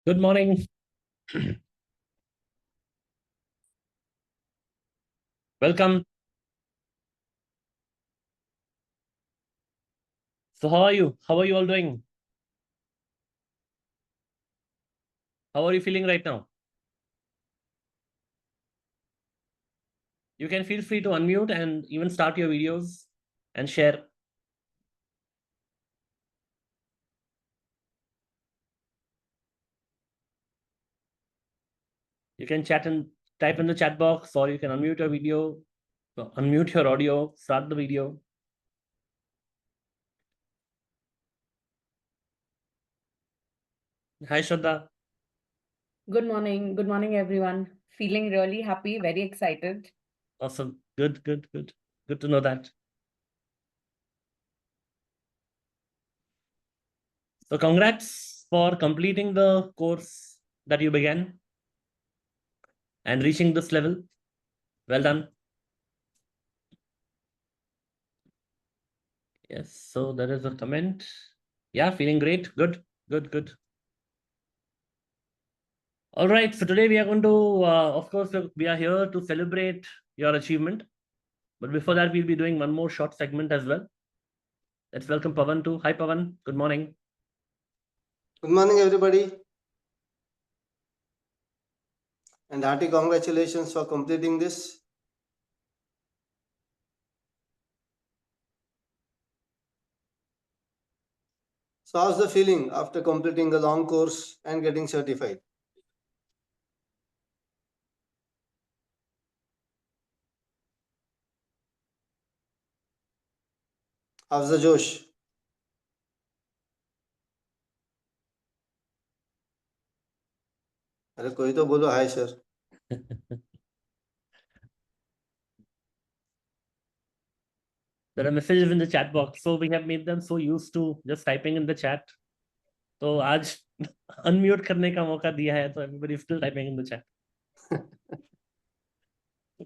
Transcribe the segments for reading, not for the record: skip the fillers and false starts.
Good morning. Welcome. So how are you? How are you all doing? How are you feeling right now? You can feel free to unmute and even start your videos and share. You can chat and type in the chat box, or you can unmute your video, unmute your audio, start the video. Hi, Shraddha. Good morning. Good morning, everyone. Feeling really happy, very excited. Awesome. Good to know that. So congrats for completing the course that you began and reaching this level. Well done. Yes, so there is a comment. Yeah, feeling great. Good. All right, so today we are going to, of course, we are here to celebrate your achievement. But before that, we'll be doing one more short segment as well. Let's welcome Pavan too. Hi, Pavan. Good morning. Good morning, everybody. And hearty congratulations for completing this. So how's the feeling after completing the long course and getting certified? How's the Josh? अरे कोई तो बोलो hi sir. There are messages in the chat box, so we have made them so used to just typing in the chat. So आज unmute करने का मौका दिया है, so everybody is still typing in the chat.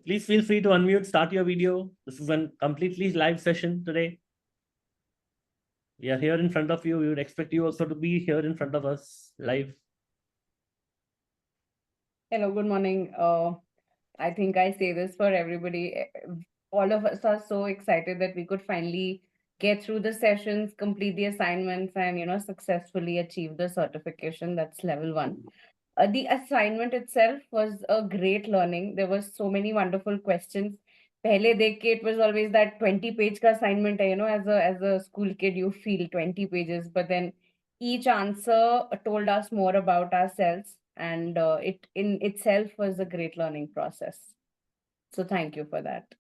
Please feel free to unmute, start your video. This is a completely live session today. We are here in front of you. We would expect you also to be here in front of us live. Hello, good morning. I think I say this for everybody. All of us are so excited that we could finally get through the sessions, complete the assignments, and successfully achieve the certification. That's level 1. The assignment itself was a great learning. There were so many wonderful questions. Pehle dekh ke it was always that 20-page ka assignment hai, as a school kid, you feel 20 pages, but then each answer told us more about ourselves, and it in itself was a great learning process. So thank you for that.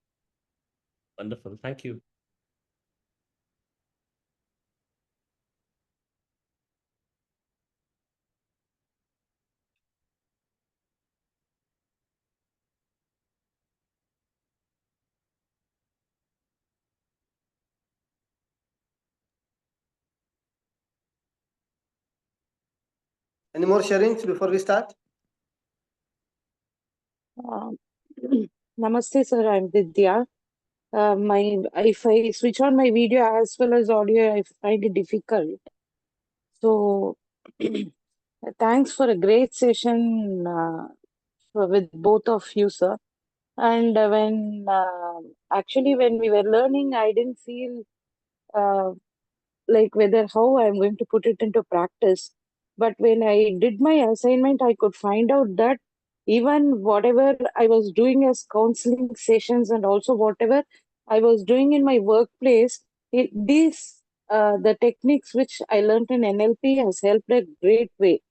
Wonderful. Thank you. Any more sharings before we start? Namaste, sir. I'm Vidya. If I switch on my video as well as audio, I find it difficult. So, thanks for a great session with both of you, sir. And when we were learning, I didn't feel uh, like whether how I'm going to put it into practice. But when I did my assignment, I could find out that even whatever I was doing as counseling sessions and also whatever I was doing in my workplace, the techniques which I learned in NLP has helped a great way.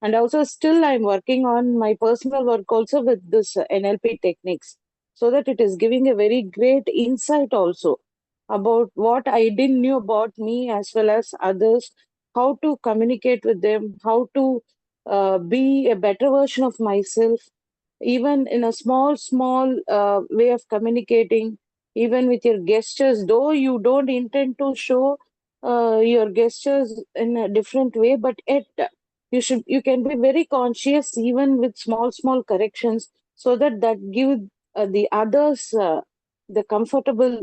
And also still I'm working on my personal work also with this NLP techniques, so that it is giving a very great insight also about what I didn't knew about me as well as others, how to communicate with them, how to be a better version of myself, even in a small way of communicating, even with your gestures, though you don't intend to show your gestures in a different way, but yet you can be very conscious even with small corrections, so that give the others the comfortable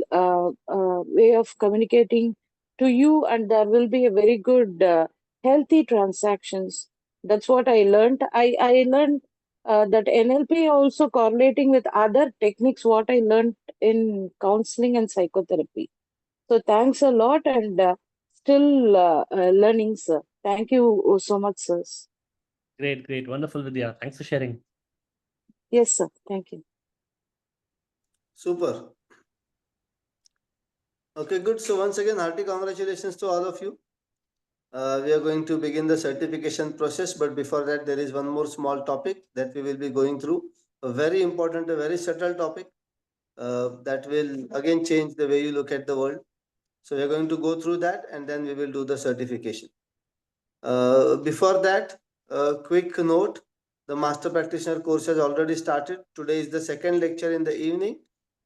way of communicating to you, and there will be a very good healthy transactions. That's what I learned. I learned that NLP also correlating with other techniques, what I learned in counseling and psychotherapy. So thanks a lot, and still learning, sir. Thank you so much, sir. Great, great. Wonderful, Vidya. Thanks for sharing. Yes, sir. Thank you. Super. Okay, good. So once again, hearty congratulations to all of you. We are going to begin the certification process, but before that, there is one more small topic that we will be going through. A very important, a very subtle topic that will again change the way you look at the world. So we are going to go through that, and then we will do the certification. Before that, a quick note: the Master Practitioner course has already started. Today is the second lecture in the evening,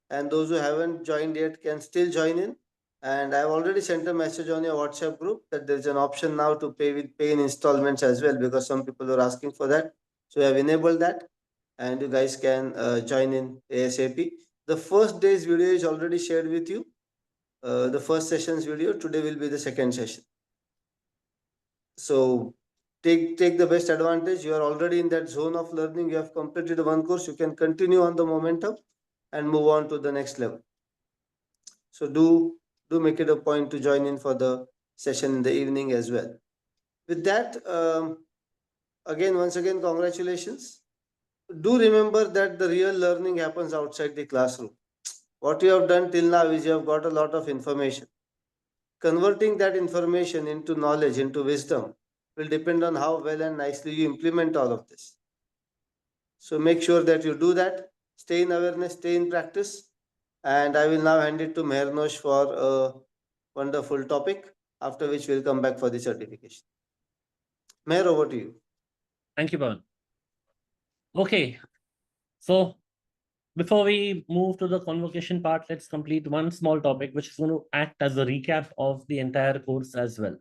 and those who haven't joined yet can still join in. And I've already sent a message on your WhatsApp group that there's an option now to pay in installments as well, because some people are asking for that. So we have enabled that, and you guys can join in ASAP. The first day's video is already shared with you. The first session's video. Today will be the second session. So take the best advantage. You are already in that zone of learning. You have completed one course. You can continue on the momentum and move on to the next level. So do make it a point to join in for the session in the evening as well. With that, once again, congratulations. Do remember that the real learning happens outside the classroom. What you have done till now is you have got a lot of information. Converting that information into knowledge, into wisdom, will depend on how well and nicely you implement all of this. So make sure that you do that. Stay in awareness, stay in practice. And I will now hand it to Mehernosh for a wonderful topic, after which we'll come back for the certification. Meher, over to you. Thank you, Pawan. Okay. So before we move to the convocation part, let's complete one small topic, which is going to act as a recap of the entire course as well.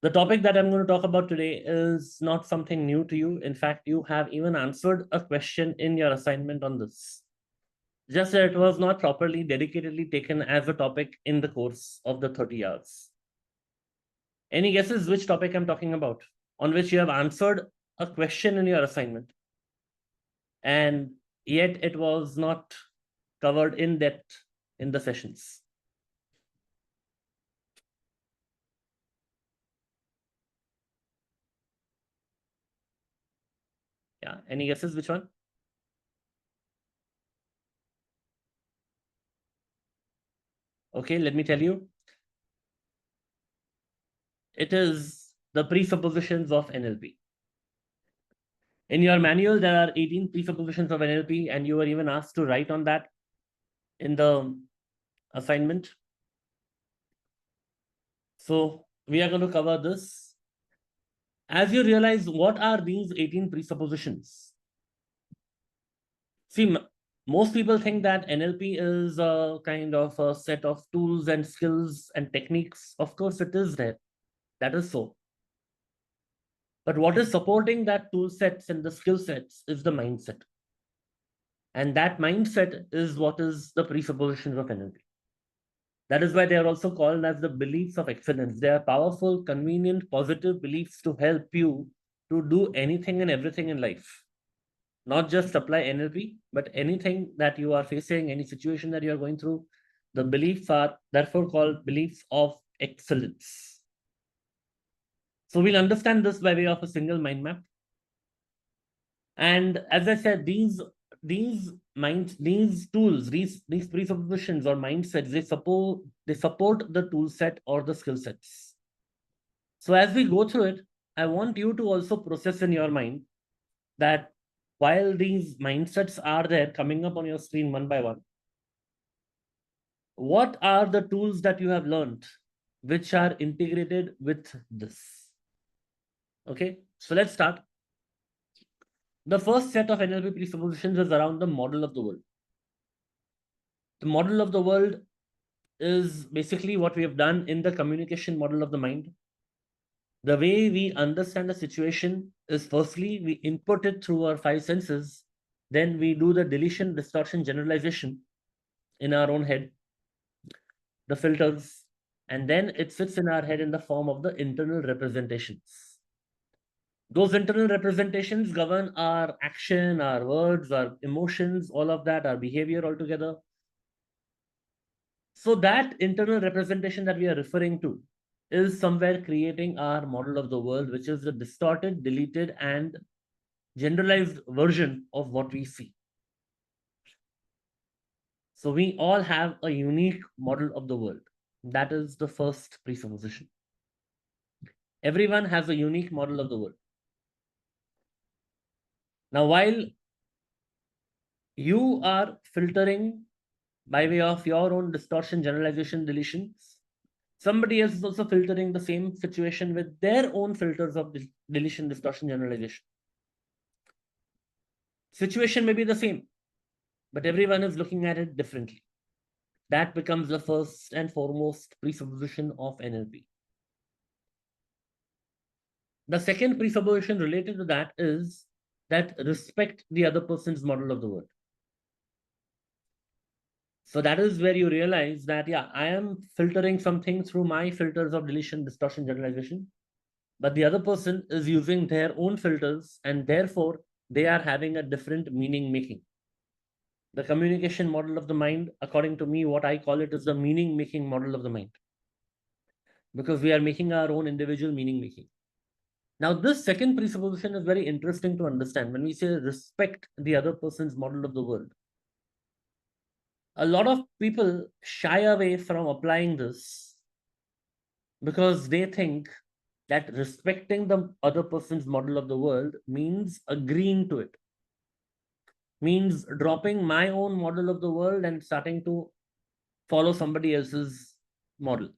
The topic that I'm going to talk about today is not something new to you. In fact, you have even answered a question in your assignment on this. Just that it was not properly, dedicatedly taken as a topic in the course of the 30 hours. Any guesses which topic I'm talking about, on which you have answered a question in your assignment, and yet it was not covered in depth in the sessions? Yeah, any guesses which one? Okay, let me tell you. It is the presuppositions of NLP. In your manual, there are 18 presuppositions of NLP, and you were even asked to write on that in the assignment. So we are going to cover this. As you realize, what are these 18 presuppositions? See, most people think that NLP is a kind of a set of tools and skills and techniques. Of course, it is there. That is so. But what is supporting that tool sets and the skill sets is the mindset. And that mindset is what is the presuppositions of NLP. That is why they are also called as the beliefs of excellence. They are powerful, convenient, positive beliefs to help you to do anything and everything in life. Not just apply NLP, but anything that you are facing, any situation that you are going through, the beliefs are therefore called beliefs of excellence. So we'll understand this by way of a single mind map. And as I said, these tools, these presuppositions or mindsets, they support the tool set or the skill sets. So as we go through it, I want you to also process in your mind that while these mindsets are there coming up on your screen one by one, what are the tools that you have learned which are integrated with this? Okay, so let's start. The first set of NLP presuppositions is around the model of the world. The model of the world is basically what we have done in the communication model of the mind. The way we understand a situation is firstly, we input it through our five senses, then we do the deletion, distortion, generalization in our own head, the filters, and then it sits in our head in the form of the internal representations. Those internal representations govern our action, our words, our emotions, all of that, our behavior altogether. So that internal representation that we are referring to is somewhere creating our model of the world, which is the distorted, deleted, and generalized version of what we see. So we all have a unique model of the world. That is the first presupposition. Everyone has a unique model of the world. Now, while you are filtering by way of your own distortion, generalization, deletions, somebody else is also filtering the same situation with their own filters of deletion, distortion, generalization. Situation may be the same, but everyone is looking at it differently. That becomes the first and foremost presupposition of NLP. The second presupposition related to that is that respect the other person's model of the world. So that is where you realize that, yeah, I am filtering something through my filters of deletion, distortion, generalization, but the other person is using their own filters, and therefore they are having a different meaning making. The communication model of the mind, according to me, what I call it is the meaning making model of the mind, because we are making our own individual meaning making. Now, this second presupposition is very interesting to understand. When we say respect the other person's model of the world, a lot of people shy away from applying this because they think that respecting the other person's model of the world means agreeing to it, means dropping my own model of the world and starting to follow somebody else's model.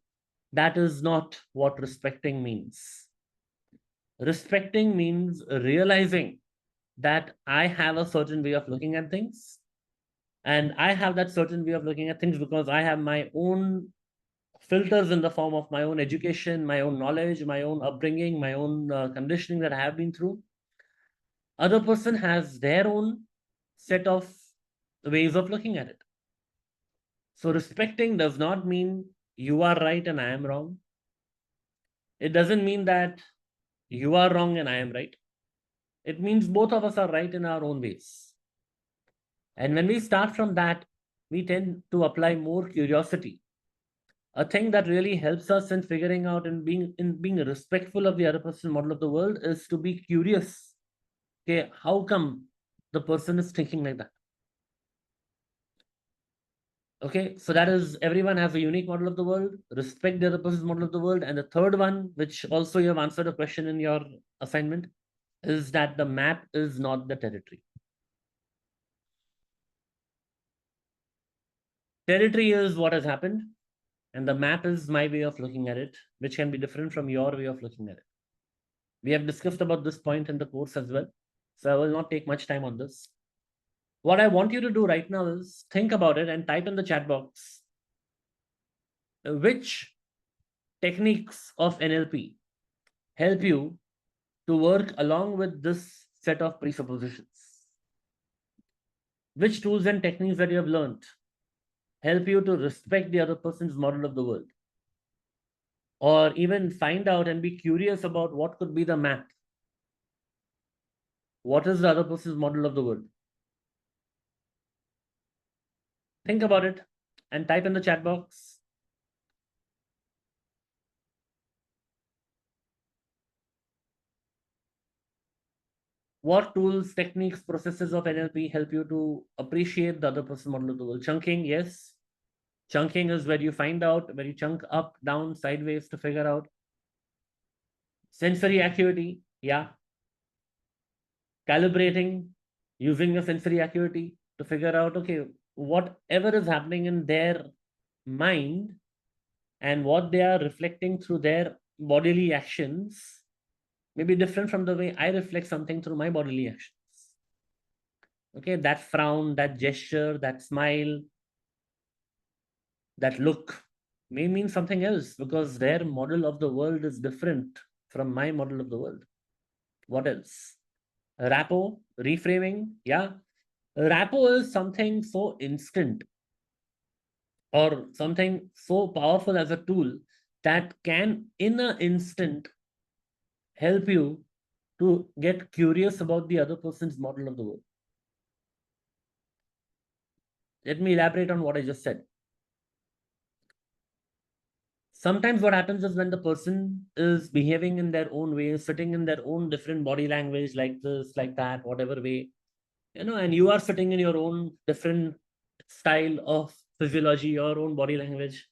That is not what respecting means. Respecting means realizing that I have a certain way of looking at things, and I have that certain way of looking at things because I have my own filters in the form of my own education, my own knowledge, my own upbringing, my own conditioning that I have been through. Other person has their own set of ways of looking at it. So respecting does not mean you are right and I am wrong. It doesn't mean that you are wrong and I am right. It means both of us are right in our own ways. And when we start from that, we tend to apply more curiosity. A thing that really helps us in figuring out and being respectful of the other person's model of the world is to be curious. Okay, how come the person is thinking like that? Okay, so that is, everyone has a unique model of the world. Respect the other person's model of the world. And the third one, which also you have answered a question in your assignment, is that the map is not the territory. Territory is what has happened, and the map is my way of looking at it, which can be different from your way of looking at it. We have discussed about this point in the course as well, so I will not take much time on this. What I want you to do right now is think about it and type in the chat box which techniques of NLP help you to work along with this set of presuppositions. Which tools and techniques that you have learned help you to respect the other person's model of the world, or even find out and be curious about what could be the map. What is the other person's model of the world? Think about it and type in the chat box. What tools, techniques, processes of NLP help you to appreciate the other person's model of the world? Chunking, yes. Chunking is where you find out, where you chunk up, down, sideways to figure out. Sensory acuity, yeah. Calibrating, using the sensory acuity to figure out, okay, whatever is happening in their mind and what they are reflecting through their bodily actions may be different from the way I reflect something through my bodily actions. Okay, that frown, that gesture, that smile, that look may mean something else because their model of the world is different from my model of the world. What else? Rapo, reframing, yeah. Rapo is something so instant or something so powerful as a tool that can, in an instant, help you to get curious about the other person's model of the world. Let me elaborate on what I just said. Sometimes what happens is when the person is behaving in their own way, sitting in their own different body language, like this, like that, whatever way, and you are sitting in your own different style of physiology, your own body language.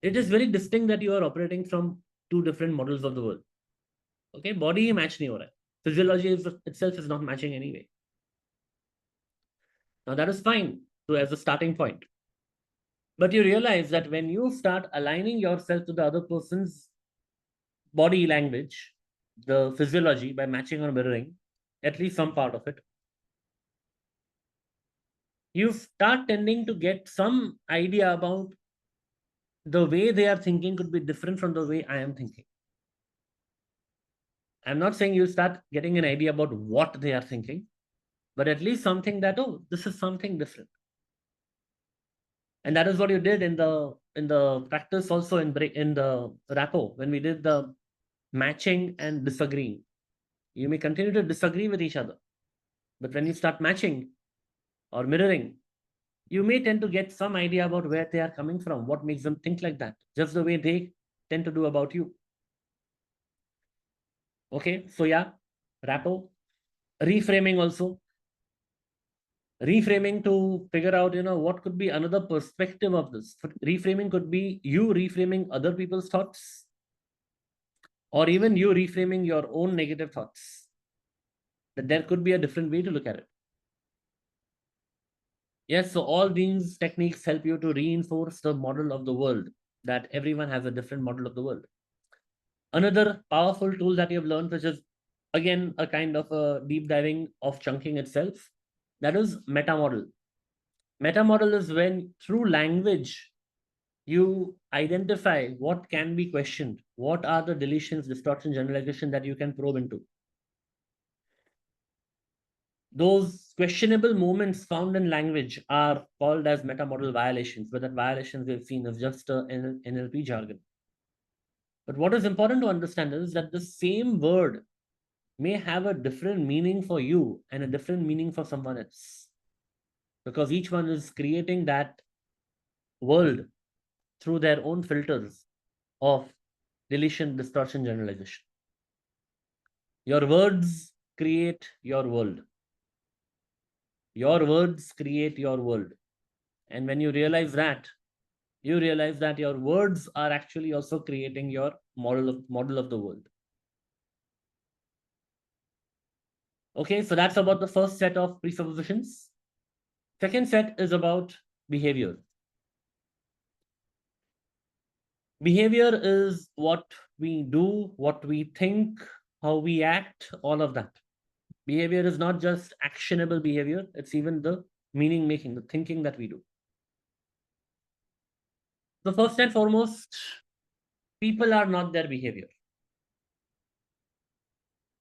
It is very distinct that you are operating from two different models of the world. Okay, body match nahi ho raha hai. Physiology itself is not matching anyway. Now that is fine as a starting point. But you realize that when you start aligning yourself to the other person's body language, the physiology, by matching or mirroring, at least some part of it, you start tending to get some idea about the way they are thinking could be different from the way I am thinking. I'm not saying you start getting an idea about what they are thinking, but at least something that, oh, this is something different. And that is what you did in the practice also in the rapport, when we did the matching and disagreeing. You may continue to disagree with each other, but when you start matching or mirroring, you may tend to get some idea about where they are coming from, what makes them think like that, just the way they tend to do about you. Okay, so yeah, rapport, reframing also. Reframing to figure out, what could be another perspective of this. Reframing could be you reframing other people's thoughts, or even you reframing your own negative thoughts, that there could be a different way to look at it. Yes, so all these techniques help you to reinforce the model of the world, that everyone has a different model of the world. Another powerful tool that you've learned, which is again a kind of a deep diving of chunking itself, that is meta model. Meta model is when through language you identify what can be questioned, what are the deletions, distortion, generalization that you can probe into. Those questionable moments found in language are called as meta model violations, but that violations we've seen is just an NLP jargon. But what is important to understand is that the same word may have a different meaning for you and a different meaning for someone else, because each one is creating that world through their own filters of deletion, distortion, generalization. Your words create your world. Your words create your world. And when you realize that, your words are actually also creating your model of the world. Okay, so that's about the first set of presuppositions. Second set is about behavior. Behavior is what we do, what we think, how we act, all of that. Behavior is not just actionable behavior, it's even the meaning making, the thinking that we do. So first and foremost, people are not their behavior.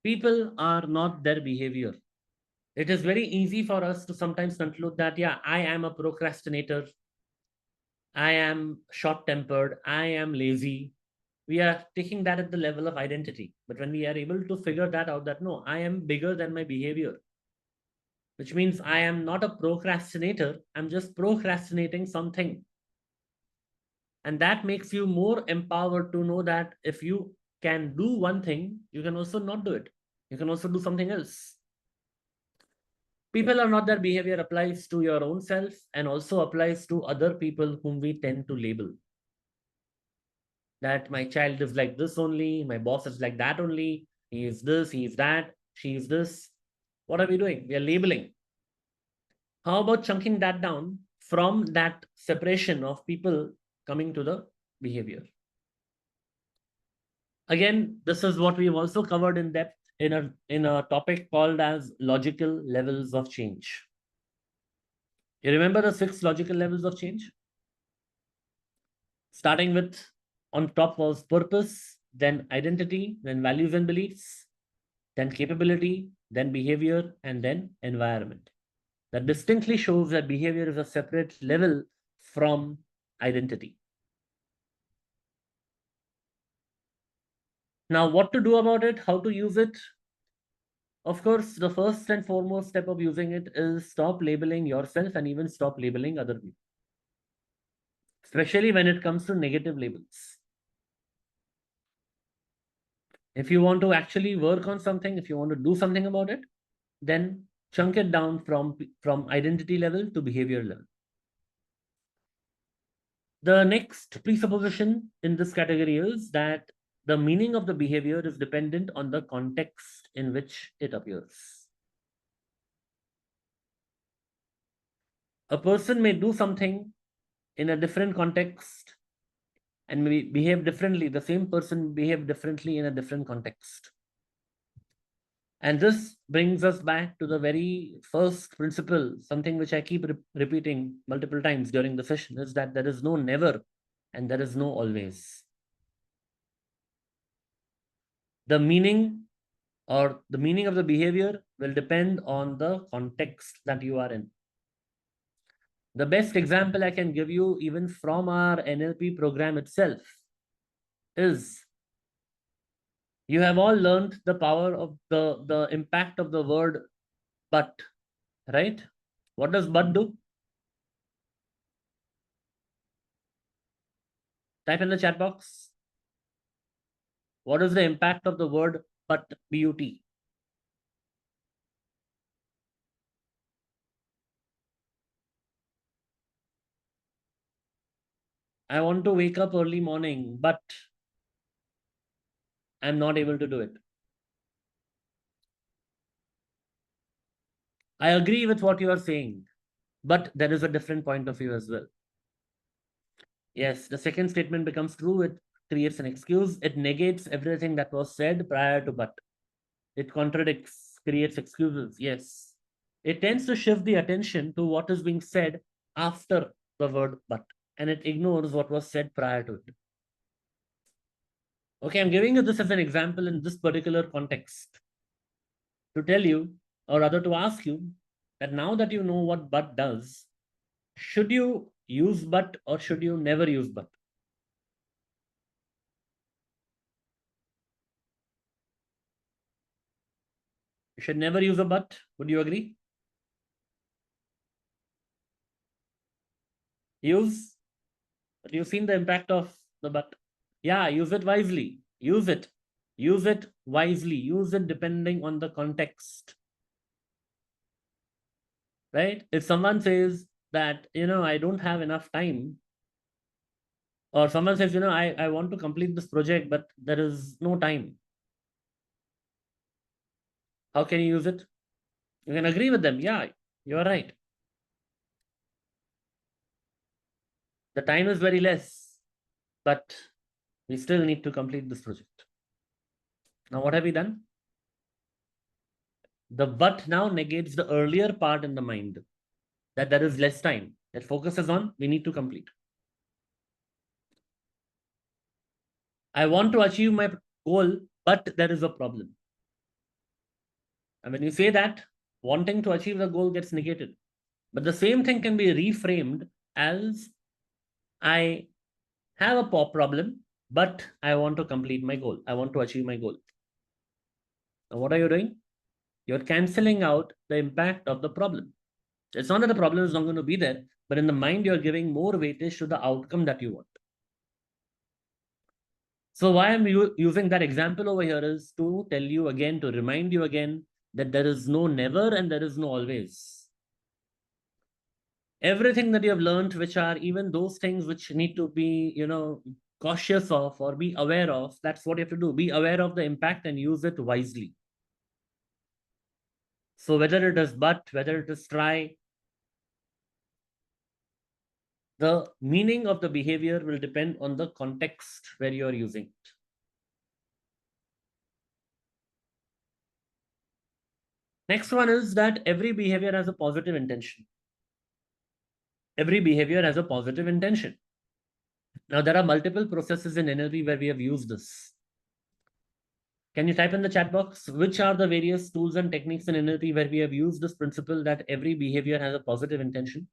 People are not their behavior. It is very easy for us to sometimes conclude that, yeah, I am a procrastinator, I am short-tempered, I am lazy. We are taking that at the level of identity. But when we are able to figure that out, that no, I am bigger than my behavior, which means I am not a procrastinator, I'm just procrastinating something. And that makes you more empowered to know that if you can do one thing, you can also not do it. You can also do something else. People are not, their behavior applies to your own self and also applies to other people whom we tend to label. That my child is like this only, my boss is like that only, he is this, he is that, she is this. What are we doing? We are labeling. How about chunking that down from that separation of people coming to the behavior? Again, this is what we've also covered in depth in a topic called as logical levels of change. You remember the 6 logical levels of change? Starting with, on top was purpose, then identity, then values and beliefs, then capability, then behavior, and then environment. That distinctly shows that behavior is a separate level from identity. Now, what to do about it, how to use it? Of course, the first and foremost step of using it is stop labeling yourself and even stop labeling other people, especially when it comes to negative labels. If you want to actually work on something, if you want to do something about it, then chunk it down from identity level to behavior level. The next presupposition in this category is that the meaning of the behavior is dependent on the context in which it appears. A person may do something in a different context and may behave differently. The same person behave differently in a different context. And this brings us back to the very first principle, something which I keep repeating multiple times during the session, is that there is no never and there is no always. The meaning or the meaning of the behavior will depend on the context that you are in. The best example I can give you, even from our NLP program itself, is you have all learned the power of the impact of the word but, right? What does but do? Type in the chat box. What is the impact of the word but, B-U-T? I want to wake up early morning, but I'm not able to do it. I agree with what you are saying, but there is a different point of view as well. Yes, the second statement becomes true. It creates an excuse. It negates everything that was said prior to but. It contradicts, creates excuses. Yes. It tends to shift the attention to what is being said after the word but, and it ignores what was said prior to it. Okay, I'm giving you this as an example in this particular context to tell you, or rather to ask you, that now that you know what but does, should you use but or should you never use but? You should never use a but. Would you agree? Use, but you've seen the impact of the but. Yeah, use it wisely. Use it. Use it wisely. Use it depending on the context. Right? If someone says that, I don't have enough time, or someone says, I want to complete this project, but there is no time. How can you use it? You can agree with them. Yeah, you're right. The time is very less, but we still need to complete this project. Now, what have we done? The but now negates the earlier part in the mind, that there is less time. That focuses on we need to complete. I want to achieve my goal, but there is a problem. And when you say that, wanting to achieve the goal gets negated. But the same thing can be reframed as I have a problem, but I want to complete my goal. I want to achieve my goal. Now, what are you doing? You're canceling out the impact of the problem. It's not that the problem is not going to be there, but in the mind, you're giving more weightage to the outcome that you want. So why I'm using that example over here is to tell you again, to remind you again, that there is no never and there is no always. Everything that you have learned, which are even those things which need to be, cautious of or be aware of, that's what you have to do. Be aware of the impact and use it wisely. So whether it is but, whether it is try, the meaning of the behavior will depend on the context where you are using it. Next one is that every behavior has a positive intention. Every behavior has a positive intention. Now, there are multiple processes in NLP where we have used this. Can you type in the chat box, which are the various tools and techniques in NLP where we have used this principle that every behavior has a positive intention?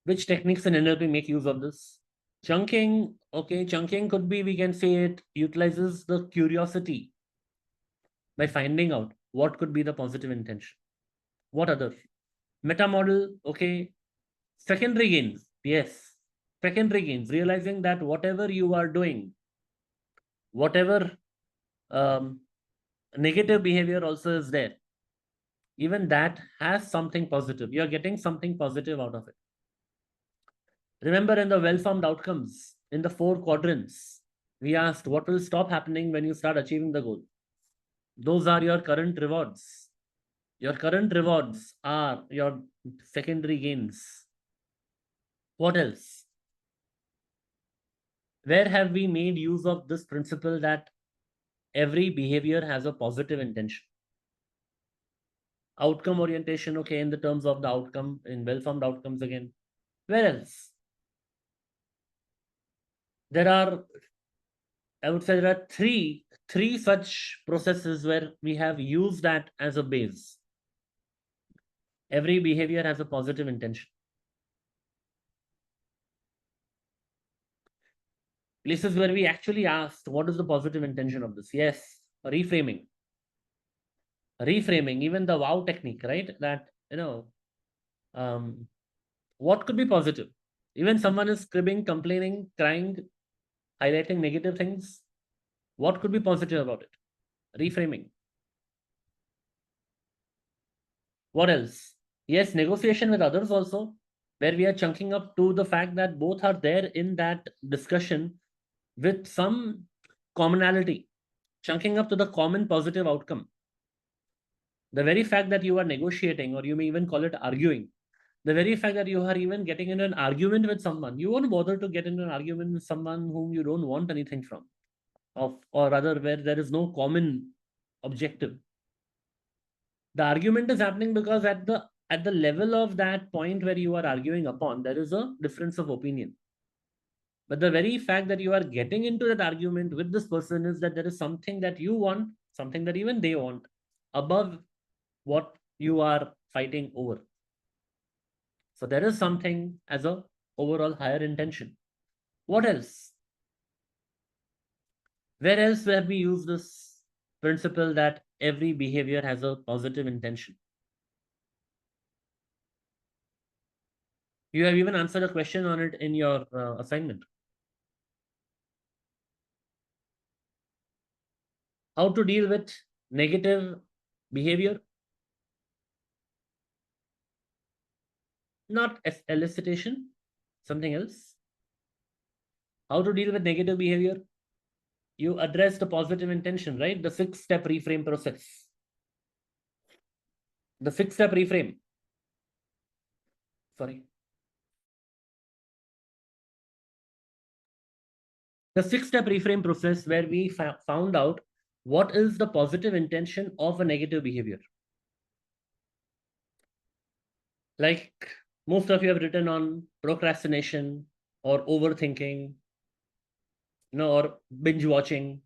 Which techniques in NLP make use of this? Chunking, okay, chunking could be, we can say it utilizes the curiosity by finding out what could be the positive intention. What other? Meta model, okay. Secondary gains, yes. Secondary gains, realizing that whatever you are doing, whatever negative behavior also is there, even that has something positive. You're getting something positive out of it. Remember, in the well-formed outcomes, in the 4 quadrants, we asked what will stop happening when you start achieving the goal. Those are your current rewards. Your current rewards are your secondary gains. What else? Where have we made use of this principle that every behavior has a positive intention? Outcome orientation, okay, in the terms of the outcome, in well-formed outcomes again. Where else? There are, I would say there are three such processes where we have used that as a base. Every behavior has a positive intention. Places where we actually asked, what is the positive intention of this? Yes, reframing. Reframing, even the wow technique, right? That, what could be positive? Even someone is cribbing, complaining, crying, highlighting negative things. What could be positive about it? Reframing. What else? Yes, negotiation with others also, where we are chunking up to the fact that both are there in that discussion with some commonality, chunking up to the common positive outcome. The very fact that you are negotiating, or you may even call it arguing, the very fact that you are even getting into an argument with someone, you won't bother to get into an argument with someone whom you don't want anything from, or rather where there is no common objective. The argument is happening because at the level of that point where you are arguing upon, there is a difference of opinion. But the very fact that you are getting into that argument with this person is that there is something that you want, something that even they want, above what you are fighting over. So there is something as a overall higher intention. What else? Where else have we used this principle that every behavior has a positive intention? You have even answered a question on it in your assignment. How to deal with negative behavior? Not elicitation, something else. How to deal with negative behavior? You address the positive intention, right? The 6-step reframe process. The 6-step reframe. Sorry. The 6-step reframe process where we found out what is the positive intention of a negative behavior. Like most of you have written on procrastination or overthinking, or binge watching,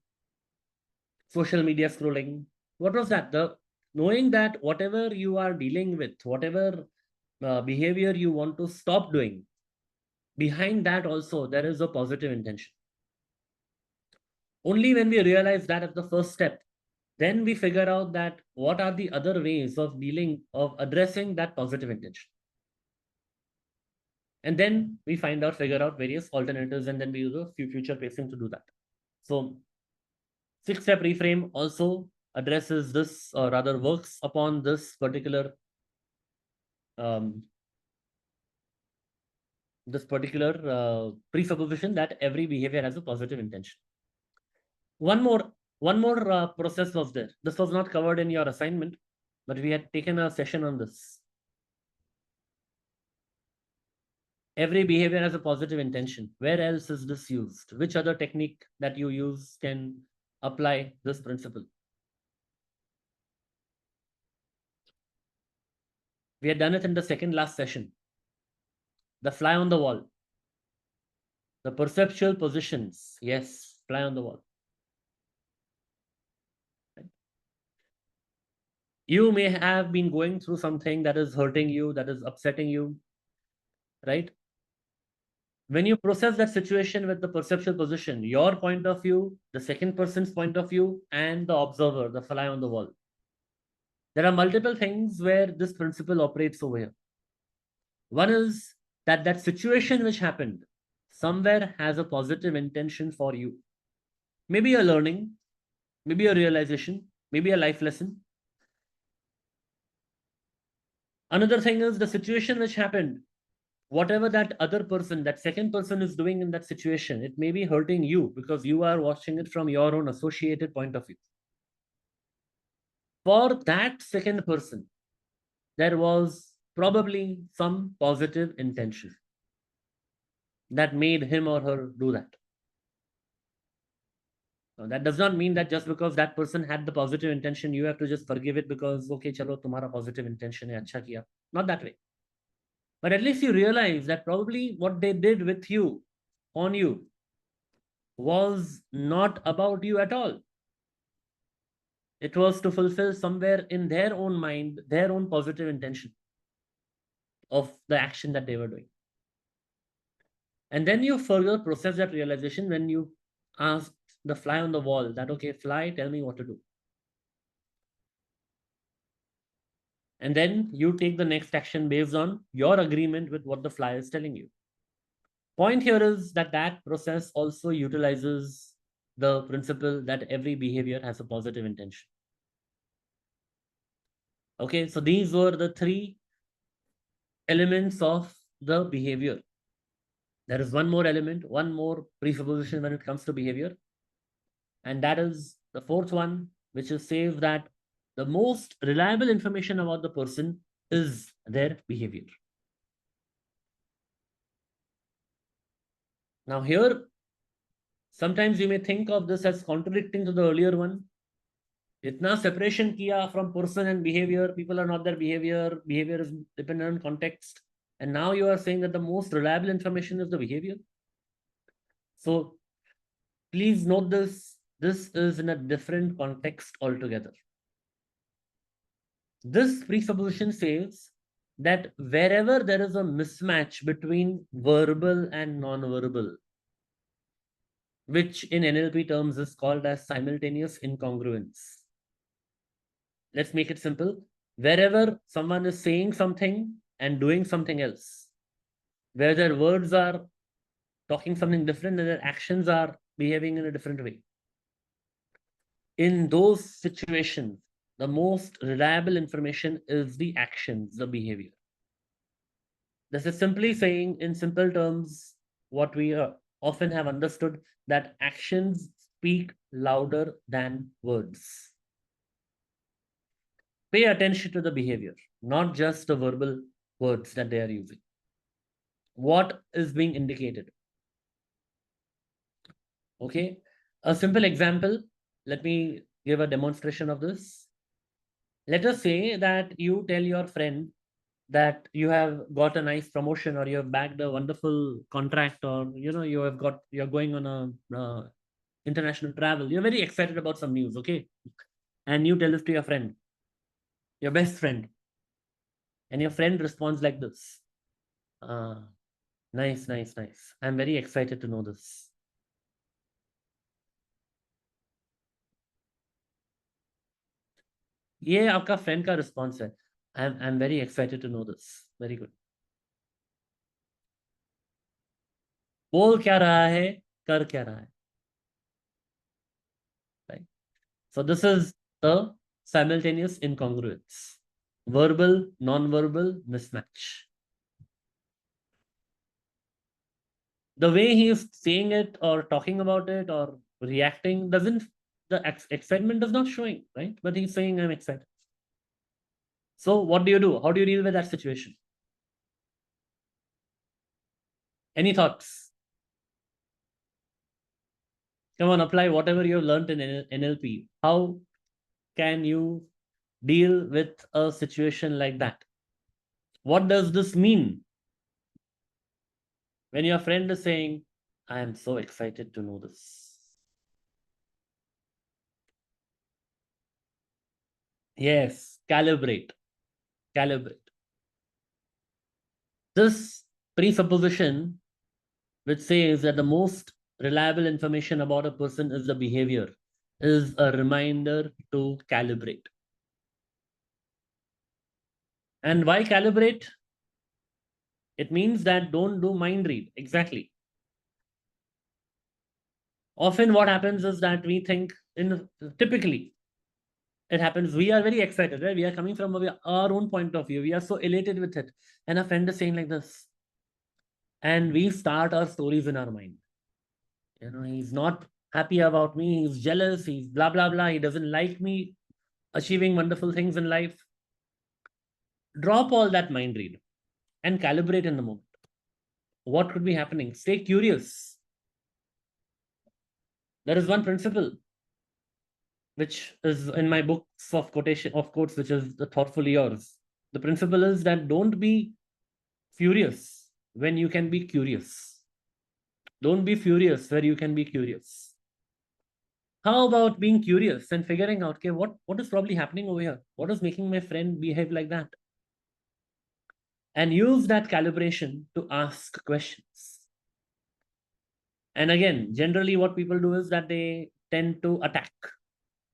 social media scrolling. What was that? The knowing that whatever you are dealing with, whatever behavior you want to stop doing, behind that also there is a positive intention. Only when we realize that as the first step, then we figure out that what are the other ways of addressing that positive intention. And then we figure out various alternatives, and then we use a future pacing to do that. So 6-step reframe also addresses this, or rather works upon this particular presupposition that every behavior has a positive intention. One more process was there. This was not covered in your assignment, but we had taken a session on this. Every behavior has a positive intention. Where else is this used? Which other technique that you use can apply this principle? We had done it in the second last session. The fly on the wall. The perceptual positions. Yes, fly on the wall. You may have been going through something that is hurting you, that is upsetting you, right? when you process that situation with the perceptual position, your point of view, the second person's point of view, and the observer, the fly on the wall, there are multiple things where this principle operates over here. One is that that situation which happened somewhere has a positive intention for you. Maybe a learning, maybe a realization, maybe a life lesson. Another thing is the situation which happened, whatever that other person, that second person is doing in that situation, it may be hurting you because you are watching it from your own associated point of view. For that second person, there was probably some positive intention that made him or her do that. Now, that does not mean that just because that person had the positive intention, you have to just forgive it because, okay, chalo, tumhara positive intention hai, acha kiya. Not that way. But at least you realize that probably what they did with you, on you, was not about you at all. It was to fulfill somewhere in their own mind, their own positive intention of the action that they were doing. And then you further process that realization when you ask the fly on the wall that, okay, fly, tell me what to do. And then you take the next action based on your agreement with what the fly is telling you. Point here is that that process also utilizes the principle that every behavior has a positive intention. Okay, so these were the three elements of the behavior. There is one more element, one more presupposition when it comes to behavior. And that is the fourth one, which is says that the most reliable information about the person is their behavior. Now here, sometimes you may think of this as contradicting to the earlier one. Itna separation kiya from person and behavior, people are not their behavior, behavior is dependent on context. And now you are saying that the most reliable information is the behavior. So please note this is in a different context altogether. This presupposition says that wherever there is a mismatch between verbal and non-verbal, which in NLP terms is called as simultaneous incongruence. Let's make it simple. Wherever someone is saying something and doing something else, where their words are talking something different and their actions are behaving in a different way. In those situations, the most reliable information is the actions, the behavior. This is simply saying in simple terms what we often have understood, that actions speak louder than words. Pay attention to the behavior, not just the verbal words that they are using. What is being indicated? Okay, a simple example. Let me give a demonstration of this. Let us say that you tell your friend that you have got a nice promotion, or you have bagged a wonderful contract, or you're going on a international travel. You're very excited about some news, okay? And you tell this to your friend, your best friend, and your friend responds like this: nice, nice, nice. I'm very excited to know this. ये आपका friend का response है. I'm very excited to know this. Very good. बोल क्या रहा है, कर क्या रहा है. Right? So this is the simultaneous incongruence. Verbal, non-verbal mismatch. The way he is saying it or talking about it or reacting doesn't, the excitement is not showing, right? But he's saying, I'm excited. So what do you do? How do you deal with that situation? Any thoughts? Come on, apply whatever you've learned in NLP. How can you deal with a situation like that? What does this mean? When your friend is saying, I am so excited to know this. Yes, calibrate. Calibrate. This presupposition which says that the most reliable information about a person is the behavior, is a reminder to calibrate. And why calibrate? It means that don't do mind read. Exactly. Often what happens is that we think, typically, it happens, we are very excited, right? We are coming from our own point of view. We are so elated with it. And a friend is saying like this. And we start our stories in our mind. He's not happy about me. He's jealous. He's blah, blah, blah. He doesn't like me achieving wonderful things in life. Drop all that mind read and calibrate in the moment. What could be happening? Stay curious. There is one principle which is in my books of quotes, which is the Thoughtfully Yours. The principle is that don't be furious when you can be curious. Don't be furious where you can be curious. How about being curious and figuring out, okay, what is probably happening over here? What is making my friend behave like that? And use that calibration to ask questions. And again, generally what people do is that they tend to attack.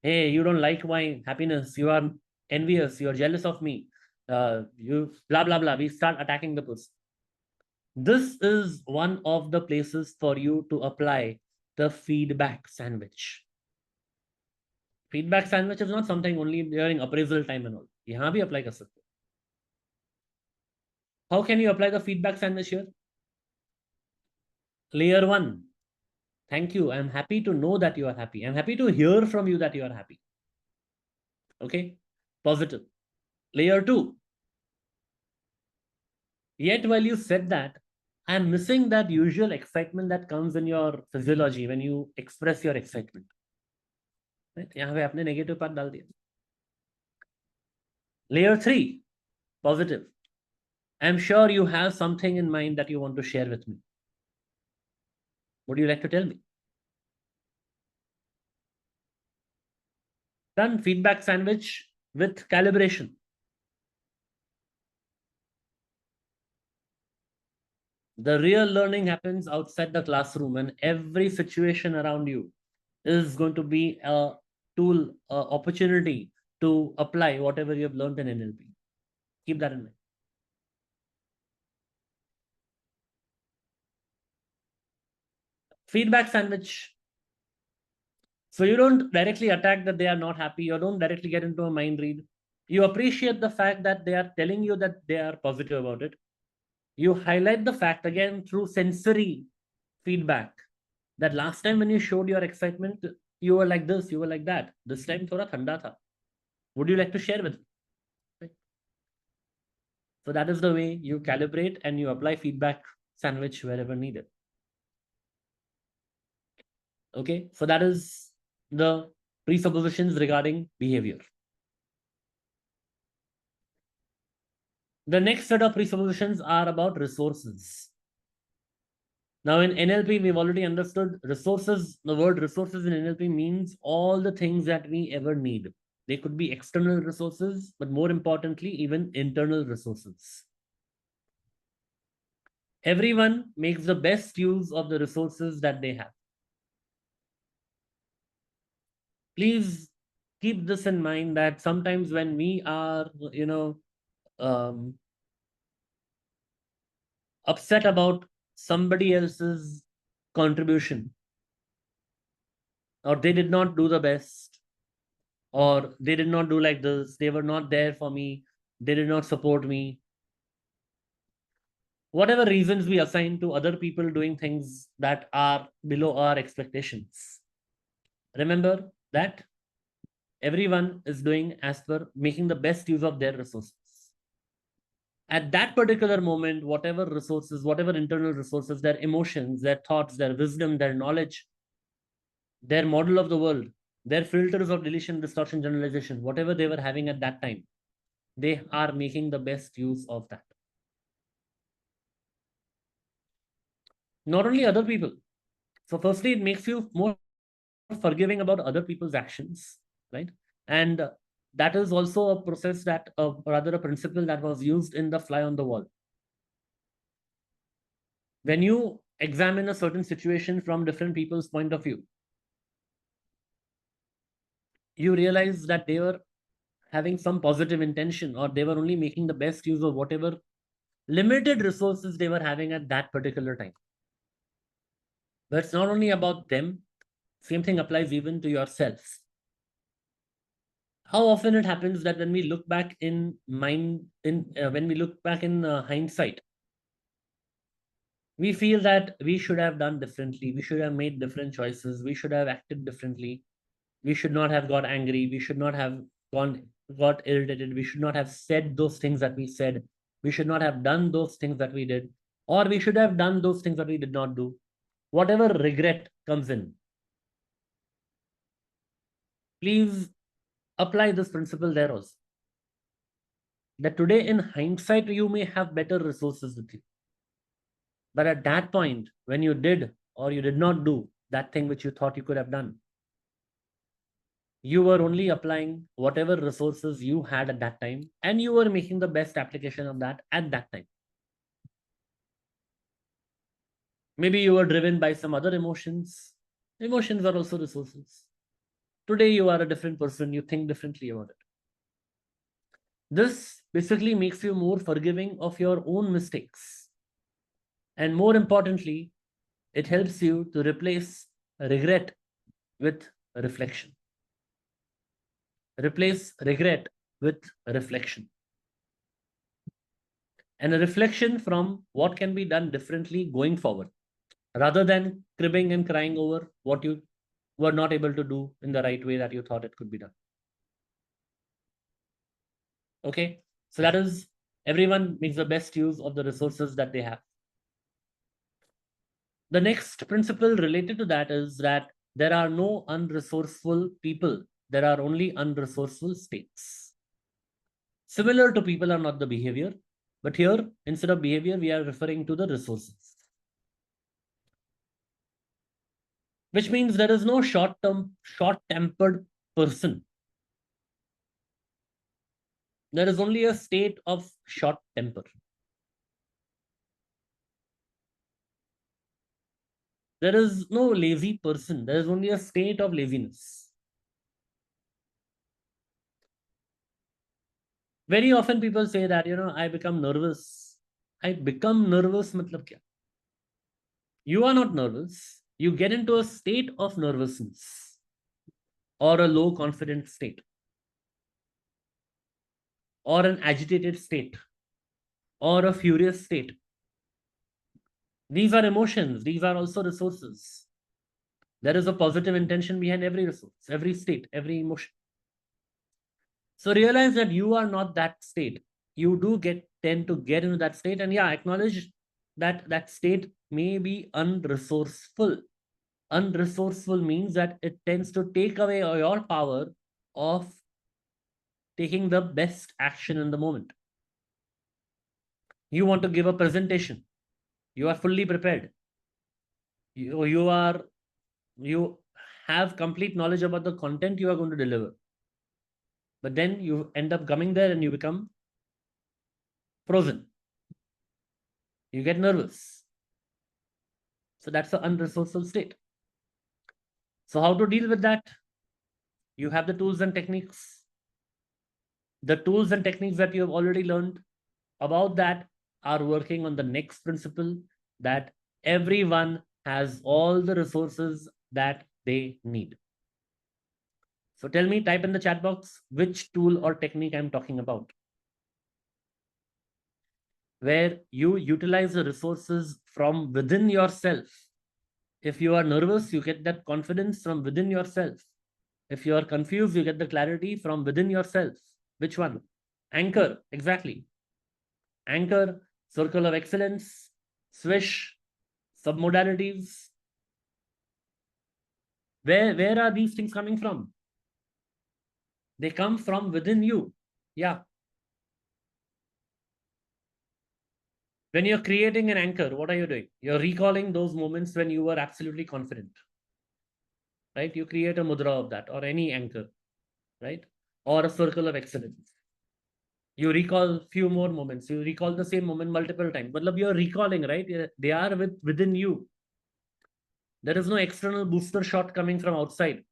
Hey, you don't like my happiness. You are envious. You are jealous of me. You blah, blah, blah. We start attacking the person. This is one of the places for you to apply the feedback sandwich. Feedback sandwich is not something only during appraisal time and all. Yahan bhi apply kar sakte. How can you apply the feedback sandwich here? Layer 1. Thank you. I'm happy to know that you are happy. I'm happy to hear from you that you are happy. Okay? Positive. Layer 2. Yet while you said that, I'm missing that usual excitement that comes in your physiology when you express your excitement. Right? यहाँ पे आपने negative part डाल दिया. Layer 3. Positive. I'm sure you have something in mind that you want to share with me. Would you like to tell me? Done. Feedback sandwich with calibration. The real learning happens outside the classroom, and every situation around you is going to be a tool, opportunity to apply whatever you have learned in NLP. Keep that in mind. Feedback sandwich. So you don't directly attack that they are not happy, or don't directly get into a mind read. You appreciate the fact that they are telling you that they are positive about it. You highlight the fact again through sensory feedback that last time when you showed your excitement, you were like this, you were like that. This time thoda thanda tha. Would you like to share with me? Right. So that is the way you calibrate and you apply feedback sandwich wherever needed. Okay, so that is the presuppositions regarding behavior. The next set of presuppositions are about resources. Now in NLP, we've already understood resources. The word resources in NLP means all the things that we ever need. They could be external resources, but more importantly, even internal resources. Everyone makes the best use of the resources that they have. Please keep this in mind that sometimes when we are, upset about somebody else's contribution, or they did not do the best, or they did not do like this, they were not there for me, they did not support me. Whatever reasons we assign to other people doing things that are below our expectations, remember that everyone is doing as per making the best use of their resources. At that particular moment, whatever resources, whatever internal resources, their emotions, their thoughts, their wisdom, their knowledge, their model of the world, their filters of deletion, distortion, generalization, whatever they were having at that time, they are making the best use of that. Not only other people. So firstly, it makes you more forgiving about other people's actions, right? And that is also a process that, or rather a principle that was used in the fly on the wall. When you examine a certain situation from different people's point of view, you realize that they were having some positive intention, or they were only making the best use of whatever limited resources they were having at that particular time. But it's not only about them, same thing applies even to yourself. How often it happens that when we look back in hindsight, we feel that we should have done differently, we should have made different choices, we should have acted differently, we should not have got angry, we should not have got irritated, we should not have said those things that we said, we should not have done those things that we did, or we should have done those things that we did not do. Whatever regret comes in, please apply this principle there also. That today in hindsight, you may have better resources with you. But at that point, when you did or you did not do that thing which you thought you could have done, you were only applying whatever resources you had at that time, and you were making the best application of that at that time. Maybe you were driven by some other emotions. Emotions are also resources. Today you are a different person, you think differently about it. This basically makes you more forgiving of your own mistakes. And more importantly, it helps you to replace regret with reflection. Replace regret with reflection. And a reflection from what can be done differently going forward, rather than cribbing and crying over what you were not able to do in the right way that you thought it could be done. Okay, so that is, everyone makes the best use of the resources that they have. The next principle related to that is that there are no unresourceful people, there are only unresourceful states. Similar to people are not the behavior, but here, instead of behavior, we are referring to the resources. Which means there is no short-tempered person. There is only a state of short temper. There is no lazy person. There is only a state of laziness. Very often people say that, I become nervous. I become nervous, matlab kya? You are not nervous. You get into a state of nervousness or a low confident state or an agitated state or a furious state. These are emotions. These are also resources. There is a positive intention behind every resource, every state, every emotion. So realize that you are not that state. You do tend to get into that state, and yeah, acknowledge that that state may be unresourceful. Unresourceful means that it tends to take away your power of taking the best action in the moment. You want to give a presentation. You are fully prepared. You have complete knowledge about the content you are going to deliver. But then you end up coming there and you become frozen. You get nervous. So that's the unresourceful state. So how to deal with that? You have the tools and techniques. The tools and techniques that you have already learned about that are working on the next principle, that everyone has all the resources that they need. So tell me, type in the chat box which tool or technique I'm talking about, where you utilize the resources from within yourself. If you are nervous, you get that confidence from within yourself. If you are confused, you get the clarity from within yourself. Which one? Anchor, exactly. Anchor, circle of excellence, swish, submodalities. Where are these things coming from? They come from within you. Yeah. When you're creating an anchor, what are you doing? You're recalling those moments when you were absolutely confident. Right? You create a mudra of that, or any anchor, right? Or a circle of excellence. You recall few more moments. You recall the same moment multiple times. But you're recalling, right? They are within you. There is no external booster shot coming from outside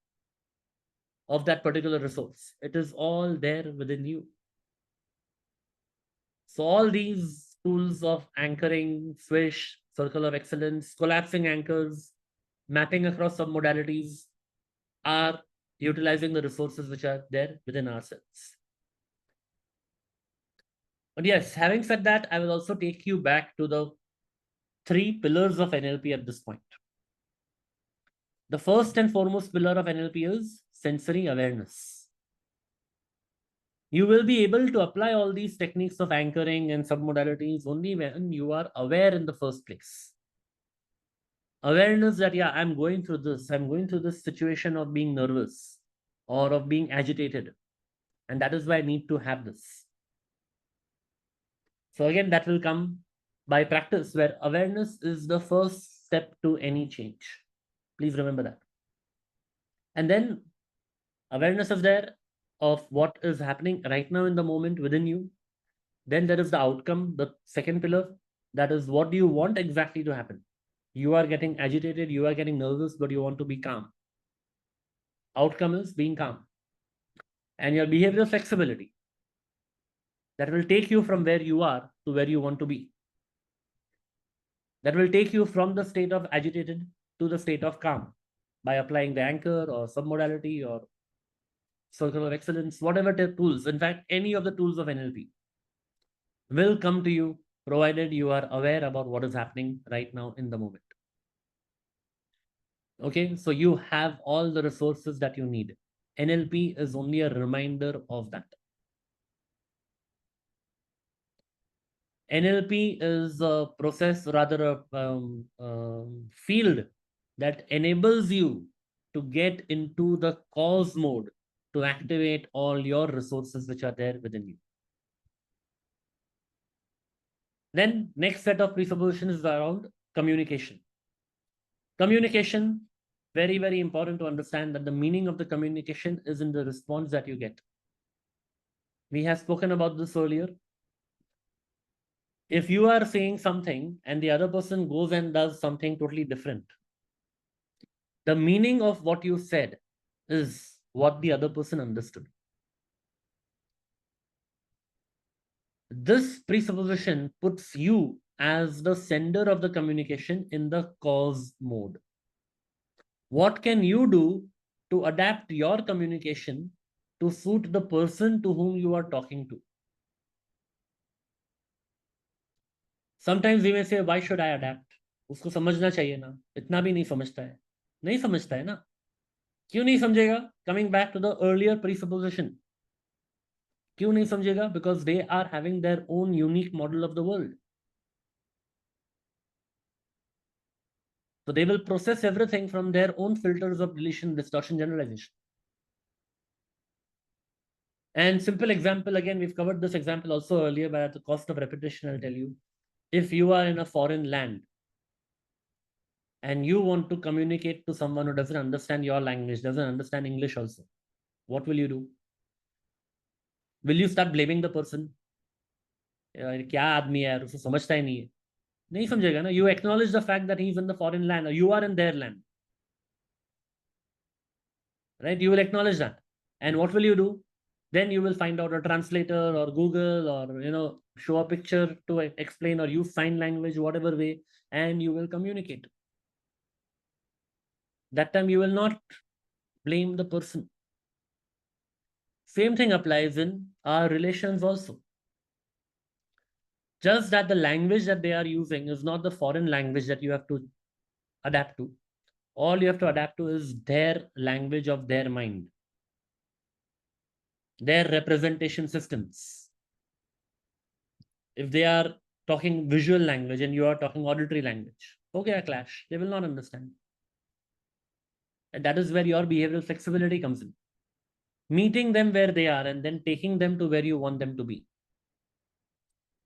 of that particular resource. It is all there within you. So all these tools of anchoring, swish, circle of excellence, collapsing anchors, mapping across submodalities are utilizing the resources which are there within ourselves. But yes, having said that, I will also take you back to the 3 pillars of NLP at this point. The first and foremost pillar of NLP is sensory awareness. You will be able to apply all these techniques of anchoring and submodalities only when you are aware in the first place. Awareness that, yeah, I'm going through this situation of being nervous or of being agitated. And that is why I need to have this. So again, that will come by practice, where awareness is the first step to any change. Please remember that. And then awareness is there of what is happening right now in the moment within you. Then there is the outcome, the second pillar. That is, what do you want exactly to happen? You are getting agitated, you are getting nervous, but you want to be calm. Outcome is being calm. And your behavioral flexibility. That will take you from where you are to where you want to be. That will take you from the state of agitated to the state of calm by applying the anchor or submodality or circle of excellence, whatever tools. In fact, any of the tools of NLP will come to you provided you are aware about what is happening right now in the moment. Okay, so you have all the resources that you need. NLP is only a reminder of that. NLP is a process, rather a field that enables you to get into the cause mode to activate all your resources which are there within you. Then next set of presuppositions is around communication. Communication, very, very important to understand that the meaning of the communication is in the response that you get. We have spoken about this earlier. If you are saying something and the other person goes and does something totally different, the meaning of what you said is what the other person understood. This presupposition puts you as the sender of the communication in the cause mode. What can you do to adapt your communication to suit the person to whom you are talking to? Sometimes we may say, why should I adapt? उसको समझना चाहिए ना, इतना भी नहीं समझता है. नहीं समझता है ना. क्यों नहीं समझेगा? Coming back to the earlier presupposition. क्यों नहीं समझेगा? Because they are having their own unique model of the world. So they will process everything from their own filters of deletion, distortion, generalization. And simple example, again, we've covered this example also earlier, but at the cost of repetition, I'll tell you. If you are in a foreign land and you want to communicate to someone who doesn't understand your language, doesn't understand English also, what will you do? Will you start blaming the person? क्या आदमी है यार, उसे समझता ही नहीं है. नहीं समझेगा ना. You acknowledge the fact that he's in the foreign land or you are in their land. Right? You will acknowledge that. And what will you do? Then you will find out a translator or Google or show a picture to explain or use sign language, whatever way, and you will communicate. That time you will not blame the person. Same thing applies in our relations also. Just that the language that they are using is not the foreign language that you have to adapt to. All you have to adapt to is their language of their mind, their representation systems. If they are talking visual language and you are talking auditory language, okay, a clash. They will not understand. And that is where your behavioral flexibility comes in. Meeting them where they are and then taking them to where you want them to be.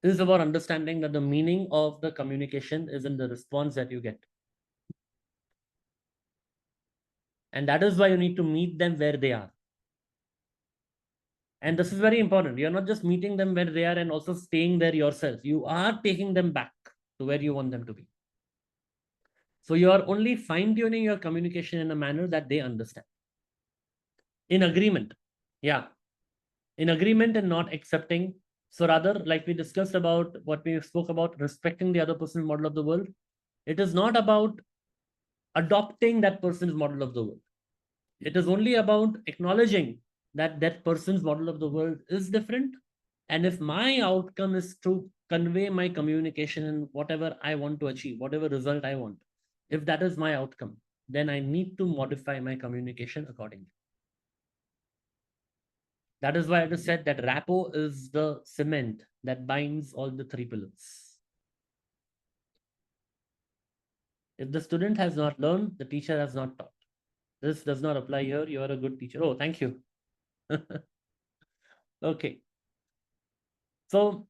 This is about understanding that the meaning of the communication is in the response that you get. And that is why you need to meet them where they are. And this is very important. You're not just meeting them where they are and also staying there yourself. You are taking them back to where you want them to be. So you are only fine-tuning your communication in a manner that they understand. In agreement. Yeah. In agreement and not accepting. So rather, like we discussed about what we spoke about, respecting the other person's model of the world, it is not about adopting that person's model of the world. It is only about acknowledging that that person's model of the world is different. And if my outcome is to convey my communication in whatever I want to achieve, whatever result I want, if that is my outcome, then I need to modify my communication accordingly. That is why it is said that rapport is the cement that binds all the three pillars. If the student has not learned, the teacher has not taught. This does not apply here. You are a good teacher. Oh, thank you. Okay. So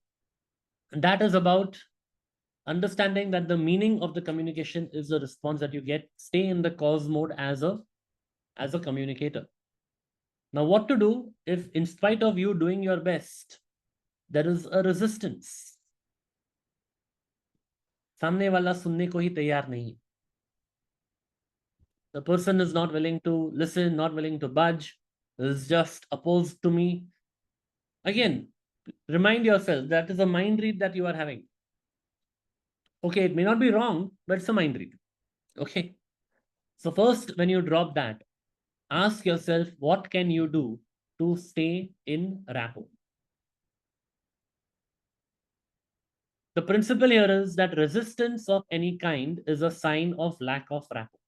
that is about understanding that the meaning of the communication is the response that you get. Stay in the cause mode as a communicator. Now, what to do if, in spite of you doing your best, there is a resistance? सामने वाला सुनने को ही तैयार नहीं. The person is not willing to listen, not willing to budge, is just opposed to me. Again, remind yourself that is a mind read that you are having. Okay, it may not be wrong, but it's a mind read. Okay. So first, when you drop that, ask yourself, what can you do to stay in rapport? The principle here is that resistance of any kind is a sign of lack of rapport.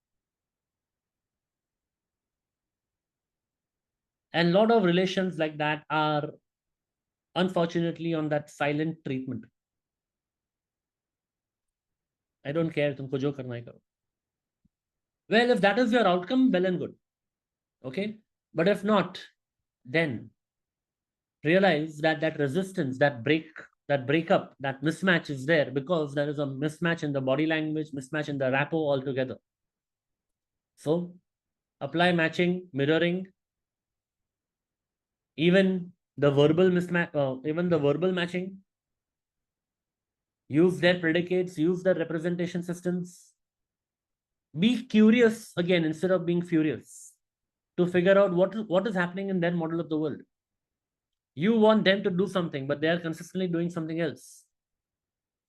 And a lot of relations like that are unfortunately on that silent treatment. I don't care, tumko jo karna hai karo. Well, if that is your outcome, well and good. Okay. But if not, then realize that that resistance, that breakup, that mismatch is there because there is a mismatch in the body language, mismatch in the rapport altogether. So apply matching, mirroring, even the verbal mismatch, even the verbal matching. Use their predicates, use their representation systems. Be curious again instead of being furious to figure out what is happening in their model of the world. You want them to do something, but they are consistently doing something else.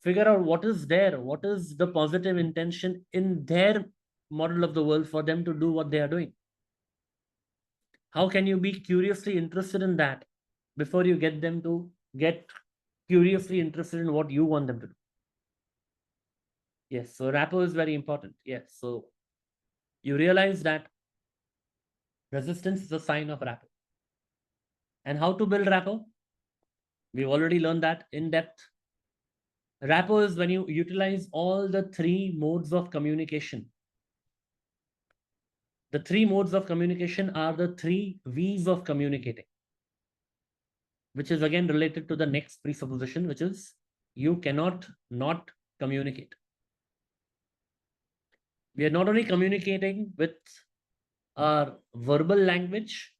Figure out what is there, what is the positive intention in their model of the world for them to do what they are doing. How can you be curiously interested in that before you get them to get curiously interested in what you want them to do? Yes, so rapport is very important. Yes, so you realize that resistance is a sign of rapport. And how to build rapport? We've already learned that in depth. Rapport is when you utilize all the three modes of communication. The three modes of communication are the three V's of communicating, which is again related to the next presupposition, which is you cannot not communicate. We are not only communicating with our verbal language,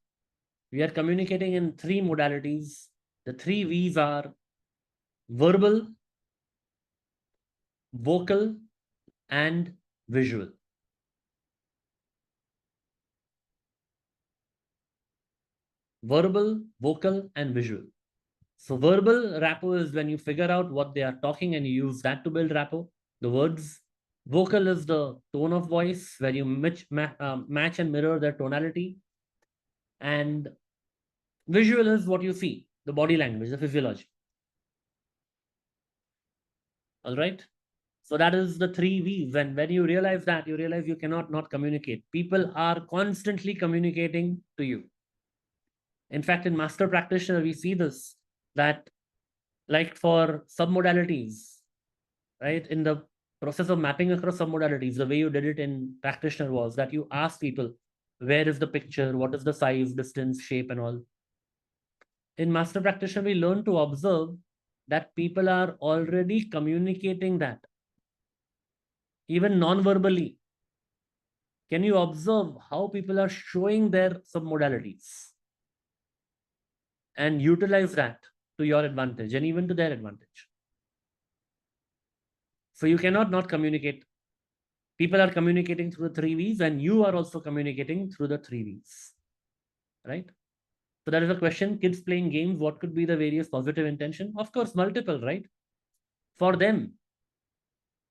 we are communicating in three modalities. The three V's are verbal, vocal, and visual. Verbal, vocal, and visual. So verbal rapport is when you figure out what they are talking and you use that to build rapport, the words. Vocal is the tone of voice where you match and mirror their tonality. And visual is what you see, the body language, the physiology. All right. So that is the three V's. And when you realize that, you realize you cannot not communicate. People are constantly communicating to you. In fact, in master practitioner, we see this, that like for submodalities, right? In the process of mapping across submodalities, the way you did it in practitioner was that you ask people, where is the picture? What is the size, distance, shape, and all? In master practitioner, we learn to observe that people are already communicating that, even non-verbally. Can you observe how people are showing their submodalities? and utilize that to your advantage and even to their advantage. So you cannot not communicate. People are communicating through the 3 V's, and you are also communicating through the 3 V's, right? So that is a question. Kids playing games, what could be the various positive intention? Of course, multiple, right? For them,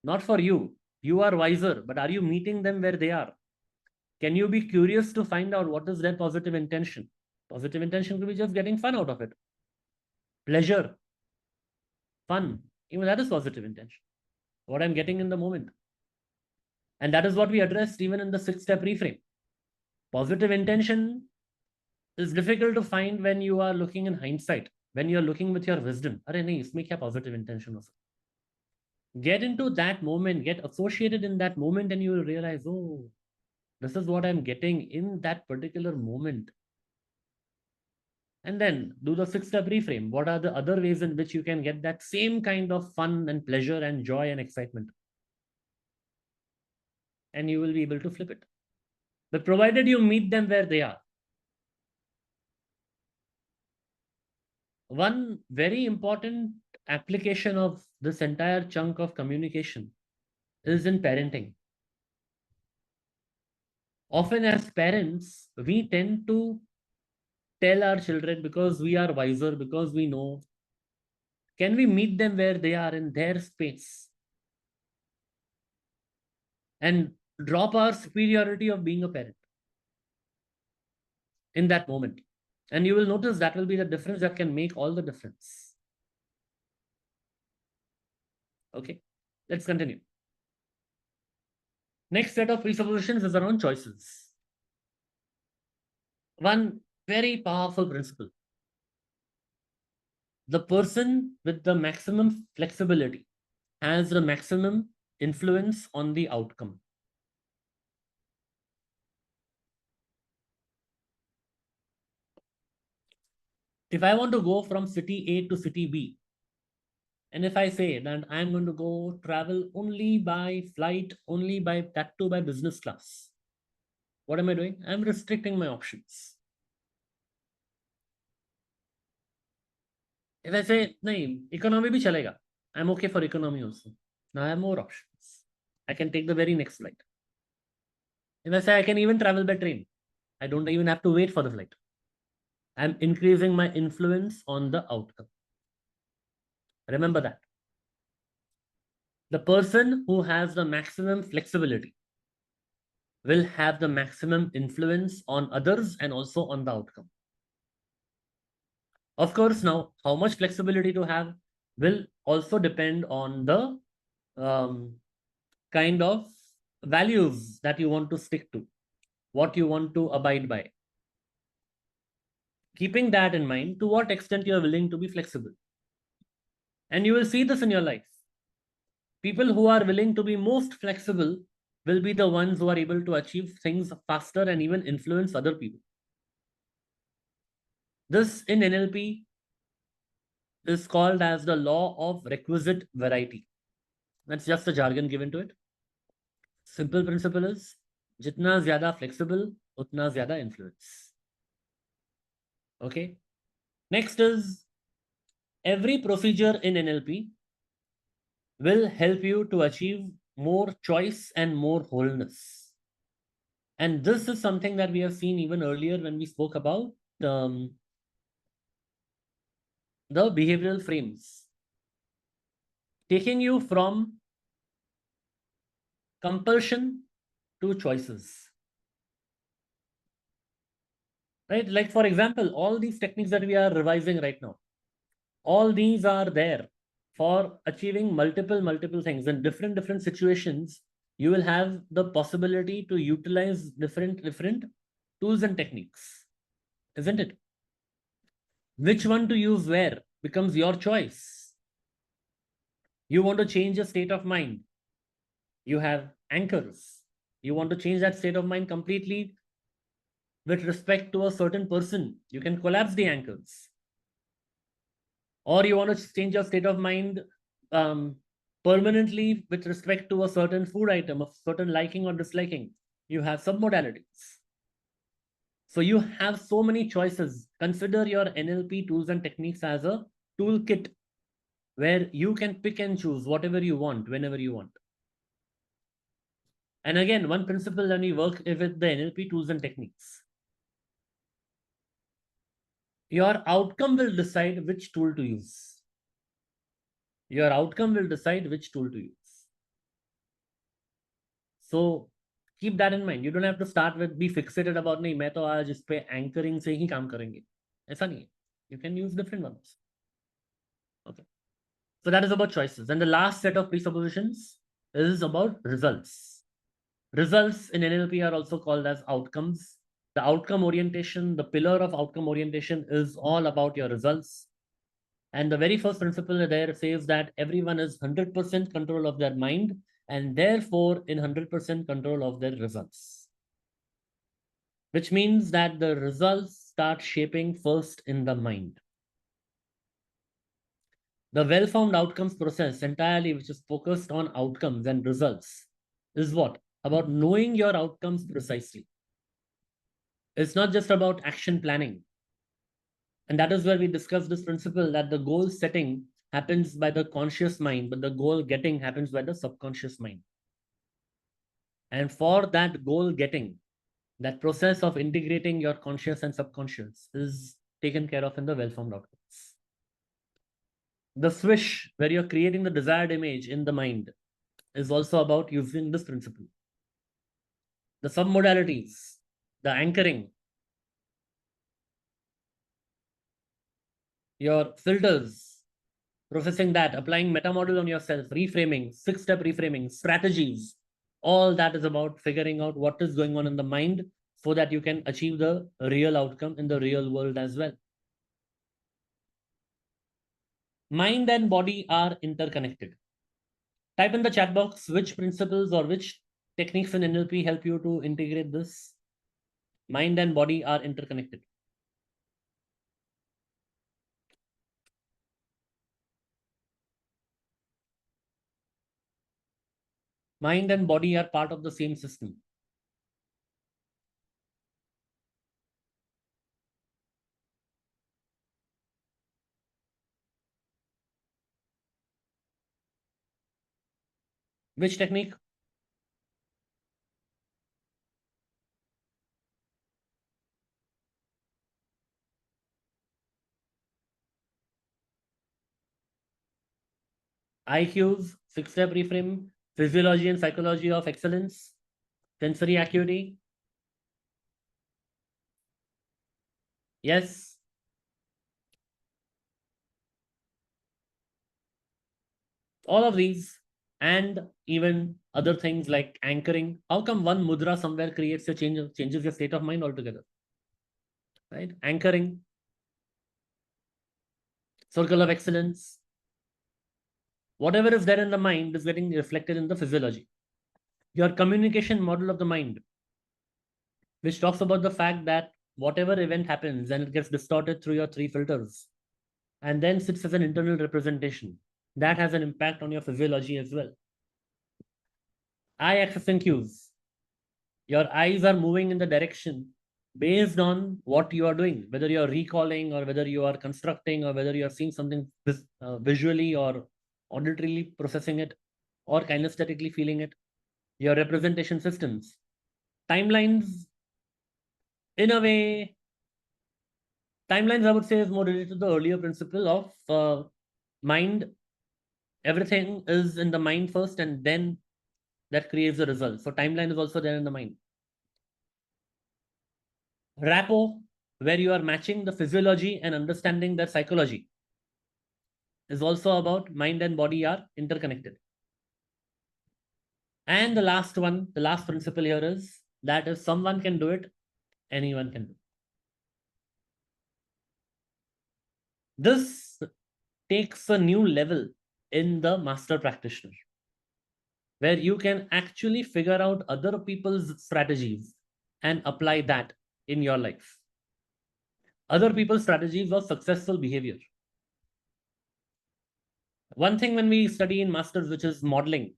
not for you. You are wiser, but are you meeting them where they are? Can you be curious to find out what is their positive intention? Positive intention could be just getting fun out of it. Pleasure, fun, even that is positive intention. What I'm getting in the moment. And that is what we addressed even in the 6-step reframe. Positive intention is difficult to find when you are looking in hindsight, when you are looking with your wisdom. Are nahi, isme kya positive intention ho? Get into that moment, get associated in that moment, and you will realize, oh, this is what I'm getting in that particular moment. And then do the 6-step reframe. What are the other ways in which you can get that same kind of fun and pleasure and joy and excitement? And you will be able to flip it. But provided you meet them where they are. One very important application of this entire chunk of communication is in parenting. Often as parents, we tend to tell our children, because we are wiser, because we know, can we meet them where they are in their space and drop our superiority of being a parent in that moment? And you will notice that will be the difference that can make all the difference. Okay, let's continue. Next set of presuppositions is around choices. One very powerful principle. The person with the maximum flexibility has the maximum influence on the outcome. If I want to go from city A to city B, and if I say that I'm going to go travel only by flight, only by that too by business class, what am I doing? I'm restricting my options. If I say, nahi, economy bhi chalega, I'm okay for economy also. Now I have more options. I can take the very next flight. If I say I can even travel by train, I don't even have to wait for the flight. I'm increasing my influence on the outcome. Remember that. The person who has the maximum flexibility will have the maximum influence on others and also on the outcome. Of course, now how much flexibility to have will also depend on the kind of values that you want to stick to, what you want to abide by. Keeping that in mind, to what extent you are willing to be flexible. And you will see this in your life. People who are willing to be most flexible will be the ones who are able to achieve things faster and even influence other people. This in NLP is called as the law of requisite variety. That's just a jargon given to it. Simple principle is, jitna zyada flexible, utna zyada influence. Okay. Next is, every procedure in NLP will help you to achieve more choice and more wholeness. And this is something that we have seen even earlier when we spoke about the behavioral frames. Taking you from compulsion to choices. Right? Like, for example, all these techniques that we are revising right now, all these are there for achieving multiple things in different situations. You will have the possibility to utilize different tools and techniques, isn't it? Which one to use where becomes your choice. You want to change your state of mind, you have anchors. You want to change that state of mind completely with respect to a certain person, you can collapse the anchors. Or you want to change your state of mind permanently with respect to a certain food item, of certain liking or disliking, you have submodalities. So you have so many choices consider your NLP tools and techniques as a toolkit where you can pick and choose whatever you want, whenever you want. And again, one principle when we work with the NLP tools and techniques, your outcome will decide which tool to use. Your outcome will decide which tool to use. So keep that in mind. You don't have to start with be fixated about नहीं मैं तो आज इस पे anchoring से ही काम करेंगे. ऐसा नहीं है. You can use different ones. Okay. So that is about choices. And the last set of presuppositions is about results. Results in NLP are also called as outcomes. The outcome orientation, the pillar of outcome orientation is all about your results. And the very first principle there says that everyone is 100% control of their mind and therefore in 100% control of their results. Which means that the results start shaping first in the mind. The well-formed outcomes process entirely, which is focused on outcomes and results, is what? About knowing your outcomes precisely. It's not just about action planning. And that is where we discuss this principle that the goal setting happens by the conscious mind, but the goal getting happens by the subconscious mind. And for that goal getting, that process of integrating your conscious and subconscious is taken care of in the well-formed outcomes. The swish, where you're creating the desired image in the mind, is also about using this principle. The submodalities, the anchoring, your filters, processing that, applying meta model on yourself, reframing, 6-step reframing, strategies, all that is about figuring out what is going on in the mind so that you can achieve the real outcome in the real world as well. Mind and body are interconnected. Type in the chat box which principles or which techniques in NLP help you to integrate this. Mind and body are interconnected. Mind and body are part of the same system. Which technique? IQs, 6-step reframe, physiology and psychology of excellence, sensory acuity. Yes. All of these and even other things like anchoring. How come one mudra somewhere creates a changes your state of mind altogether? Right? Anchoring, circle of excellence. Whatever is there in the mind is getting reflected in the physiology. Your communication model of the mind, which talks about the fact that whatever event happens and it gets distorted through your 3 filters and then sits as an internal representation, that has an impact on your physiology as well. Eye access and cues. Your eyes are moving in the direction based on what you are doing, whether you are recalling or whether you are constructing or whether you are seeing something visually or auditorily processing it or kinesthetically feeling it. Your representation systems. Timelines, in a way, timelines I would say is more related to the earlier principle of mind. Everything is in the mind first and then that creates the result. So timeline is also there in the mind. Rapport, where you are matching the physiology and understanding their psychology, is also about mind and body are interconnected. And the last one, the last principle here is that if someone can do it, anyone can do it. This takes a new level in the master practitioner, where you can actually figure out other people's strategies and apply that in your life. Other people's strategies of successful behavior. One thing when we study in masters, which is modeling,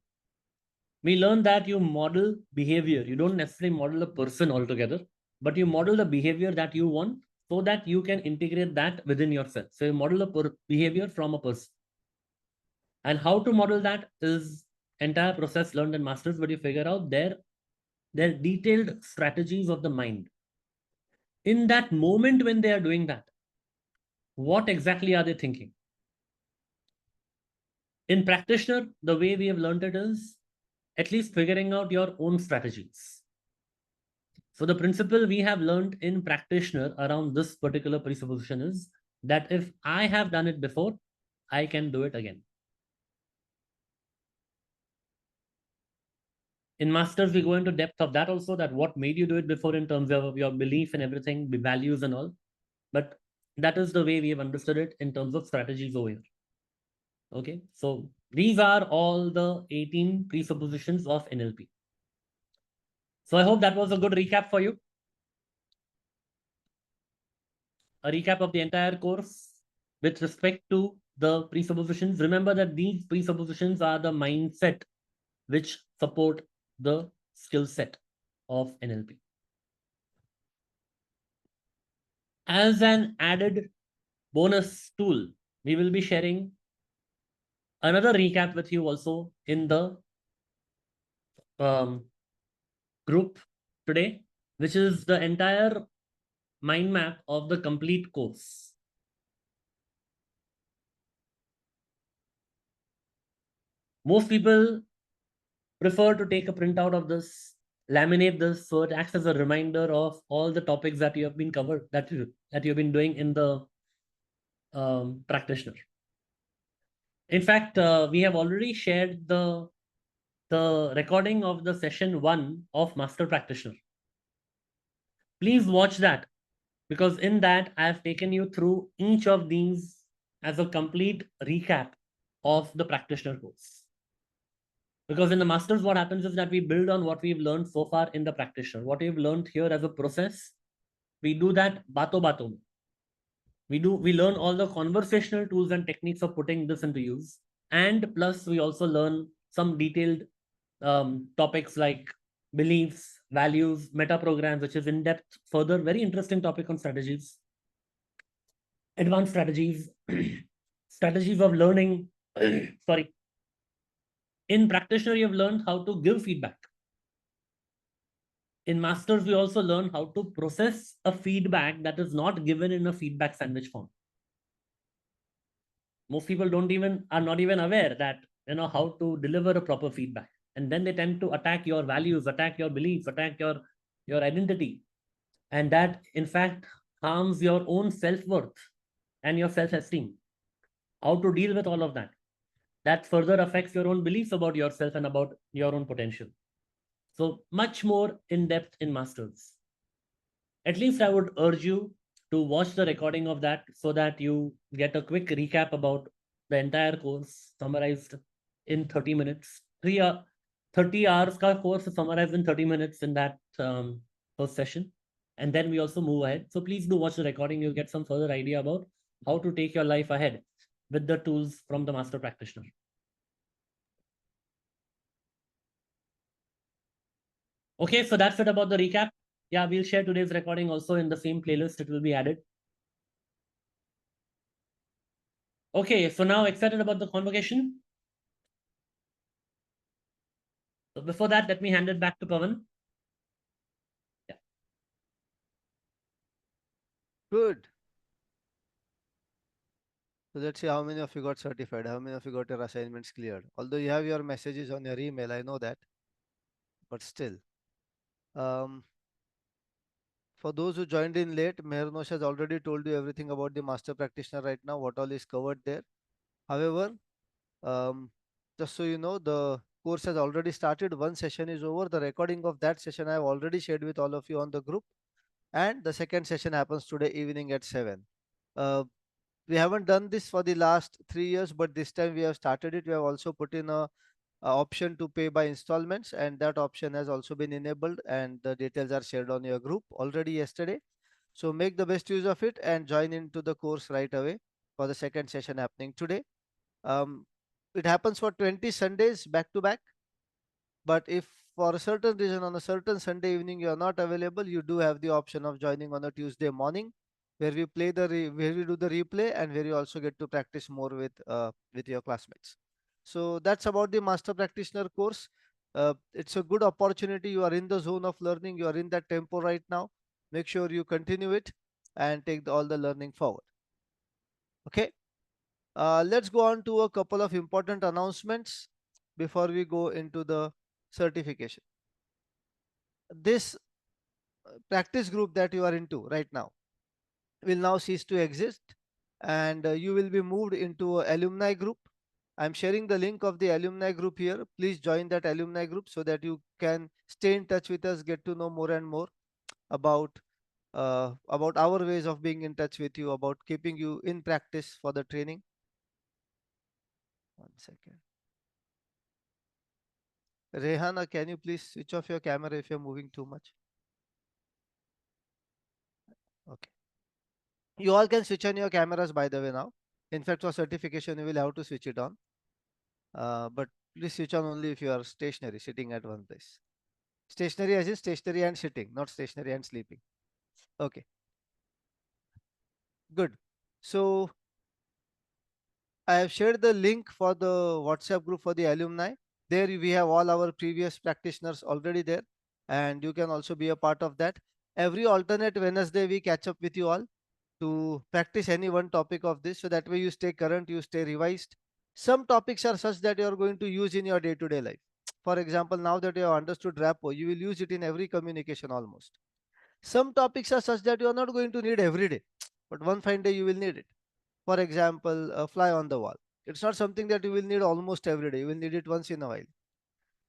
we learn that you model behavior. You don't necessarily model a person altogether, but you model the behavior that you want so that you can integrate that within yourself. So you model a behavior from a person. And how to model that is entire process learned and masters, but you figure out their detailed strategies of the mind. In that moment when they are doing that, what exactly are they thinking? In practitioner, the way we have learned it is at least figuring out your own strategies. So the principle we have learned in practitioner around this particular presupposition is that if I have done it before, I can do it again. In masters, we go into depth of that also, that what made you do it before in terms of your belief and everything, the values and all. But that is the way we have understood it in terms of strategies over here. Okay, so these are all the 18 presuppositions of NLP. So I hope that was a good recap for you. A recap of the entire course with respect to the presuppositions. Remember that these presuppositions are the mindset which support the skill set of NLP. As an added bonus tool, we will be sharing another recap with you also in the group today, which is the entire mind map of the complete course. Most people prefer to take a printout of this, laminate this, so it acts as a reminder of all the topics that you have been covered, that you've been doing in the practitioner. In fact, we have already shared the recording of the session 1 of Master Practitioner. Please watch that, because in that I have taken you through each of these as a complete recap of the practitioner course. Because in the masters, what happens is that we build on what we've learned so far in the practitioner. What we've learned here as a process, we do that bato bato. We learn all the conversational tools and techniques of putting this into use. And plus, we also learn some detailed topics like beliefs, values, meta programs, which is in depth, further, very interesting topic on strategies, advanced strategies, strategies of learning. Sorry. In practitioner, you've learned how to give feedback. In masters, we also learn how to process a feedback that is not given in a feedback sandwich form. Most people are not even aware that how to deliver a proper feedback, and then they tend to attack your values, attack your beliefs, attack your identity, and that in fact harms your own self-worth and your self-esteem. How to deal with all of that further affects your own beliefs about yourself and about your own potential. So much more in depth in masters. At least I would urge you to watch the recording of that so that you get a quick recap about the entire course summarized in 30 minutes. 30 hours ka course is summarized in 30 minutes in that first session. And then we also move ahead. So please do watch the recording. You'll get some further idea about how to take your life ahead with the tools from the master practitioner. Okay, so that's it about the recap. Yeah, we'll share today's recording also in the same playlist. It will be added. Okay, so now excited about the convocation. So before that, let me hand it back to Pavan. Yeah. Good. So let's see how many of you got certified, how many of you got your assignments cleared. Although you have your messages on your email, I know that, but still. For those who joined in late, Mehernosh has already told you everything about the master practitioner right now, what all is covered there. However, just so you know, the course has already started. One session is over. The recording of that session I have already shared with all of you on the group. And the second session happens today evening at 7. We haven't done this for the last 3 years, but this time we have started it. We have also put in a option to pay by installments, and that option has also been enabled, and the details are shared on your group already yesterday. So make the best use of it and join into the course right away for the second session happening today. It happens for 20 Sundays back to back, but if for a certain reason on a certain Sunday evening you are not available, you do have the option of joining on a Tuesday morning where we where we do the replay, and where you also get to practice more with your classmates. So that's about the master practitioner course. It's a good opportunity. You are in the zone of learning. You are in that tempo right now. Make sure you continue it and take all the learning forward. Okay. Let's go on to a couple of important announcements before we go into the certification. This practice group that you are into right now will now cease to exist, and you will be moved into a alumni group. I'm sharing the link of the alumni group here. Please join that alumni group so that you can stay in touch with us, get to know more and more about our ways of being in touch with you, about keeping you in practice for the training. One second. Rehana, can you please switch off your camera if you're moving too much? Okay. You all can switch on your cameras, by the way, now. In fact, for certification, you will have to switch it on. But please switch on only if you are stationary, sitting at one place. Stationary as in stationary and sitting, not stationary and sleeping. Okay, good. So I have shared the link for the WhatsApp group for the alumni. There we have all our previous practitioners already there, and you can also be a part of that. Every alternate Wednesday, we catch up with you all to practice any one topic of this, so that way you stay current, you stay revised. Some topics are such that you are going to use in your day-to-day life. For example, now that you have understood RAPO, you will use it in every communication almost. Some topics are such that you are not going to need every day, but one fine day you will need it. For example, a fly on the wall. It's not something that you will need almost every day. You will need it once in a while.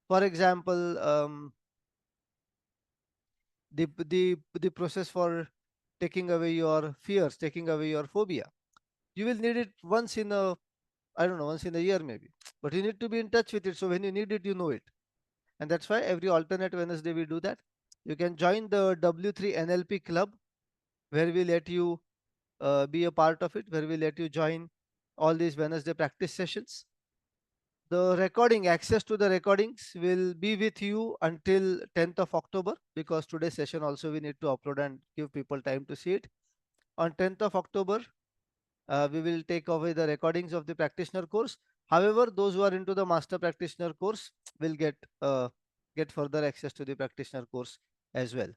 For example, the process for taking away your fears, taking away your phobia. You will need it once in a, I don't know, once in a year maybe. But you need to be in touch with it. So when you need it, you know it. And that's why every alternate Wednesday we do that. You can join the W3 NLP club, where we let you be a part of it, where we let you join all these Wednesday practice sessions. The recording, access to the recordings will be with you until 10th of October, because today's session also we need to upload and give people time to see it. On 10th of October, we will take away the recordings of the practitioner course. However, those who are into the master practitioner course will get further access to the practitioner course as well.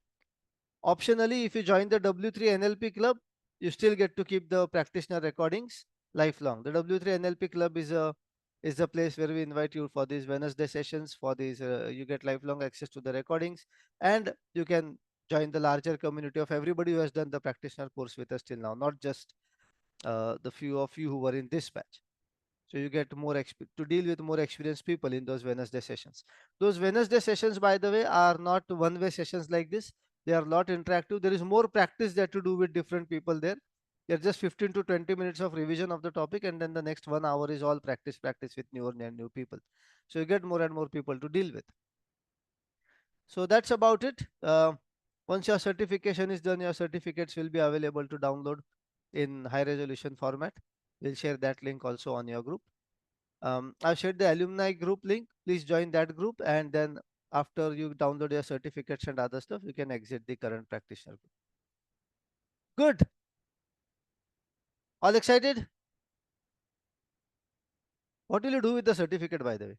Optionally, if you join the W3 NLP club, you still get to keep the practitioner recordings lifelong. The W3 NLP club is a place where we invite you for these Wednesday sessions. For these, you get lifelong access to the recordings, and you can join the larger community of everybody who has done the practitioner course with us till now, not just the few of you who were in this batch. So you get more to deal with more experienced people in those Wednesday sessions. Those Wednesday sessions, by the way, are not one-way sessions like this. They are a lot interactive. There is more practice that to do with different people there. They're just 15 to 20 minutes of revision of the topic, and then the next 1 hour is all practice with new people. So you get more and more people to deal with. So that's about it. Once your certification is done, your certificates will be available to download in high resolution format. We'll share that link also on your group. I've shared the alumni group link. Please join that group, and then after you download your certificates and other stuff, you can exit the current practitioner group. Good. All excited? What will you do with the certificate, by the way?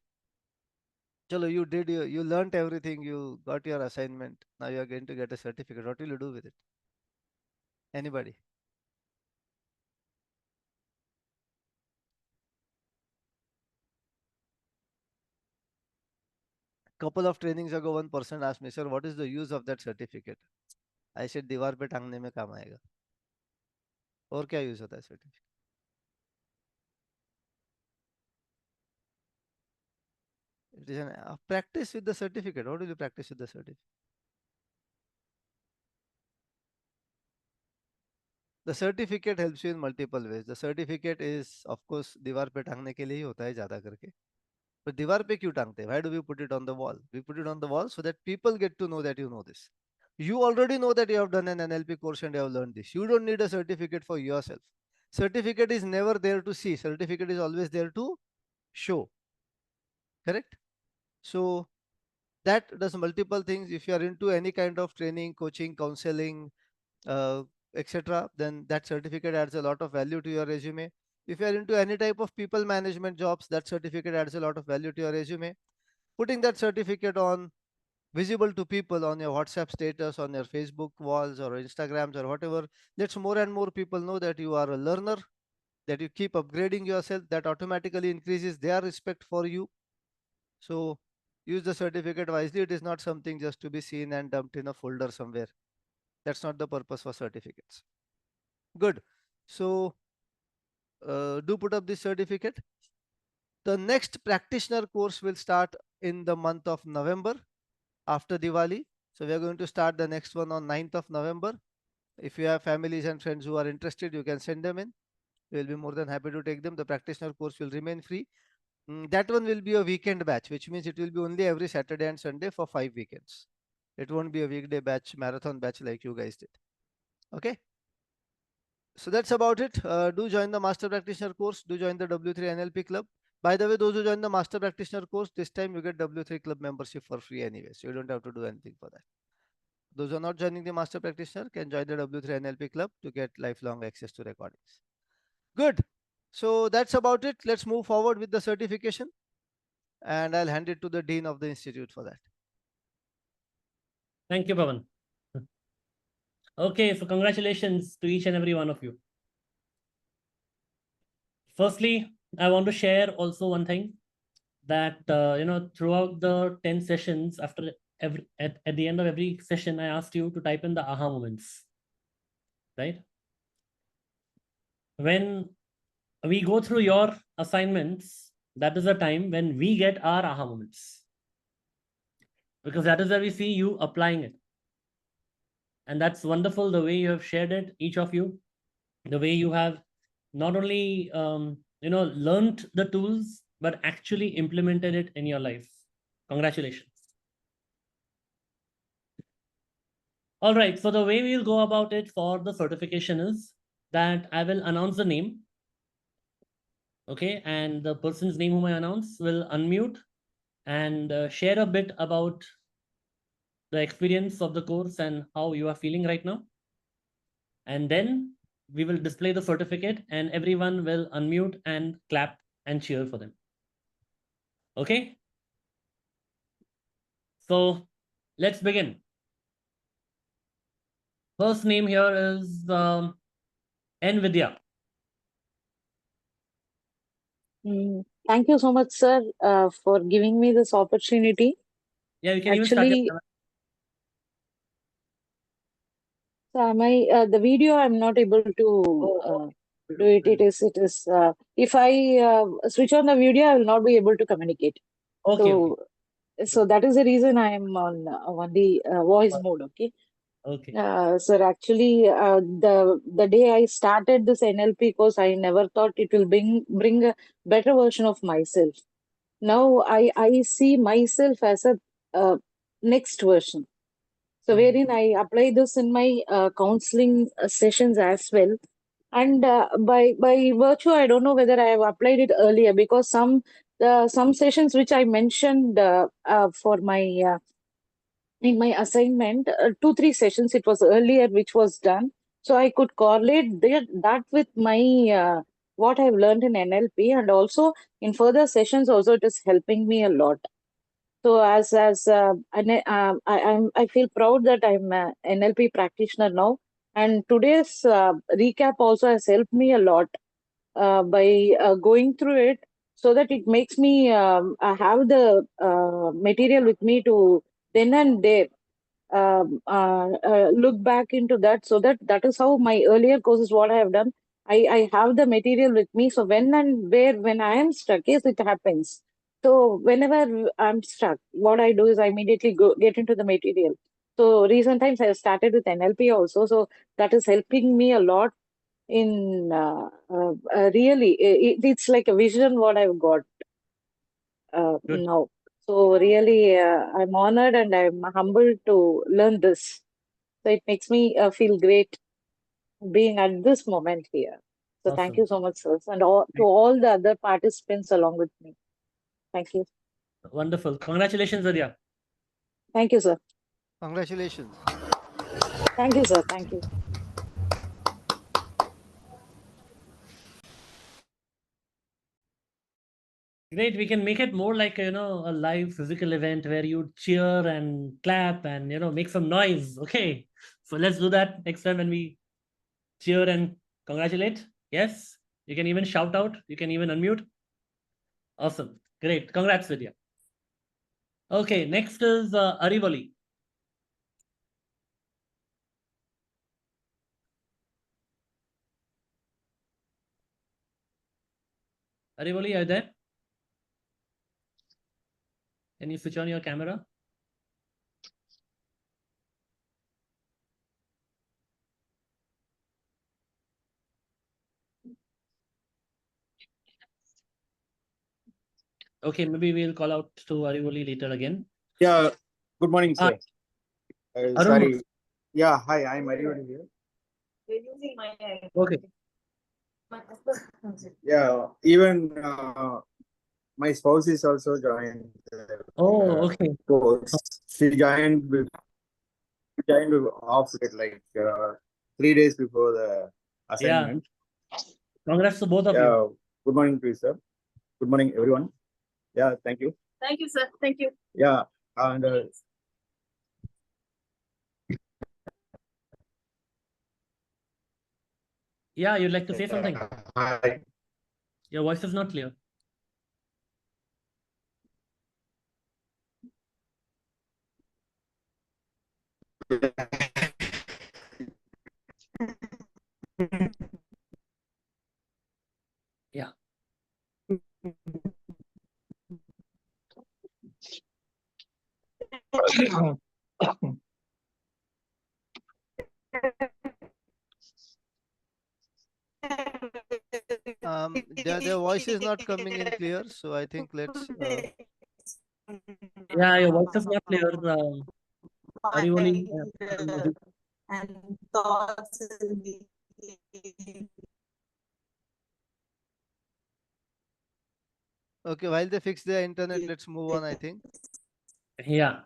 Chalo, you learned everything, you got your assignment. Now you are going to get a certificate. What will you do with it? Anybody? Couple of trainings ago, one person asked me, sir, what is the use of that certificate? I said, दीवार पे टांगने में काम आएगा. और क्या use होता है certificate? It is a practice with the certificate. How do you practice with the certificate? The certificate helps you in multiple ways. The certificate is, of course, दीवार पे टांगने के लिए ही होता है ज्यादा करके. But दीवार पे क्यों टांगते हैं? Why do we put it on the wall? We put it on the wall so that people get to know that you know this. You already know that you have done an NLP course and you have learned this. You don't need a certificate for yourself. Certificate is never there to see. Certificate is always there to show. Correct? So that does multiple things. If you are into any kind of training, coaching, counseling, etc., then that certificate adds a lot of value to your resume. If you are into any type of people management jobs, that certificate adds a lot of value to your resume. Putting that certificate on visible to people on your WhatsApp status, on your Facebook walls or Instagrams or whatever, lets more and more people know that you are a learner, that you keep upgrading yourself. That automatically increases their respect for you. So use the certificate wisely. It is not something just to be seen and dumped in a folder somewhere. That's not the purpose for certificates. Good. So do put up this certificate. The next practitioner course will start in the month of November after Diwali. So we are going to start the next one on 9th of November. If you have families and friends who are interested, you can send them in. We will be more than happy to take them. The practitioner course will remain free. That one will be a weekend batch, which means it will be only every Saturday and Sunday for 5 weekends. It won't be a weekday batch, marathon batch like you guys did. Okay. So that's about it. Do join the Master Practitioner course. Do join the W3 NLP Club. By the way, those who join the Master Practitioner course, this time you get W3 Club membership for free anyway. So you don't have to do anything for that. Those who are not joining the Master Practitioner can join the W3 NLP Club to get lifelong access to recordings. Good. So that's about it. Let's move forward with the certification. And I'll hand it to the Dean of the Institute for that. Thank you, Pavan. Okay, so congratulations to each and every one of you. Firstly, I want to share also one thing that, throughout the 10 sessions, at the end of every session, I asked you to type in the aha moments, right? When we go through your assignments, that is the time when we get our aha moments, because that is where we see you applying it. And that's wonderful, the way you have shared it, each of you, the way you have not only learned the tools, but actually implemented it in your life. Congratulations. All right, so the way we'll go about it for the certification is that I will announce the name. Okay, and the person's name whom I announce will unmute and share a bit about the experience of the course and how you are feeling right now. And then we will display the certificate and everyone will unmute and clap and cheer for them. Okay? So let's begin. First name here is N. Vidya. Thank you so much, sir, for giving me this opportunity. Yeah, you can Actually, even start the video I'm not able to do it. It is if I switch on the video, I will not be able to communicate. Okay. So that is the reason I am on the voice mode. Okay. Okay. Sir, actually, the day I started this NLP course, I never thought it will bring a better version of myself. Now I see myself as a next version. So wherein I apply this in my counseling sessions as well. And by virtue, I don't know whether I have applied it earlier, because some sessions which I mentioned for my in my assignment, 2-3 sessions it was earlier which was done. So I could correlate that with my what I've learned in NLP, and also in further sessions also it is helping me a lot. So I feel proud that I'm an NLP practitioner now, and today's recap also has helped me a lot by going through it, so that it makes me have the material with me to then and there look back into that. So that is how my earlier courses, what I have done, I have the material with me. So when I am stuck, yes, it happens. So whenever I'm stuck, what I do is I immediately get into the material. So recent times I have started with NLP also. So that is helping me a lot in really, it's like a vision what I've got now. So really, I'm honored and I'm humbled to learn this. So it makes me feel great being at this moment here. So thank you so much, sir, and to all the other participants along with me. Thank you. Wonderful. Congratulations, Vidya. Thank you, sir. Congratulations. Thank you, sir. Thank you. Great. We can make it more like, a live physical event where you cheer and clap and, make some noise. Okay. So let's do that next time when we cheer and congratulate. Yes. You can even shout out. You can even unmute. Awesome. Great. Congrats, Vidya. Okay. Next is Arivali. Arivali, are you there? Can you switch on your camera? Okay, maybe we'll call out to Arivali later again. Yeah, good morning, Ah, sir. Arun. Sorry. Yeah, hi, I'm Arivali here. Okay. Yeah, even my spouse is also joined the Oh, okay. course. She joined off it like 3 days before the Yeah. assignment. Congrats to both of you. Yeah, good morning to you, sir. Good morning, everyone. Yeah, thank you. Thank you, sir. Thank you. Yeah, and Yeah, you'd like to say something? hi. Your voice is not clear. Yeah. Their voice is not coming in clear, so I think let's. Yeah, your voice is not clear. Arivali. And thoughts Okay, while they fix their internet, let's move on, I think. Yeah.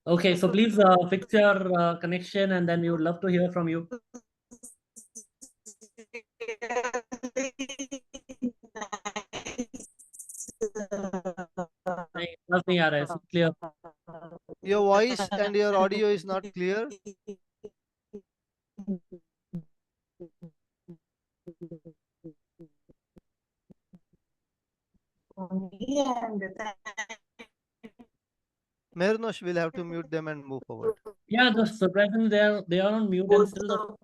Okay, so please fix your connection and then we would love to hear from you. नहीं, आवाज नहीं आ रहा है, so clear. Your voice and your audio is not clear. Mehernosh will have to mute them and move forward. Yeah, the surprisingly they are on mute and still the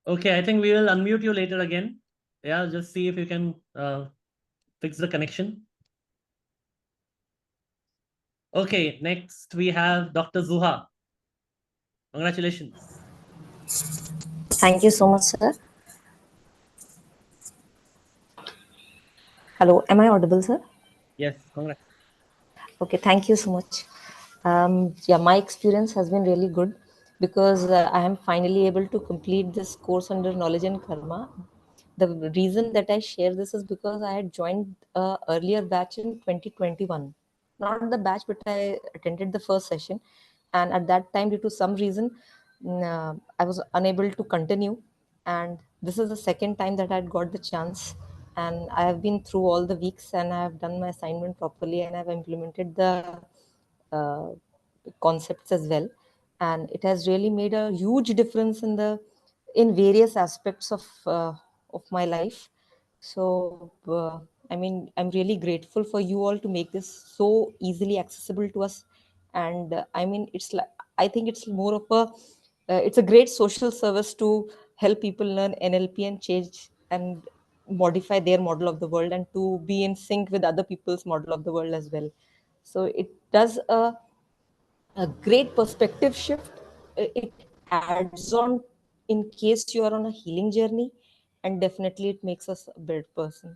Okay, I think we will unmute you later again. Yeah, just see if you can fix the connection. Okay, next we have Dr. Zuha. Congratulations. Thank you so much, sir. Hello, am I audible, sir? Yes, congrats. Okay, thank you so much. Yeah, my experience has been really good because I am finally able to complete this course under knowledge and karma. The reason that I share this is because I had joined a earlier batch in 2021. Not the batch, but I attended the first session. And at that time, due to some reason, I was unable to continue. And this is the second time that I had got the chance. And I have been through all the weeks and I have done my assignment properly and I've implemented the uh, concepts as well. And it has really made a huge difference in various aspects of my life. So, I mean, I'm really grateful for you all to make this so easily accessible to us. And I mean, it's like, I think it's more of it's a great social service to help people learn NLP and change and modify their model of the world and to be in sync with other people's model of the world as well. So it does a great perspective shift. It adds on in case you are on a healing journey, and definitely it makes us a better person.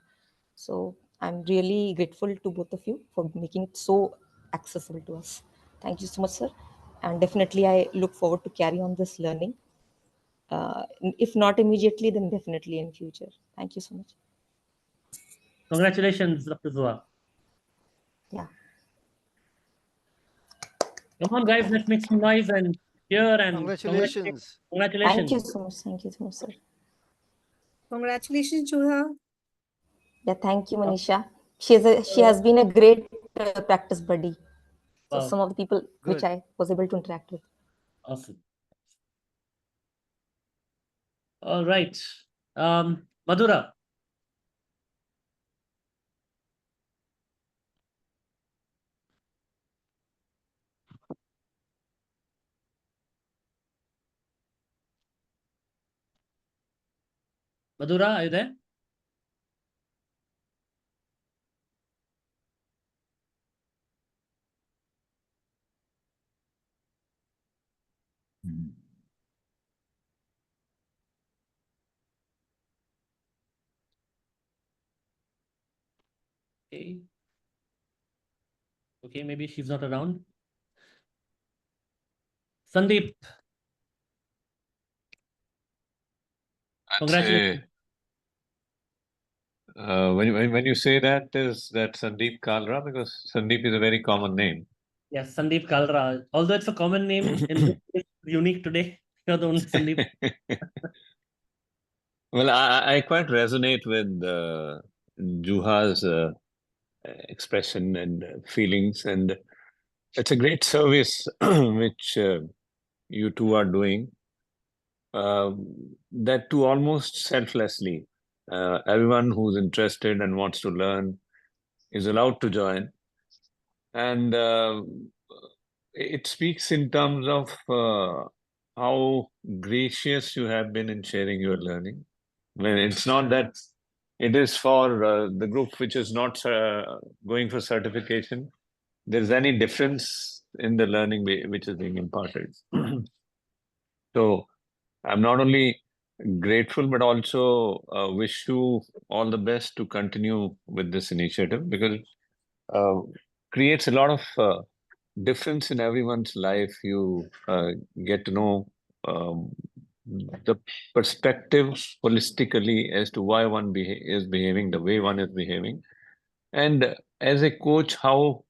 So I'm really grateful to both of you for making it so accessible to us. Thank you so much, sir. And definitely I look forward to carry on this learning. If not immediately, then definitely in future. Thank you so much. Congratulations, Dr. Zuha. Yeah. Come on, guys, let's make some noise and Here and Congratulations. Thank you Congratulations. so much. Thank you so much, sir. Congratulations, Juha. Yeah, thank you, Manisha. She has been a great practice buddy. So Wow. some of the people which Good. I was able to interact with. Awesome. All right. Madhura. Madhura, are you there? Okay. Okay, maybe she's not around. Sandeep. Congratulations. When you say that, is that Sandeep Kalra? Because Sandeep is a very common name. Yes, Sandeep Kalra. Although it's a common name, in this case, unique today. You're the only Sandeep. Well, I quite resonate with Juha's expression and feelings, and it's a great service which you two are doing. That too almost selflessly. Everyone who's interested and wants to learn is allowed to join, and it speaks in terms of how gracious you have been in sharing your learning. When it's not that it is for the group which is not going for certification, there's any difference in the learning which is being imparted. So I'm not only grateful, but also wish you all the best to continue with this initiative, because it creates a lot of difference in everyone's life. You get to know the perspective holistically as to why one is behaving the way one is behaving, and as a coach, how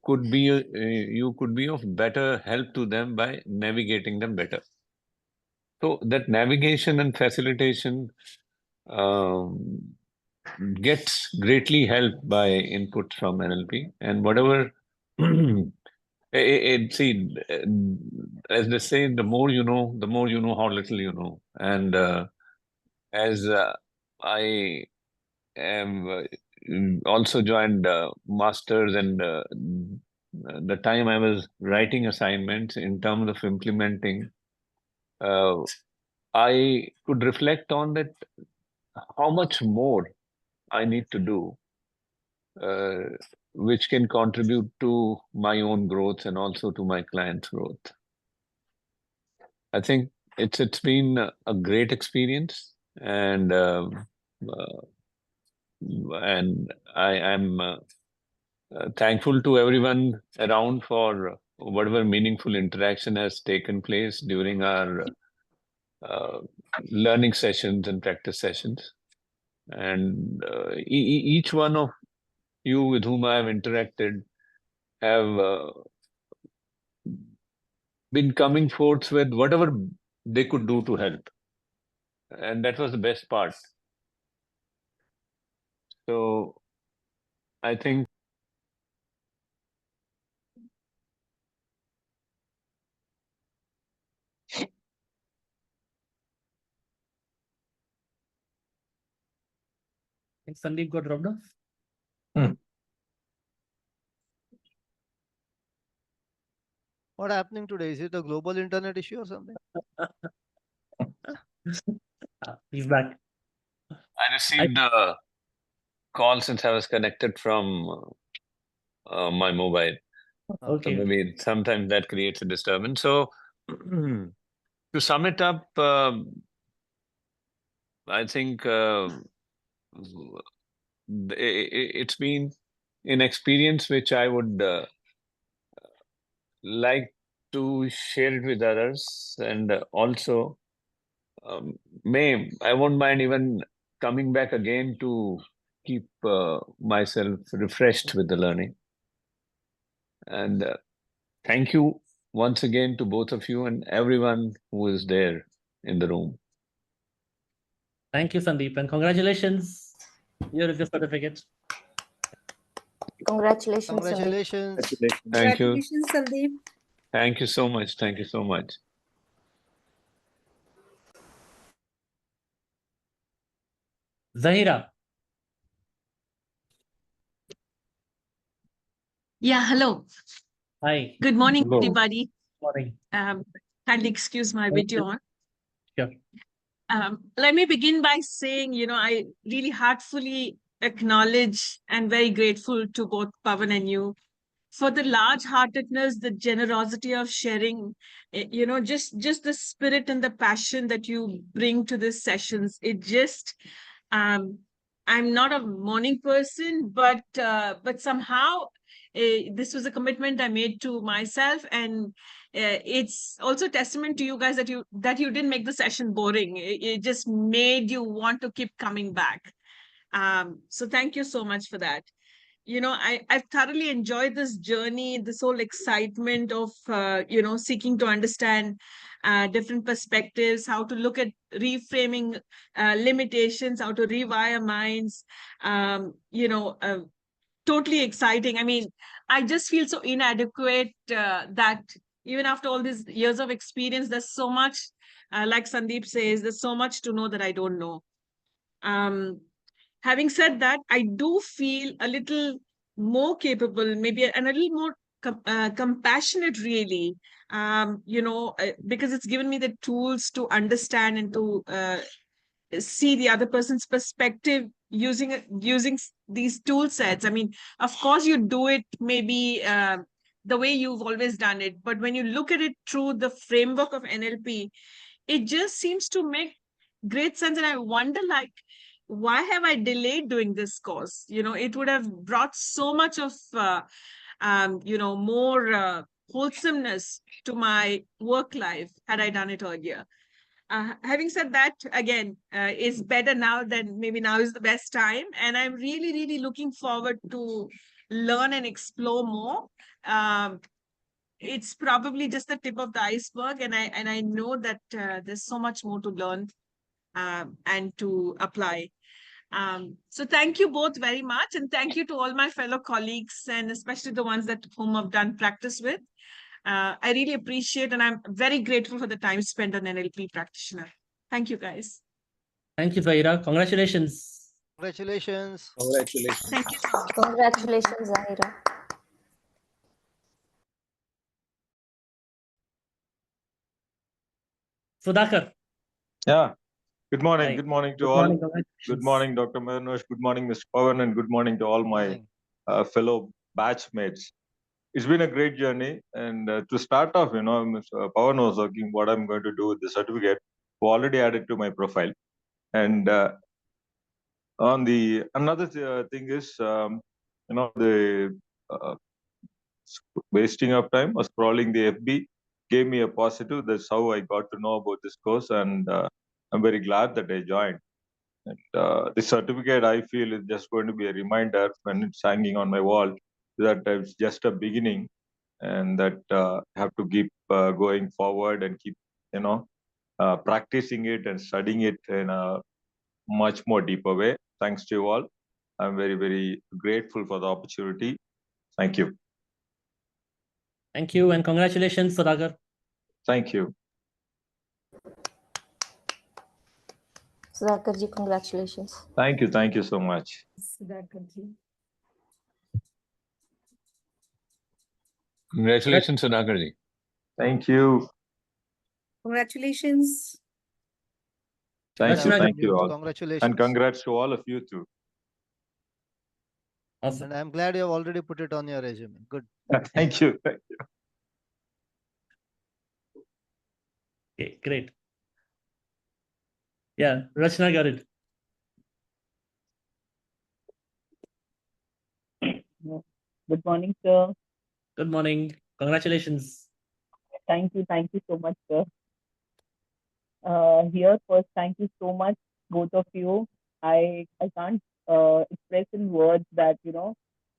could be you could be of better help to them by navigating them better. So that navigation and facilitation um, gets greatly helped by input from NLP, and whatever see, as they say, the more you know how little you know. And as I am also joined masters, and the time I was writing assignments in terms of implementing, I could reflect on that, how much more I need to do, which can contribute to my own growth and also to my client's growth. I think it's been a great experience, and I am thankful to everyone around for whatever meaningful interaction has taken place during our learning sessions and practice sessions. And each one of you with whom I have interacted have been coming forth with whatever they could do to help. And that was the best part. So I think I think Sandeep got dropped off. What happening today? Is it a global internet issue or something? He's back. I received a call since I was connected from my mobile. So Okay. maybe sometimes that creates a disturbance. So to sum it up, I think it's been an experience which I would like to share it with others, and also I won't mind even coming back again to keep myself refreshed with the learning. And thank you once again to both of you and everyone who is there in the room. Thank you, Sandeep, and congratulations. Here is your certificate. Congratulations, Sandeep. Congratulations. Thank you. Congratulations, Sandeep. Thank you so much. Thank you so much. Zahira. Yeah, hello. Hi. Good morning, Hello. everybody. Morning. Kindly excuse my video on. Sure. Let me begin by saying, I really heartfully acknowledge and very grateful to both Pavan and you for the large-heartedness, the generosity of sharing, just the spirit and the passion that you bring to these sessions. It just, I'm not a morning person, but somehow this was a commitment I made to myself, and it's also testament to you guys that you didn't make the session boring. It just made you want to keep coming back. So thank you so much for that. I've thoroughly enjoyed this journey, this whole excitement of, seeking to understand different perspectives, how to look at reframing limitations, how to rewire minds, totally exciting. I mean, I just feel so inadequate that even after all these years of experience, there's so much, like Sandeep says, there's so much to know that I don't know. Having said that, I do feel a little more capable, maybe, and a little more compassionate, really, because it's given me the tools to understand and to see the other person's perspective using these tool sets. I mean, of course, you do it maybe the way you've always done it, but when you look at it through the framework of NLP, it just seems to make great sense. And I wonder, like, why have I delayed doing this course? It would have brought so much of, more wholesomeness to my work life had I done it earlier. Having said that, again, it's better now than maybe now is the best time. And I'm really, really looking forward to learn and explore more. It's probably just the tip of the iceberg. And I know that there's so much more to learn and to apply. So thank you both very much. And thank you to all my fellow colleagues, and especially the ones whom I've done practice with. I really appreciate, and I'm very grateful for the time spent on NLP practitioner. Thank you, guys. Thank you, Zahira. Congratulations. Congratulations. Congratulations. Thank you so much. Congratulations, Zahira. Sudhakar. Yeah. Good morning. Hi. Good morning to Good all. morning. Congratulations. Good morning, Dr. Mehernosh. Good morning, Mr. Pavan, and good morning to all my fellow batchmates. It's been a great journey. And to start off, Mr. Pavan was talking what I'm going to do with the certificate. Who already added to my profile. And on the another thing is, the wasting of time or scrolling the FB gave me a positive. That's how I got to know about this course, and I'm very glad that I joined. And the certificate, I feel, is just going to be a reminder when it's hanging on my wall that it's just a beginning, and that I have to keep going forward and keep, practicing it and studying it in a much more deeper way. Thanks to you all. I'm very, very grateful for the opportunity. Thank you. Thank you, and congratulations, Sudhakar. Thank you. Sudhakar ji, congratulations. Thank you. Thank you so much. Congratulations, Sudhakar ji. Thank you. Congratulations. Thank you. Rachna, Thank you all. Congratulations. And congrats to all of you too. Awesome. And I'm glad you have already put it on your resume. Good. Thank you. Thank you. Okay, great. Yeah, Rachna got it. Good morning, sir. Good morning. Congratulations. Thank you so much, sir. Here, first, thank you so much, both of you. I can't express in words that,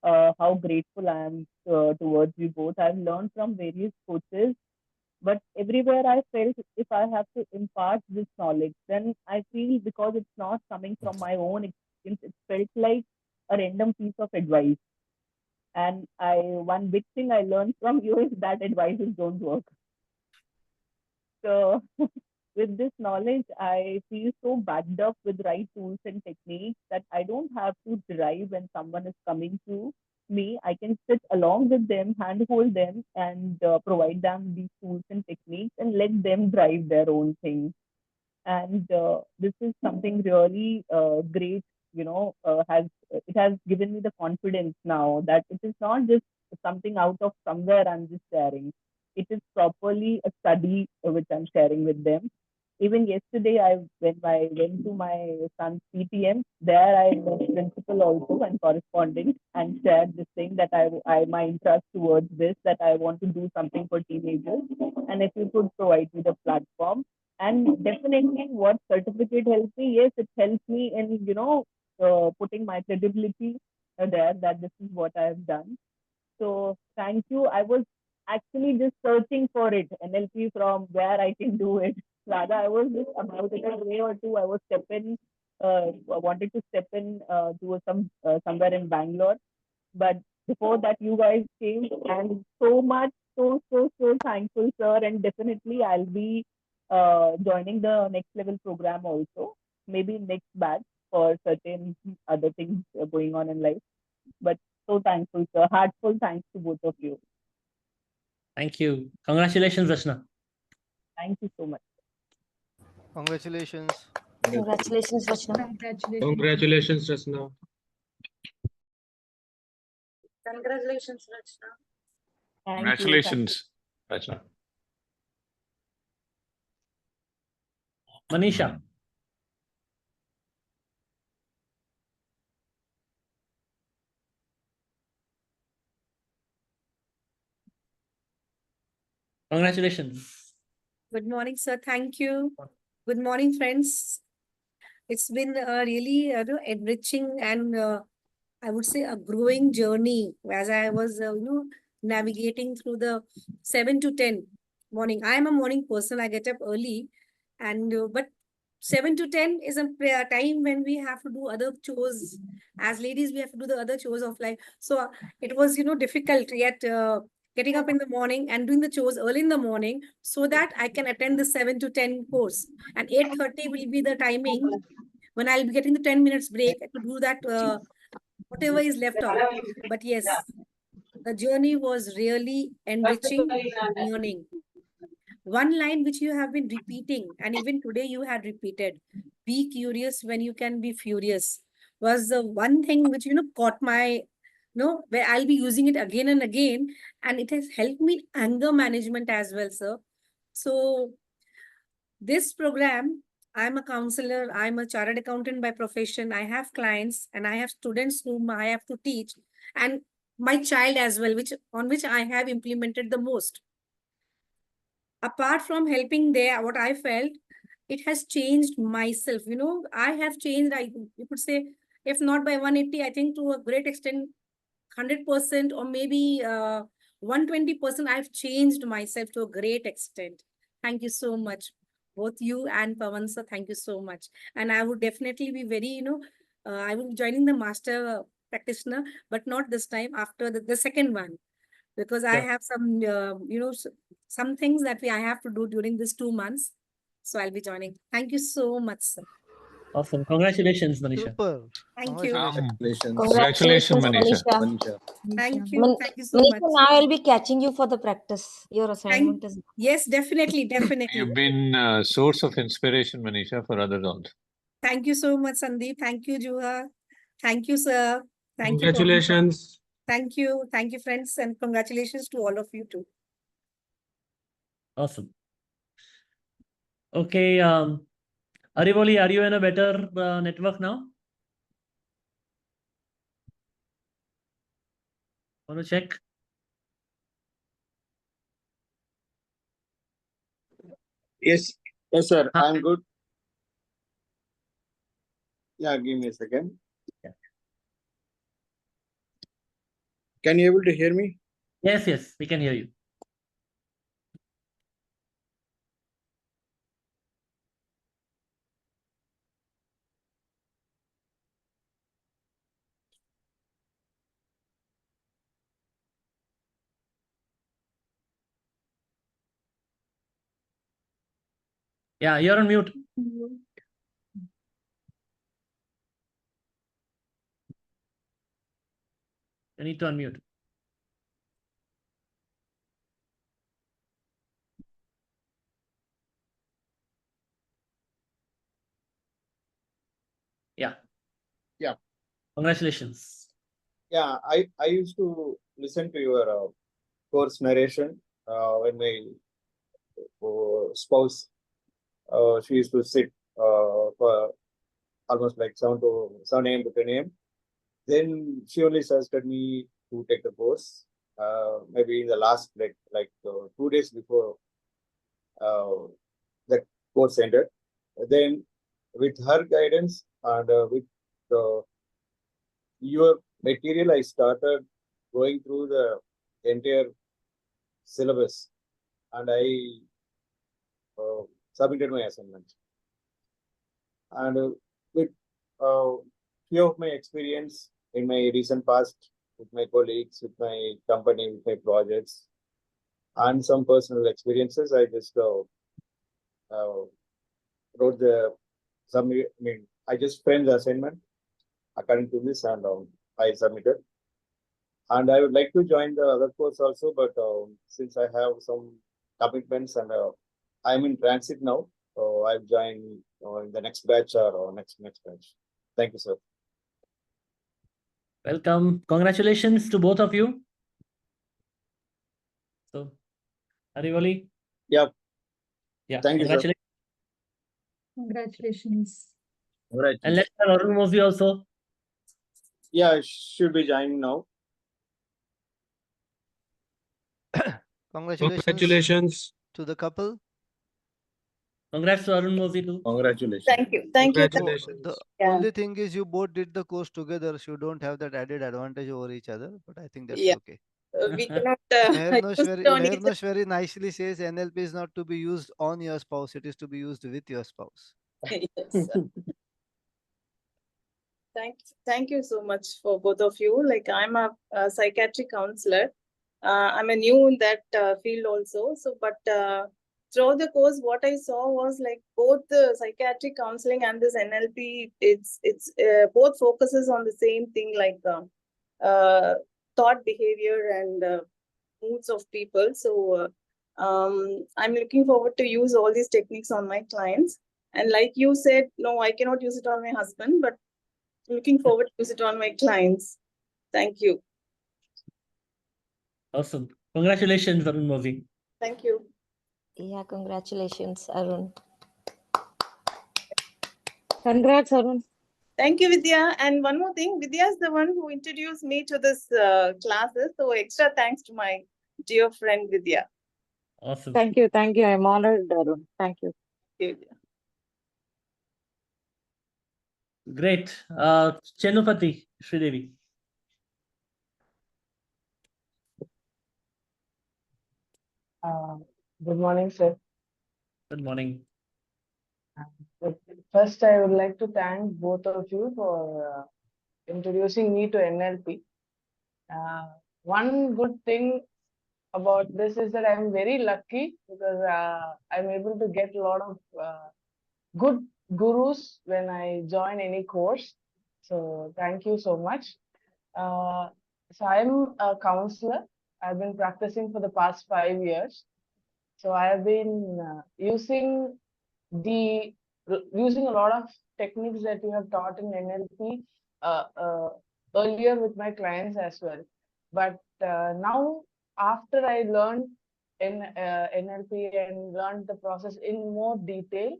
how grateful I am towards you both. I've learned from various coaches But everywhere I felt if I have to impart this knowledge, then I feel because it's not coming from my own experience, it felt like a random piece of advice. And one big thing I learned from you is that advices don't work. So with this knowledge, I feel so backed up with right tools and techniques that I don't have to drive when someone is coming to me. I can sit along with them, handhold them, and provide them these tools and techniques and let them drive their own thing. And this is something really great, has it has given me the confidence now that it is not just something out of somewhere I'm just sharing. It is properly a study which I'm sharing with them. Even yesterday, when I went to my son's PTM, there I met principal also and correspondent and shared this thing that my interest towards this, that I want to do something for teenagers, and if you could provide me the platform. And definitely, what certificate helped me? Yes, it helped me in putting my credibility there that this is what I have done. So thank you. I was actually just searching for it, NLP, from where I can do it. Rather, I was just about it a day or two. I was wanted to step in to somewhere in Bangalore. But before that, you guys came, and so much, so thankful, sir. And definitely, I'll be joining the next level program also, maybe next batch for certain other things going on in life. But so thankful, sir. Heartful thanks to both of you. Thank you. Congratulations, Rachna. Thank you so much. Congratulations. Congratulations, Rachna. Congratulations, Rachna. Congratulations, Rachna. Congratulations, Rachna. Manisha. Congratulations. Good morning, sir. Thank you. Good morning, friends. It's been a really enriching and I would say a growing journey as I was navigating through the 7 to 10 morning. I am a morning person. I get up early, and but 7 to 10 is a time when we have to do other chores. As ladies, we have to do the other chores of life. So it was difficult yet. Getting up in the morning and doing the chores early in the morning so that I can attend the 7 to 10 course. And 8:30 will be the timing when I'll be getting the 10 minutes break to do that, whatever is left out. But yes, the journey was really enriching, learning. One line which you have been repeating, and even today you had repeated, be curious when you can be furious, was the one thing which, caught my, where I'll be using it again and again. And it has helped me anger management as well, sir. So this program, I'm a counselor, I'm a chartered accountant by profession. I have clients and I have students whom I have to teach, and my child as well, on which I have implemented the most. Apart from helping there, what I felt, it has changed myself. I have changed, you could say, if not by 180, I think to a great extent, 100% or maybe 120%, I've changed myself to a great extent. Thank you so much. Both you and Pawan sir, thank you so much. And I would definitely be very, I will be joining the master practitioner, but not this time, after the second one. Because I have some, some things that I have to do during these 2 months. So I'll be joining. Thank you so much, sir. Awesome. Congratulations, Manisha. Super. Thank you. Congratulations, Manisha. Thank you. Thank you so much. Manisha, now I'll be catching you for the practice. Your assignment is. Yes, definitely. You've been a source of inspiration, Manisha, for others also. Thank you so much, Sandeep. Thank you, Juha. Thank you, sir. Thank Congratulations. you. Thank you. Thank you, friends. And congratulations to all of you too. Awesome. Okay. Arivoli, are you in a better network now? Want to check? Yes, sir. I'm good. Yeah, give me a second. Yeah. Can you able to hear me? Yes, we can hear you. Yeah, you're on mute. You need to unmute. Yeah. Yeah. Congratulations. Yeah, I used to listen to your course narration when my spouse she used to sit for almost like 7 a.m. to 10 a.m. Then she only suggested me to take the course. Maybe in the last like 2 days before the course ended. Then with her guidance and with your material, I started going through the entire syllabus and I submitted my assignment. And with few of my experience in my recent past with my colleagues, with my company, with my projects, and some personal experiences, I just wrote the submit. I mean, I just framed the assignment according to this, and I submitted. And I would like to join the other course also, but since I have some commitments and I'm in transit now, so I'll join in the next batch or next batch. Thank you, sir. Welcome. Congratulations to both of you. So, Arivali? Yeah. Yeah. Thank you, sir. Congratulations. Right. And let's have Arun Mosi also. Yeah, should be joining now. Congratulations to the couple. Congrats to Arun Mosi too. Congratulations. Thank you. Thank you. The only thing is you both did the course together, so you don't have that added advantage over each other. But I think that's Yeah. okay. We cannot Mehernosh use it on each Mehernosh very nicely says NLP is not to be used on your spouse; it is to be used with your spouse. Yes. Thank you so much for both of you. Like I'm a psychiatric counselor. I'm a new in that field also. So, but throughout the course, what I saw was like both the psychiatric counseling and this NLP. It's both focuses on the same thing, like thought, behavior, and moods of people. So, I'm looking forward to use all these techniques on my clients. And like you said, no, I cannot use it on my husband, but looking forward to use it on my clients. Thank you. Awesome. Congratulations, Arun Mosi. Thank you. Yeah, congratulations, Arun. Congrats, Arun. Thank you, Vidya. And one more thing, Vidya is the one who introduced me to this classes. So extra thanks to my dear friend Vidya. Awesome. Thank you. Thank you. I'm honored, Arun. Thank you. Thank you. Great. Chenupati, Sridevi. Good morning, sir. Good morning. First, I would like to thank both of you for introducing me to NLP. One good thing about this is that I'm very lucky because I'm able to get a lot of good gurus when I join any course. So thank you so much. So I'm a counselor. I've been practicing for the past 5 years. So I have been using a lot of techniques that you have taught in NLP earlier with my clients as well. But now, after I learned in NLP and learned the process in more detail,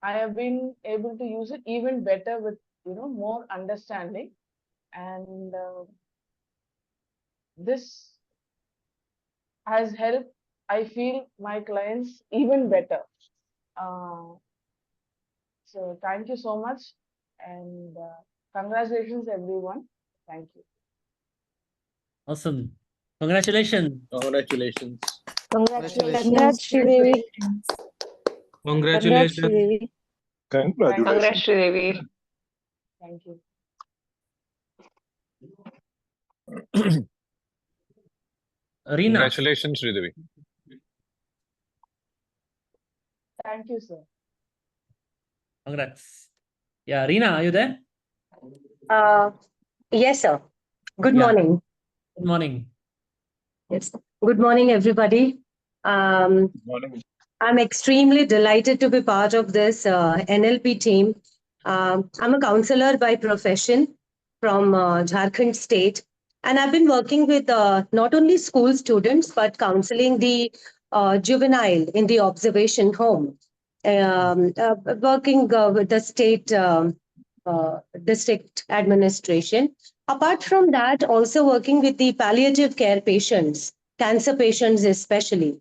I have been able to use it even better with more understanding, and this has helped, I feel, my clients even better. So thank you so much, and congratulations, everyone. Thank you. Awesome. Congratulations. Congratulations. Congratulations. Congrats, Sridevi. Congrats, Congratulations. Sridevi. Congratulations. Sridevi. Thank you. Reena. Congratulations, Sridevi. Thank you, sir. Congrats. Yeah, Reena, are you there? Yes, sir. Good Yeah. morning. Good morning. Yes. Good morning, everybody. Good morning. I'm extremely delighted to be part of this NLP team. I'm a counselor by profession from Jharkhand State, and I've been working with not only school students but counseling the juvenile in the observation home, working with the state district administration. Apart from that, also working with the palliative care patients, cancer patients especially.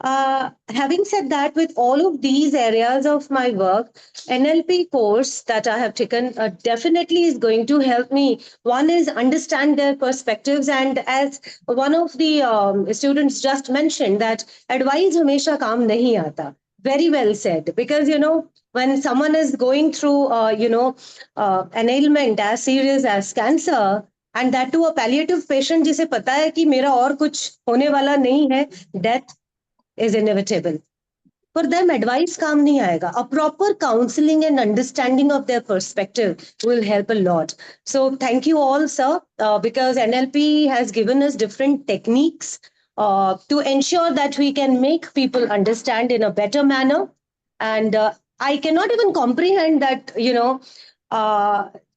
Having said that, with all of these areas of my work, NLP course that I have taken definitely is going to help me. One is understand their perspectives, and as one of the students just mentioned, that advice hamesha kaam nahi aata. Very well said. Because when someone is going through an ailment as serious as cancer, and that to a palliative patient जिसे पता है कि मेरा और कुछ होने वाला नहीं है, death is inevitable. For them, advice काम नहीं आएगा. A proper counseling and understanding of their perspective will help a lot. So thank you all, sir, because NLP has given us different techniques to ensure that we can make people understand in a better manner. And I cannot even comprehend that,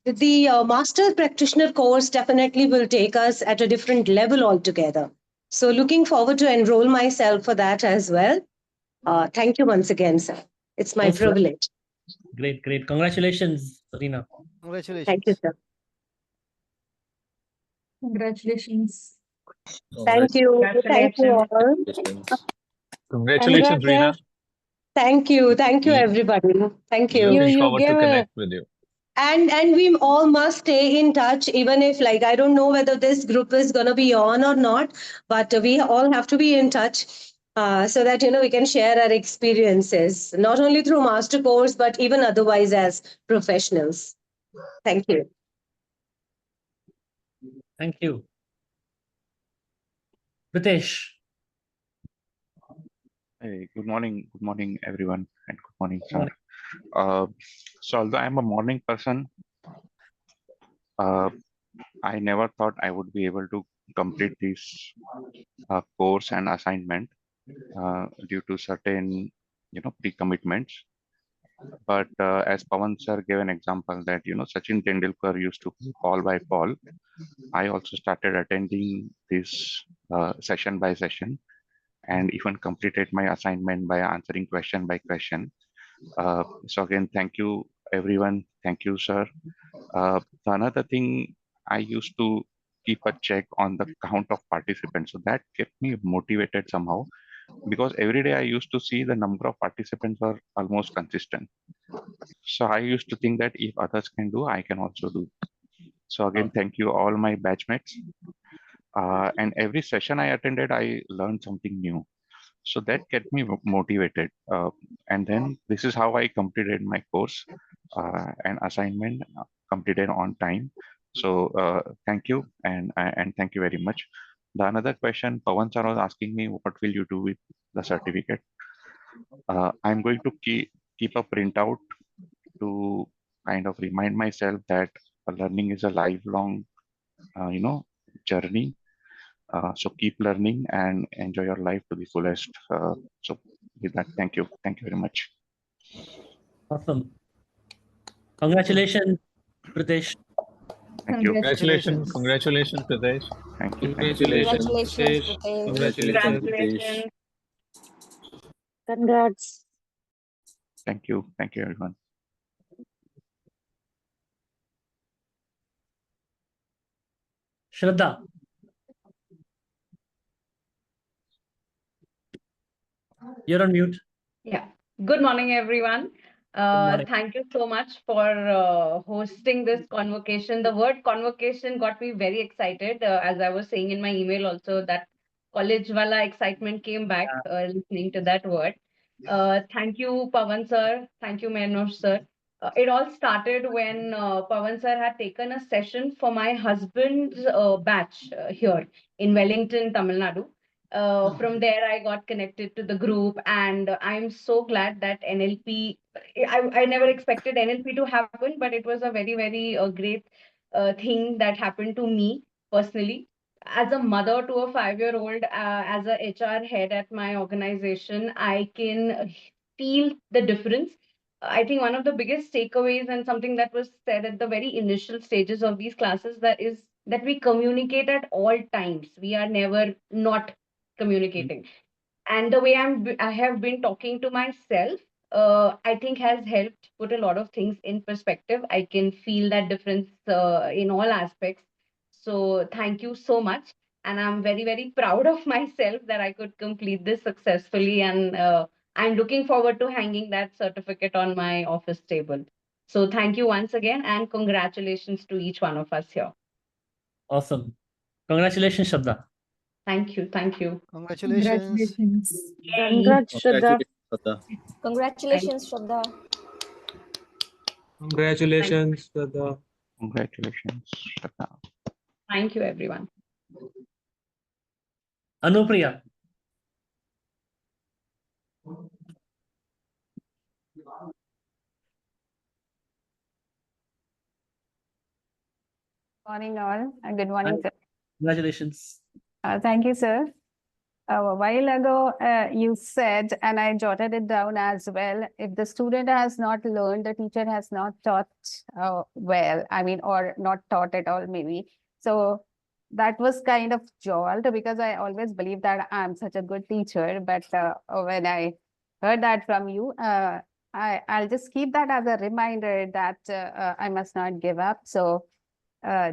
the master practitioner course definitely will take us at a different level altogether. So looking forward to enroll myself for that as well. Thank you once again, sir. It's my Most welcome. privilege. Great, great. Congratulations, Reena. Congratulations. Thank you, sir. Congratulations. Thank you. Thank you all. Congratulations, Reena. Thank you. Thank you, everybody. Thank you. Looking you forward to gave a connect with you. And we all must stay in touch, even if, like, I don't know whether this group is going to be on or not, but we all have to be in touch so that we can share our experiences, not only through master course but even otherwise as professionals. Thank you. Thank you. Pritesh. Hey, good morning, everyone, and good morning, Good sir. morning. So although I'm a morning person, I never thought I would be able to complete this course and assignment due to certain, pre-commitments. But as Pawan sir gave an example that, Sachin Tendulkar used to play ball by ball, I also started attending this session by session and even completed my assignment by answering question by question. So again, thank you, everyone. Thank you, sir. Another thing, I used to keep a check on the count of participants. So that kept me motivated somehow, because every day I used to see the number of participants are almost consistent. So I used to think that if others can do, I can also do. So again, thank you all my batchmates. And every session I attended, I learned something new. So that kept me motivated. And then this is how I completed my course and assignment completed on time. So thank you and thank you very much. The another question, Pawan sir was asking me, what will you do with the certificate? I'm going to keep a printout to kind of remind myself that learning is a lifelong, journey. So keep learning and enjoy your life to the fullest. So with that, thank you. Thank you very much. Awesome. Congratulations, Pritesh. Thank you. Congratulations, congratulations, Pritesh. Thank you. Congratulations, Pritesh. Congratulations. congrats. Thank you. Thank you, everyone. Shraddha. You're on mute. Yeah. Good morning, everyone. morning. Thank you so much for hosting this convocation. The word convocation got me very excited. As I was saying in my email also, that college wala excitement came back listening to that word. Thank you, Pawan sir. Thank you, Mehernosh sir. It all started when Pawan sir had taken a session for my husband's batch here in Wellington, Tamil Nadu. From there, I got connected to the group, and I'm so glad that NLP. I never expected NLP to happen, but it was a very, very great thing that happened to me personally. As a mother to a 5-year-old, as a HR head at my organization, I can feel the difference. I think one of the biggest takeaways and something that was said at the very initial stages of these classes that is that we communicate at all times. We are never not communicating. And the way I have been talking to myself, I think has helped put a lot of things in perspective. I can feel that difference in all aspects. So thank you so much. And I'm very, very proud of myself that I could complete this successfully. And I'm looking forward to hanging that certificate on my office table. So thank you once again, and congratulations to each one of us here. Awesome. Congratulations, Shabda. Thank you. Thank you. Congratulations. Congrats, Shraddha. Congratulations, Shraddha. Congratulations, Shraddha. Congratulations, Shraddha. Thank you, everyone. Anupriya. Morning all, and good morning, sir. Congratulations. Thank you, sir. A while ago, you said, and I jotted it down as well, if the student has not learned, the teacher has not taught well, I mean, or not taught at all, maybe. So that was kind of jolt, because I always believed that I'm such a good teacher. But when I heard that from you, I'll just keep that as a reminder that I must not give up. So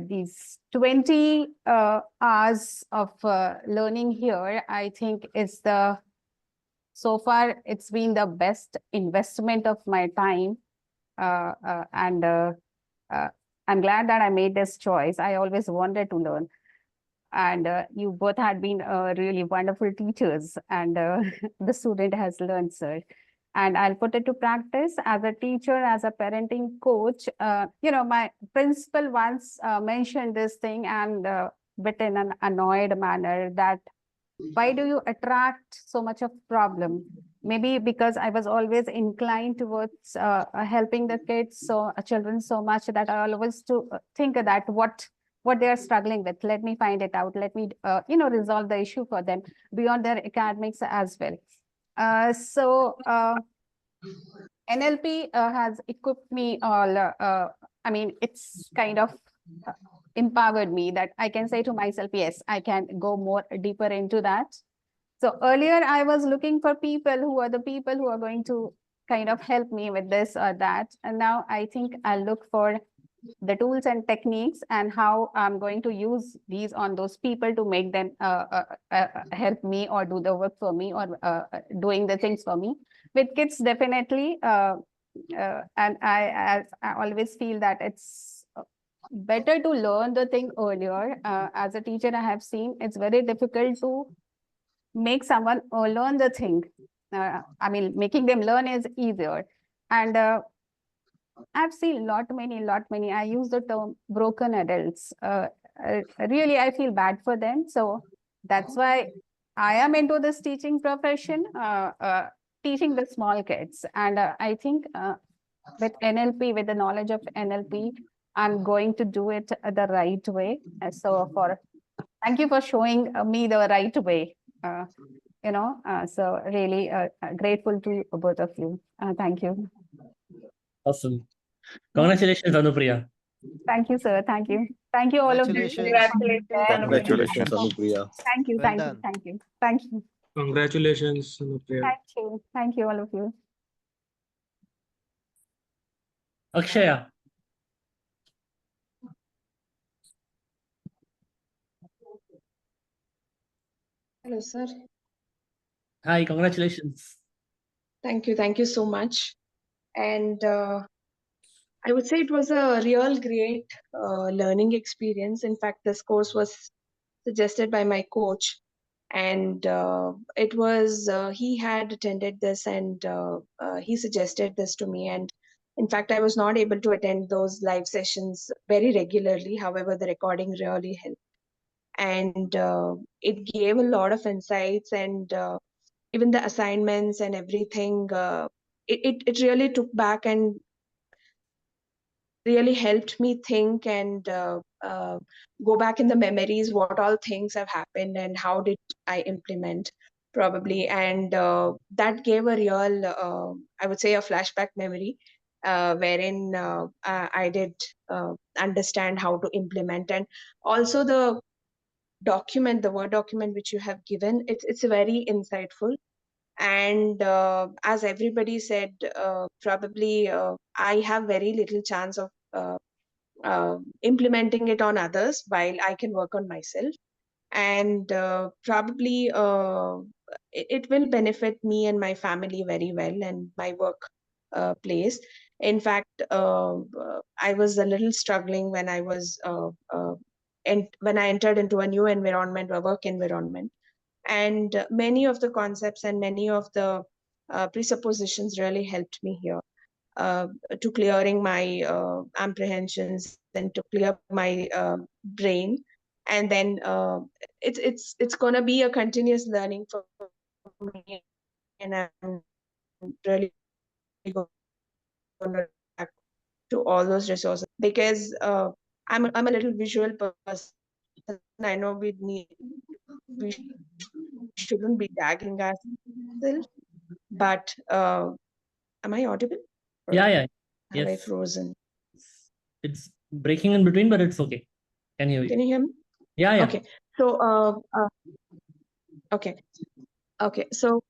these 20 hours of learning here, I think is so far it's been the best investment of my time. And I'm glad that I made this choice. I always wanted to learn. And you both had been really wonderful teachers, and the student has learned, sir. And I'll put it to practice as a teacher, as a parenting coach. My principal once mentioned this thing, and bit in an annoyed manner, that why do you attract so much of problem? Maybe because I was always inclined towards helping the kids, children so much, that I always to think that what they are struggling with, let me find it out. Let me resolve the issue for them beyond their academics as well. NLP has equipped me all. I mean, it's kind of empowered me that I can say to myself, yes, I can go more deeper into that. So earlier I was looking for people who are going to kind of help me with this or that. And now I think I'll look for the tools and techniques and how I'm going to use these on those people to make them help me or do the work for me, or doing the things for me. With kids, definitely. And I always feel that it's better to learn the thing earlier. As a teacher, I have seen it's very difficult to make someone learn the thing. I mean, making them learn is easier. And I've seen lot many. I use the term broken adults. Really, I feel bad for them. So that's why I am into this teaching profession, teaching the small kids. And I think with NLP, with the knowledge of NLP, I'm going to do it the right way. So thank you for showing me the right way. So really grateful to both of you. Thank you. Awesome. Congratulations, Anupriya. Thank you, sir. Thank you. Thank you, all of you. Congratulations, Congratulations, Anupriya. Thank you. Well Thank you. done. Thank you. Thank you. Congratulations, Anupriya. Thank you. Thank you, all of you. Akshaya. Hello, sir. Hi, congratulations. Thank you. Thank you so much. And I would say it was a real great learning experience. In fact, this course was suggested by my coach. And it was, he had attended this, and he suggested this to me. And in fact, I was not able to attend those live sessions very regularly. However, the recording really helped. and it gave a lot of insights, and even the assignments and everything. It really took back and really helped me think and go back in the memories, what all things have happened and how did I implement probably. And that gave a real, I would say, a flashback memory wherein I did understand how to implement. And also the document, the Word document which you have given, it's very insightful. And as everybody said, probably I have very little chance of implementing it on others while I can work on myself. And probably it will benefit me and my family very well and my work place. In fact, I was a little struggling when I was when I entered into a new environment, a work environment. And many of the concepts and many of the presuppositions really helped me here to clearing my apprehensions and to clear my brain. And then it's going to be a continuous learning for me, and I'm really going to back to all those resources because I'm a little visual person. I know we shouldn't be tagging ourselves, but am I audible? Yeah, yeah. Have I Yes. frozen? It's breaking in between, but it's okay. Can hear you. Can you hear me? Yeah, yeah. Okay. So okay. So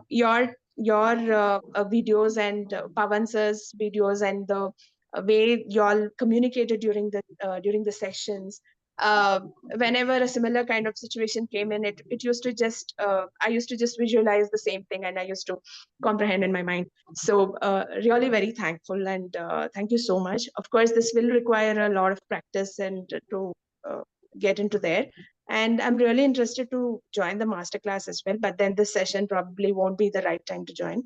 your videos and Pavan sir's videos and the way y'all communicated during the sessions. Whenever a similar kind of situation came in, it used to just I used to just visualize the same thing and I used to comprehend in my mind. So really very thankful, and thank you so much. Of course, this will require a lot of practice and to get into there. And I'm really interested to join the masterclass as well, but then this session probably won't be the right time to join.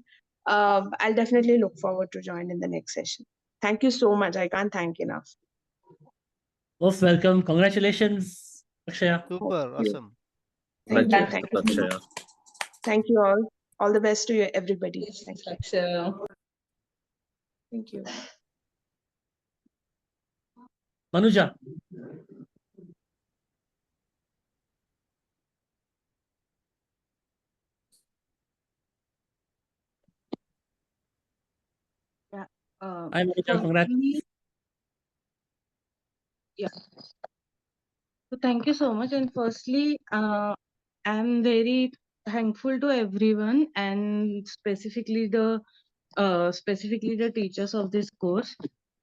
I'll definitely look forward to join in the next session. Thank you so much. I can't thank enough. Most welcome. Congratulations, Akshaya. Super, awesome. Thank you. Thank you all. All the best to you, everybody. Thank you. Thank you. Manuja. Yeah. Hi, Manuja. Congrats. Yeah. So thank you so much. And firstly, I'm very thankful to everyone, and specifically the teachers of this course.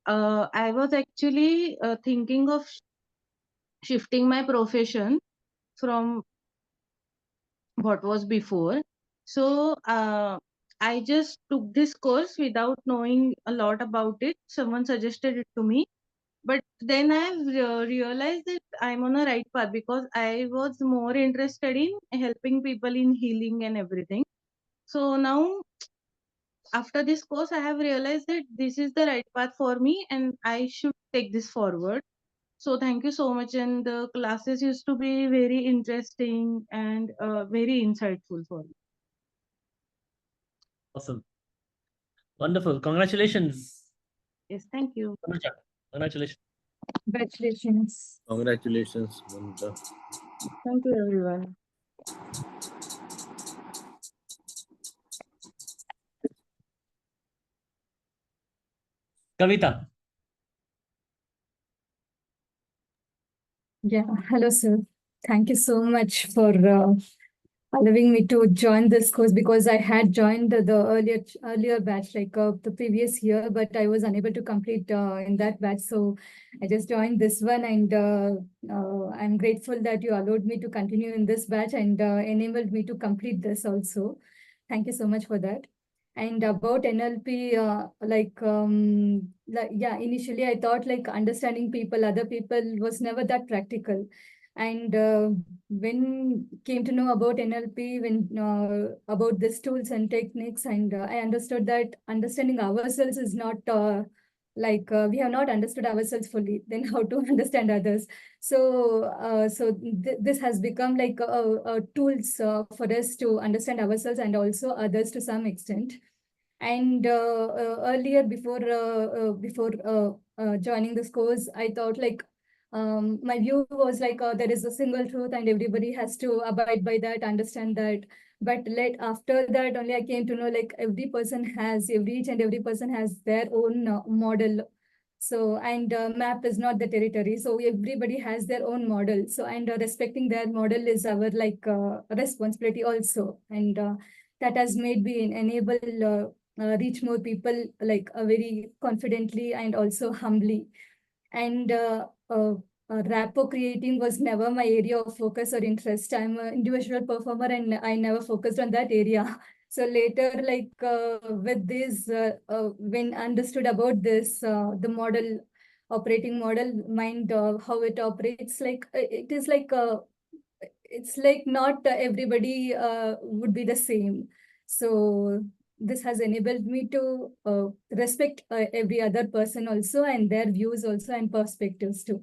I was actually thinking of shifting my profession from what was before. So I just took this course without knowing a lot about it. Someone suggested it to me. But then I've realized that I'm on a right path because I was more interested in helping people in healing and everything. So now, after this course, I have realized that this is the right path for me and I should take this forward. So thank you so much. And the classes used to be very interesting and very insightful for me. Awesome. Wonderful. Congratulations. Yes, thank you. Manuja. Congratulations. Congratulations. Congratulations, Manuja. Thank you, everyone. Kavita. Yeah, hello, sir. Thank you so much for allowing me to join this course because I had joined the earlier batch, like the previous year, but I was unable to complete in that batch. So I just joined this one, and I'm grateful that you allowed me to continue in this batch and enabled me to complete this also. Thank you so much for that. And about NLP, yeah, initially I thought like understanding people, other people was never that practical. And when came to know about NLP, when about these tools and techniques, and I understood that understanding ourselves is not like we have not understood ourselves fully, then how to understand others? So this has become like a tools for us to understand ourselves and also others to some extent. And earlier, before joining this course, I thought like my view was like there is a single truth and everybody has to abide by that, understand that. But after that only I came to know like each and every person has their own model. So, and map is not the territory. So everybody has their own model. So, and respecting their model is our like responsibility also. And that has made me enable reach more people like very confidently and also humbly. And rapport creating was never my area of focus or interest. I'm an individual performer and I never focused on that area. So later, like with this, when understood about this, the model, operating model, mind, how it operates, like it is like it's like not everybody would be the same. So this has enabled me to respect every other person also and their views also and perspectives too.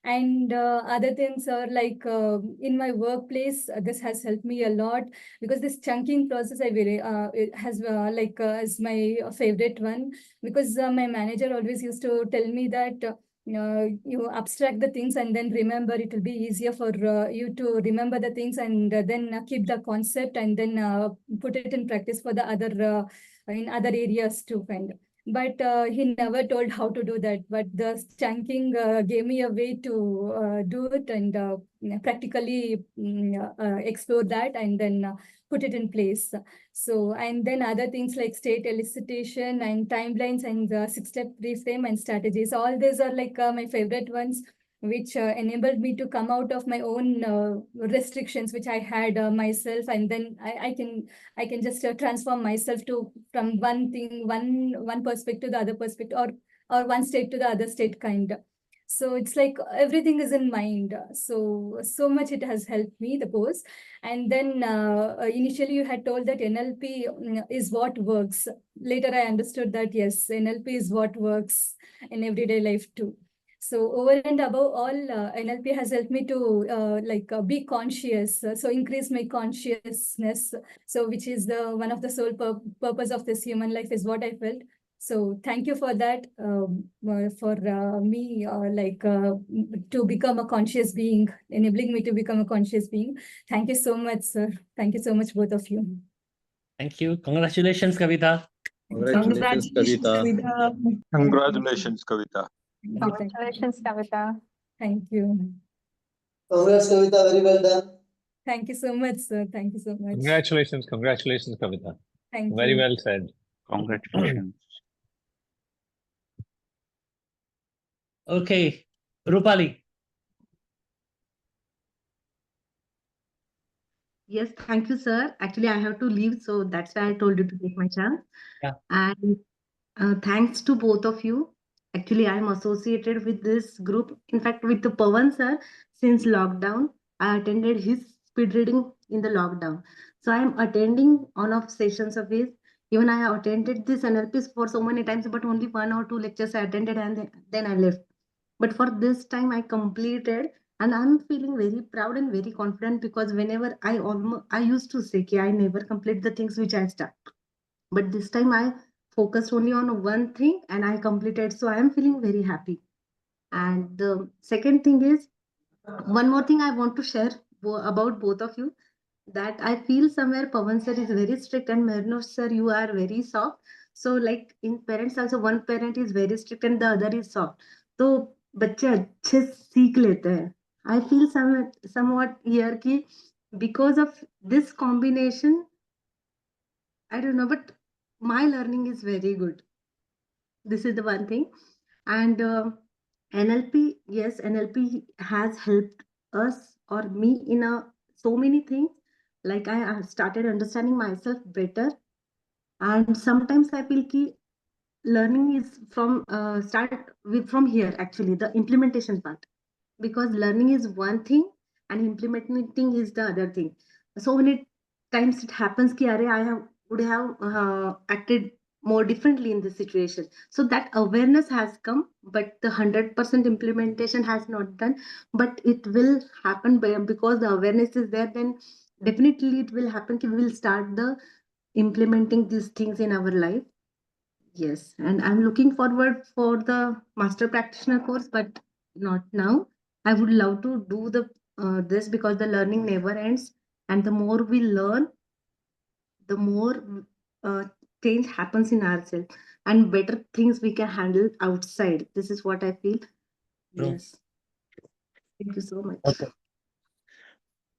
And other things are like in my workplace, this has helped me a lot because this chunking process I really it has like is my favorite one, because my manager always used to tell me that you abstract the things and then remember, it will be easier for you to remember the things and then keep the concept and then put it in practice for the other in other areas too, kind of. But he never told how to do that. But the chunking gave me a way to do it and practically explore that and then put it in place. So, and then other things like state elicitation and timelines and 6-step reframe and strategies. All these are like my favorite ones, which enabled me to come out of my own restrictions, which I had myself, and then I can just transform myself to from one thing, one perspective to the other perspective, or one state to the other state, kind. So it's like everything is in mind. So much it has helped me, the course. And then initially you had told that NLP is what works. Later I understood that yes, NLP is what works in everyday life too. So over and above all, NLP has helped me to be conscious. So increase my consciousness. So which is the one of the sole purpose of this human life is what I felt. So thank you for that, for me, to become a conscious being, enabling me to become a conscious being. Thank you so much, sir. Thank you so much, both of you. Thank you. Congratulations, Kavita. Congratulations, Kavita. Congratulations, Kavita. Congratulations, Kavita. Thank you. Congrats, Kavita. Very well done. Thank you so much, sir. Thank you so much. Congratulations, Kavita. Thank Very you. well said. Congratulations. Okay, Rupali. Yes, thank you, sir. Actually, I have to leave, so that's why I told you to take my chance. Yeah. And thanks to both of you. Actually, I'm associated with this group. In fact, with the Pawan sir, since lockdown, I attended his speed reading in the lockdown. So I'm attending on-off sessions of his. Even I have attended this NLPs for so many times, but only 1 or 2 lectures I attended and then I left. But for this time, I completed, and I'm feeling very proud and very confident because whenever I used to say, I never complete the things which I start. But this time I focused only on one thing and I completed. So I am feeling very happy. And the second thing is, one more thing I want to share about both of you, that I feel somewhere Pawan sir is very strict and Mehernosh sir, you are very soft. So like in parents also, one parent is very strict and the other is soft. तो बच्चे अच्छे सीख लेते हैं. I feel somewhat here कि because of this combination, I don't know, but my learning is very good. This is the one thing. And NLP, yes, NLP has helped us or me in so many things. Like I started understanding myself better. And sometimes I feel ki learning is from here, actually, the implementation part. Because learning is one thing and implementing is the other thing. So many times it happens ki I would have acted more differently in this situation. So that awareness has come, but the 100% implementation has not done. But it will happen because the awareness is there. Then definitely it will happen. We will start the implementing these things in our life. Yes, and I'm looking forward for the master practitioner course, but not now. I would love to do the this because the learning never ends, and the more we learn, the more change happens in ourselves, and better things we can handle outside. This is what I feel. True. Yes. Thank you so much. Okay.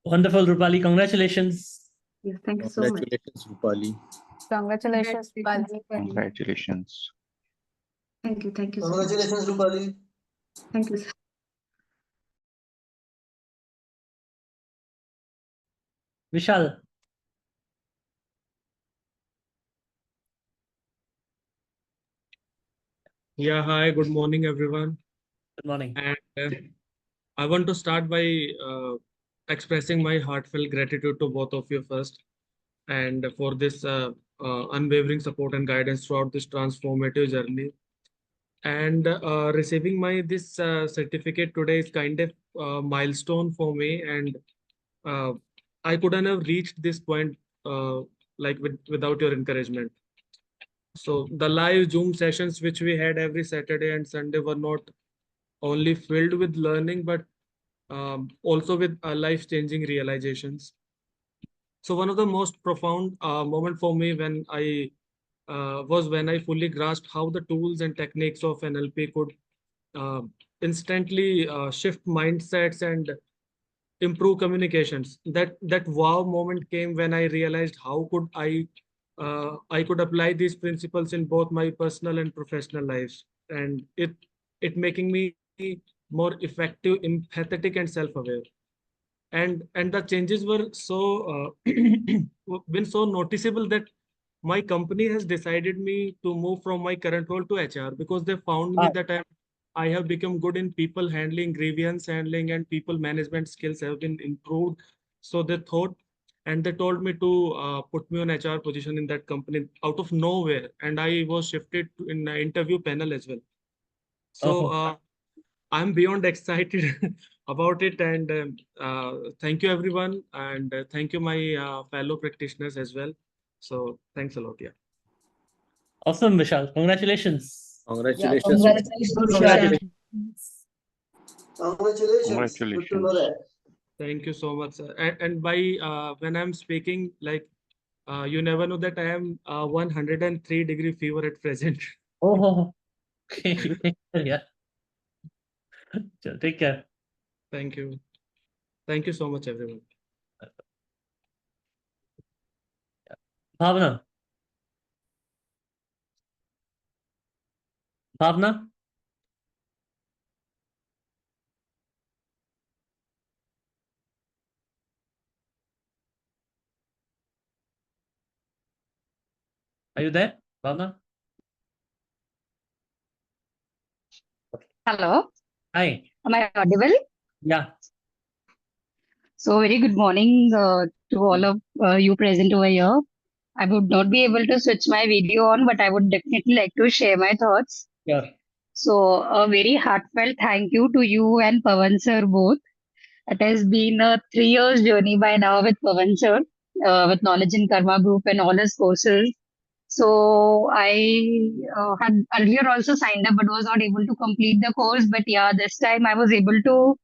Wonderful, Rupali. Congratulations. Yes, thank you so much. Congratulations, Rupali. Congratulations, Bali. Congratulations. Thank you. Thank you so much. Congratulations, Rupali. Thank you, sir. Vishal. Yeah, hi, good morning, everyone. Good morning. And I want to start by expressing my heartfelt gratitude to both of you first, and for this unwavering support and guidance throughout this transformative journey. And receiving my this certificate today is kind of milestone for me, and I couldn't have reached this point like without your encouragement. So the live Zoom sessions which we had every Saturday and Sunday were not only filled with learning, but also with life-changing realizations. So one of the most profound moment for me when I was when I fully grasped how the tools and techniques of NLP could uh, instantly shift mindsets and improve communications. That wow moment came when I realized how could I could apply these principles in both my personal and professional lives, and it making me more effective, empathetic, and self-aware. And the changes were so been so noticeable that my company has decided me to move from my current role to HR because they found me that I have become good in people handling, grievance handling, and people management skills have been improved. So they thought, and they told me to put me on HR position in that company out of nowhere, and I was shifted to in the interview panel as well. So I'm beyond excited about it, and thank you everyone, and thank you my fellow practitioners as well. So thanks a lot. Yeah. Awesome, Vishal. Congratulations. Congratulations. Congratulations. Good to know Congratulations. that. Thank you so much, sir. And by when I'm speaking, like you never know that I am 103-degree fever at present. Oh, okay. Yeah. Take care. Thank you. Thank you so much, everyone. Bhavna. Bhavna. Are you there, Bhavna? Hello, Hi. am I audible? Yeah. So, very good morning to all of you present over here. I would not be able to switch my video on, but I would definitely like to share my thoughts. Yeah. So, a very heartfelt thank you to you and Pawan sir both. It has been a 3 years journey by now with Pawan sir, with Knowledge in Karma Group and all his courses. So I had earlier also signed up, but was not able to complete the course. But yeah, this time I was able to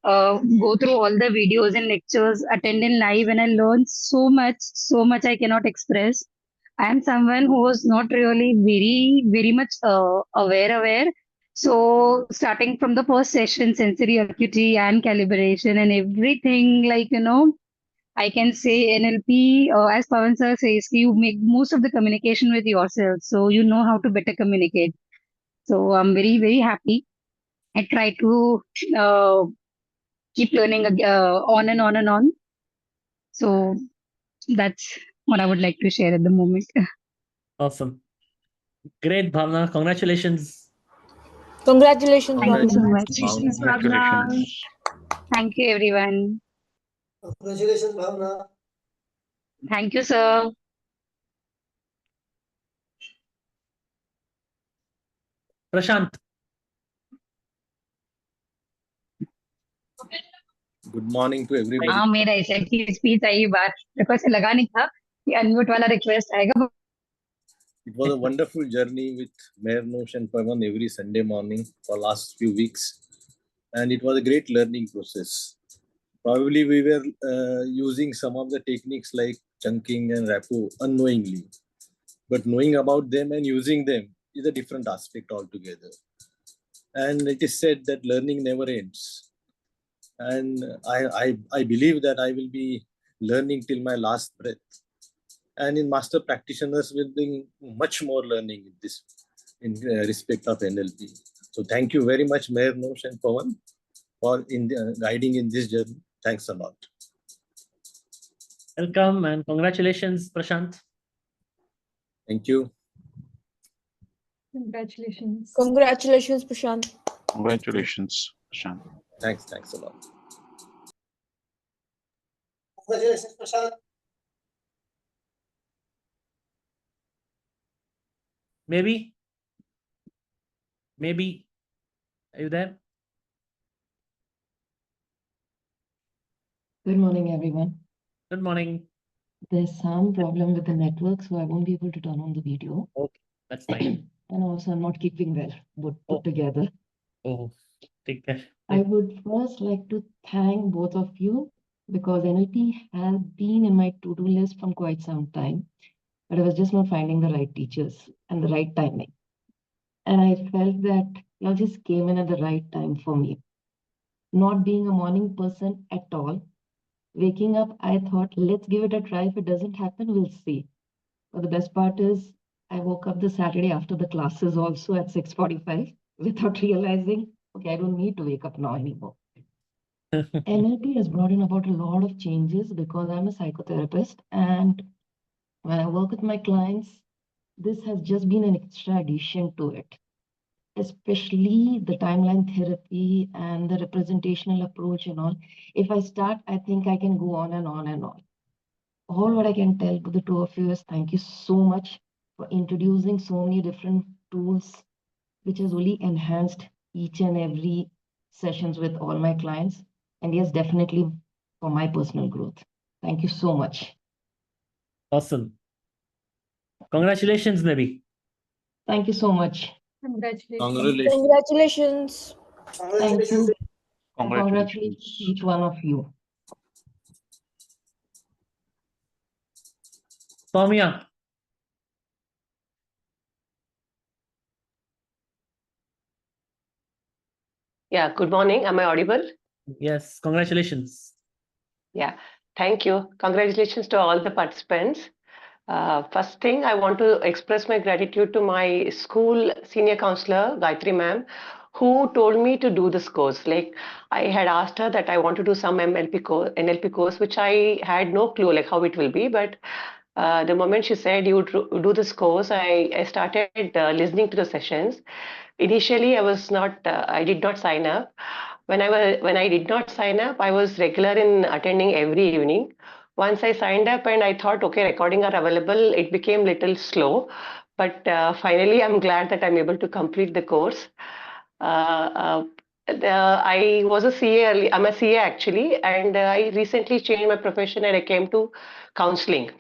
go through all the videos and lectures, attend in live, and I learned so much I cannot express. I am someone who was not really very much aware. So starting from the first session, sensory acuity and calibration and everything, like I can say NLP, as Pawan sir says, you make most of the communication with yourself, so you know how to better communicate. So I'm very happy. I try to uh, keep learning on and on and on. So that's what I would like to share at the moment. Awesome. Great, Bhavna. Congratulations. Congratulations, Thank you so much. Congratulations. Thank you, everyone. Congratulations, Bhavna. Thank you, sir. Prashant. Good morning to everybody. हाँ मेरा exactly speech आई बार मेरे को ऐसे लगा नहीं था कि unmute वाला request आएगा. It was a wonderful journey with Mehernosh and Pavan every Sunday morning for last few weeks. And it was a great learning process. Probably we were using some of the techniques like chunking and rapport unknowingly. But knowing about them and using them is a different aspect altogether. And it is said that learning never ends. And I believe that I will be learning till my last breath. And in master practitioners will bring much more learning in this in respect of NLP. So thank you very much, Mehernosh and Pavan, for guiding in this journey. Thanks a lot. Welcome and congratulations, Prashant. Thank you. Congratulations. Congratulations, Prashant. Congratulations, Prashant. Thanks a lot. Congratulations, Prashant. Maybe. Are you there? Good morning, everyone. Good morning. There's some problem with the network, so I won't be able to turn on the video. Okay, that's fine. And also, I'm not keeping well put together. Oh, take care. I would first like to thank both of you because NLP has been in my to-do list from quite some time, but I was just not finding the right teachers and the right timing. And I felt that y'all just came in at the right time for me. Not being a morning person at all, waking up, I thought, let's give it a try. If it doesn't happen, we'll see. But the best part is I woke up the Saturday after the classes also at 6:45 without realizing, okay, I don't need to wake up now anymore. NLP has brought in about a lot of changes because I'm a psychotherapist. And when I work with my clients, this has just been an extra addition to it, especially the timeline therapy and the representational approach and all. If I start, I think I can go on and on and on. All what I can tell to the two of you is thank you so much for introducing so many different tools, which has only enhanced each and every sessions with all my clients. And yes, definitely for my personal growth. Thank you so much. Awesome. Congratulations, Nabi. Thank you so much. Congratulations. Congratulations. Thank you. And Congratulations. congratulations to each one of you. Soumya. Yeah, good morning. Am I audible? Yes, congratulations. Yeah, thank you. Congratulations to all the participants. First thing, I want to express my gratitude to my school senior counselor, Gayatri ma'am, who told me to do this course. Like I had asked her that I want to do some NLP course, which I had no clue like how it will be. But the moment she said you do this course, I started listening to the sessions. Initially, I did not sign up. When I did not sign up, I was regular in attending every evening. Once I signed up and I thought, okay, recording are available, it became little slow. But finally, I'm glad that I'm able to complete the course. I was a CA early. I'm a CA actually, and I recently changed my profession and I came to counseling.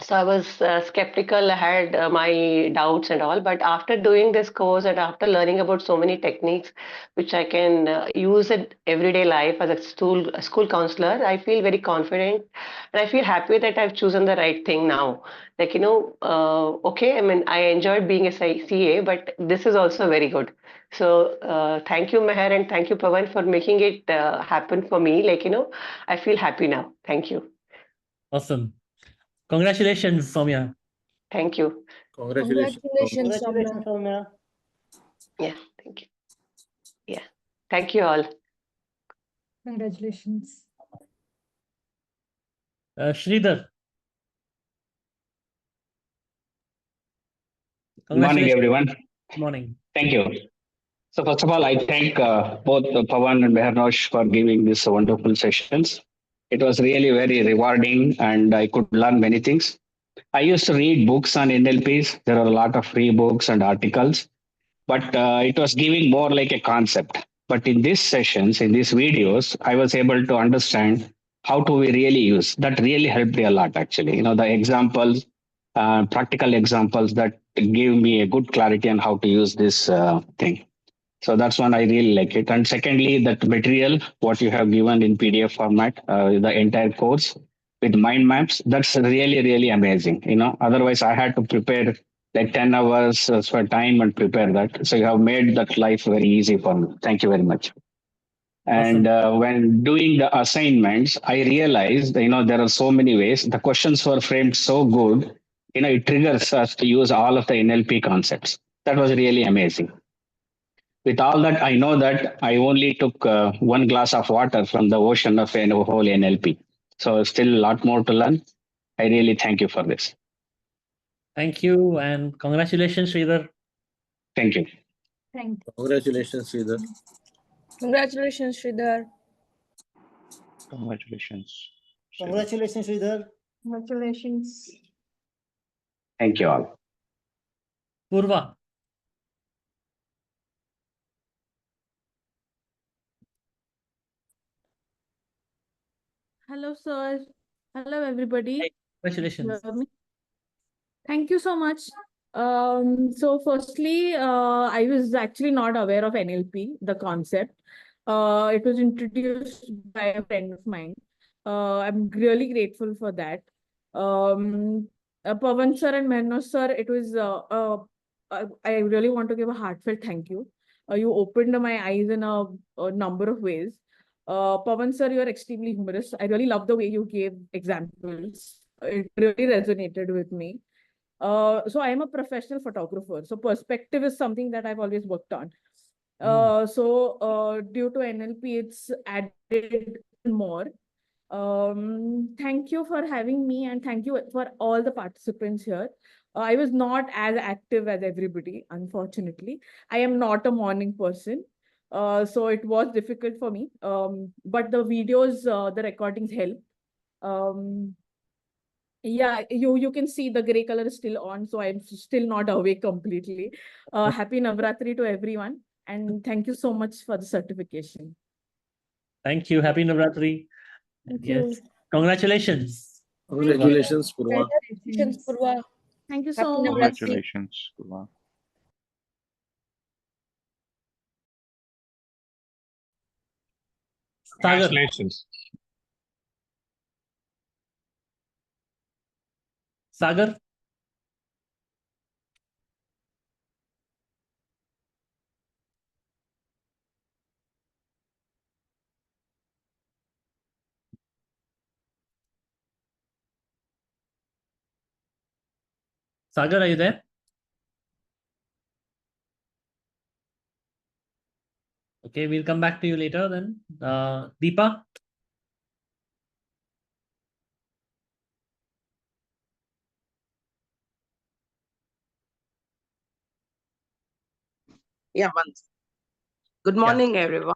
So I was skeptical. I had my doubts and all, but after doing this course and after learning about so many techniques which I can use in everyday life as a school counselor, I feel very confident and I feel happy that I've chosen the right thing now. Like, okay, I mean, I enjoyed being a CA, but this is also very good. So thank you, Meher, and thank you, Pavan, for making it happen for me. Like, I feel happy now. Thank you. Awesome. Congratulations, Soumya. Thank you. Congratulations, Soumya. Yeah, thank you. Yeah, thank you all. Congratulations. Sridhar. Good morning, everyone. Good morning. Thank you. So first of all, I thank both Pavan and Mehernosh for giving these wonderful sessions. It was really very rewarding and I could learn many things. I used to read books on NLPs. There are a lot of free books and articles. but it was giving more like a concept. But in these sessions, in these videos, I was able to understand how to we really use. That really helped me a lot, actually. The examples, practical examples that gave me a good clarity on how to use this thing. So that's one I really like it. And secondly, that material, what you have given in PDF format, the entire course with mind maps, that's really, really amazing. Otherwise I had to prepare like 10 hours for time and prepare that. So you have made that life very easy for me. Thank you very much. And when doing the assignments, I realized, there are so many ways. The questions were framed so good, it triggers us to use all of the NLP concepts. That was really amazing. With all that, I know that I only took one glass of water from the ocean of a whole NLP. So still a lot more to learn. I really thank you for this. Thank you and congratulations, Sridhar. Thank you. Thank you. Congratulations, Sridhar. Congratulations, Sridhar. Congratulations. Congratulations, Sridhar. Congratulations. Thank you all. Purva. Hello, sir. Hello, everybody. Congratulations. Hear me? Thank you so much. So firstly, I was actually not aware of NLP, the concept. It was introduced by a friend of mine. I'm really grateful for that. Pavan sir and Mehernosh sir, it was, I really want to give a heartfelt thank you. You opened my eyes in a number of ways. Pavan sir, you are extremely humorous. I really love the way you gave examples. It really resonated with me. So I am a professional photographer. So perspective is something that I've always worked on. So due to NLP, it's added more. Thank you for having me and thank you for all the participants here. I was not as active as everybody, unfortunately. I am not a morning person. So it was difficult for me. But the videos, the recordings help. Yeah, you can see the gray color is still on, so I'm still not awake completely. Happy Navratri to everyone, and thank you so much for the certification. Thank you. Happy Navratri. Thank Yes. you. Congratulations. Congratulations, Purva. Congratulations, Purva. Thank you Happy so much. Navratri. Congratulations, Purva. Sagar. Congratulations. Sagar. Sagar, are you there? Okay, we'll come back to you later then. Deepa? Yeah, once. Good morning, everyone.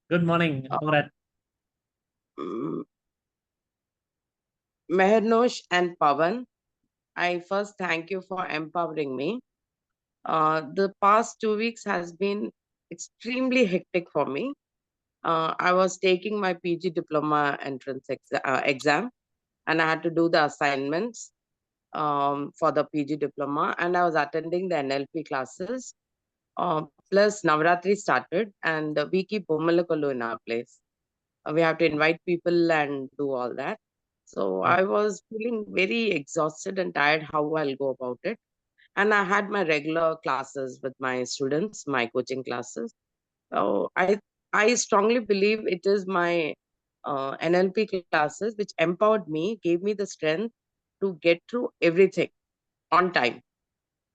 Good morning. Congrats. Mehernosh and Pavan, I first thank you for empowering me. The past 2 weeks has been extremely hectic for me. I was taking my PG diploma entrance exam, and I had to do the assignments for the PG diploma, and I was attending the NLP classes. Plus, Navratri started, and we keep Bommalakalu in our place. We have to invite people and do all that. So I was feeling very exhausted and tired how I'll go about it. And I had my regular classes with my students, my coaching classes. So I strongly believe it is my NLP classes which empowered me, gave me the strength to get through everything on time.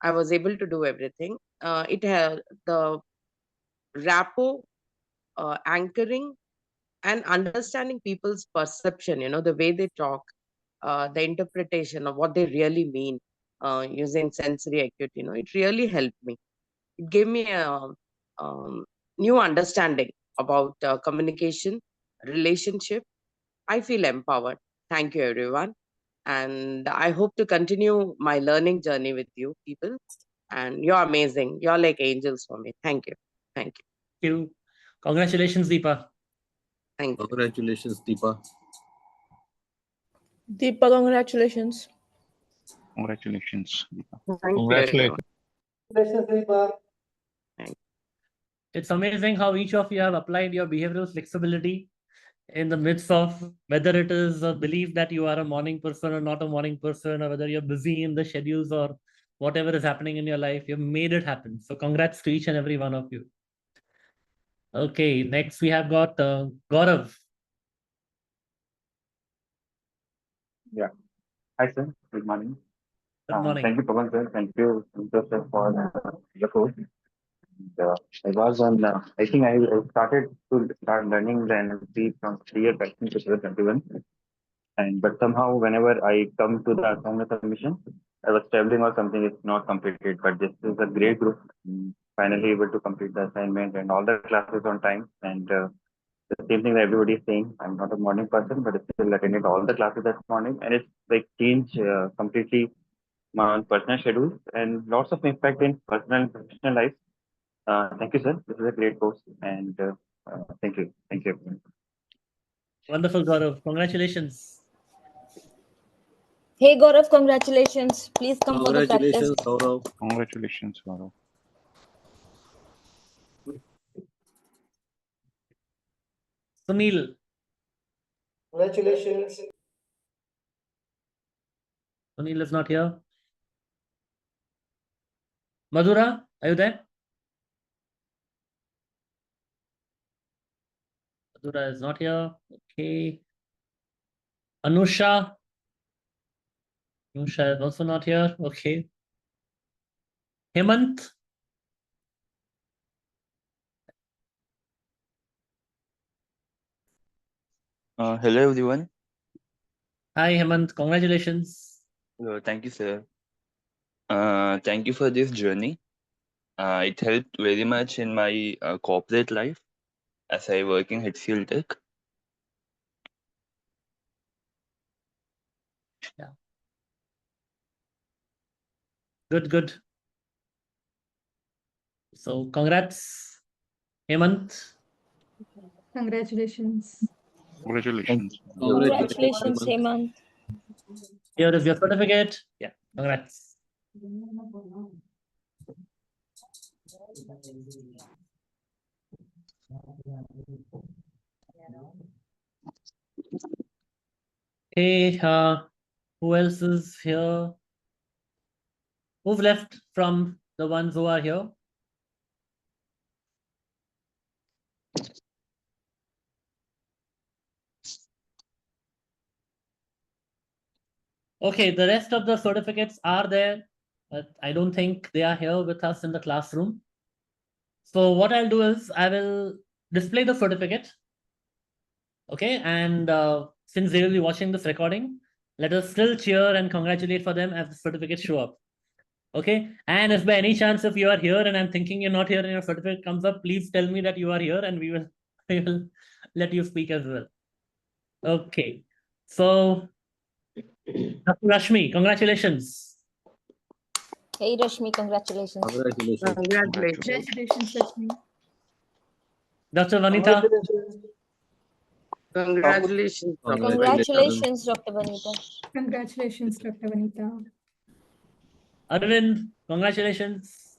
I was able to do everything. It had the rapport, anchoring, and understanding people's perception, the way they talk, the interpretation of what they really mean, using sensory acuity, it really helped me. It gave me a new understanding about communication, relationship. I feel empowered. Thank you, everyone. And I hope to continue my learning journey with you people. And you're amazing. You're like angels for me. Thank you. Thank you. Thank you. Congratulations, Deepa. Thank you. Congratulations, Deepa. Deepa, congratulations. Congratulations. Thank Congratulations. It's amazing how each of you have applied your behavioral flexibility in the midst of whether it is a belief that you are a morning person or not a morning person, or whether you're busy in the schedules or whatever is happening in your life. You've made it happen. So congrats to each and every one of you. Okay, next we have got Gaurav. Yeah. Hi, sir. Good morning. Good morning. Thank you, Pawan, sir. Thank you, Santosh, sir, for the course. I was on, I think I started to start learning the NLP from 3 years back in 2021. But somehow, whenever I come to the assignment submission, I was traveling or something, it's not completed. But this is a great group. Finally able to complete the assignment and all the classes on time. And the same thing that everybody is saying. I'm not a morning person, but I still attended all the classes that morning, and it's like changed completely my own personal schedule and lots of impact in personal and professional life. Thank you, sir. This is a great course, and thank you. Thank you, everyone. Wonderful, Gaurav. Congratulations. Hey Gaurav, congratulations. Please come for the practice. Congratulations, Gaurav. Congratulations, Gaurav. Sunil. Congratulations. Sunil is not here. Madhura, are you there? Madhura is not here. Okay. Anusha. Anusha is also not here. Okay. Hemant. Hello, everyone. Hi, Hemant. Congratulations. Thank you, sir. Thank you for this journey. It helped very much in my corporate life as I work in HCL Tech. Yeah. Good, good. So congrats, Hemant. Congratulations. Congratulations. Congratulations, Hemant. Here is your certificate. Yeah, congrats. Hey, who else is here? Who've left from the ones who are here? Okay, the rest of the certificates are there, but I don't think they are here with us in the classroom. So what I'll do is I will display the certificate. Okay, and since they will be watching this recording, let us still cheer and congratulate for them as the certificates show up. Okay, and if by any chance if you are here and I'm thinking you're not here and your certificate comes up, please tell me that you are here and we will let you speak as well. Okay, so Dr. Rashmi, congratulations. Hey Rashmi, congratulations. Congratulations. Congratulations, Rashmi. Dr. Vanita. Congratulations. Congratulations, Dr. Vanita. Congratulations, Dr. Vanita. Arvind, congratulations.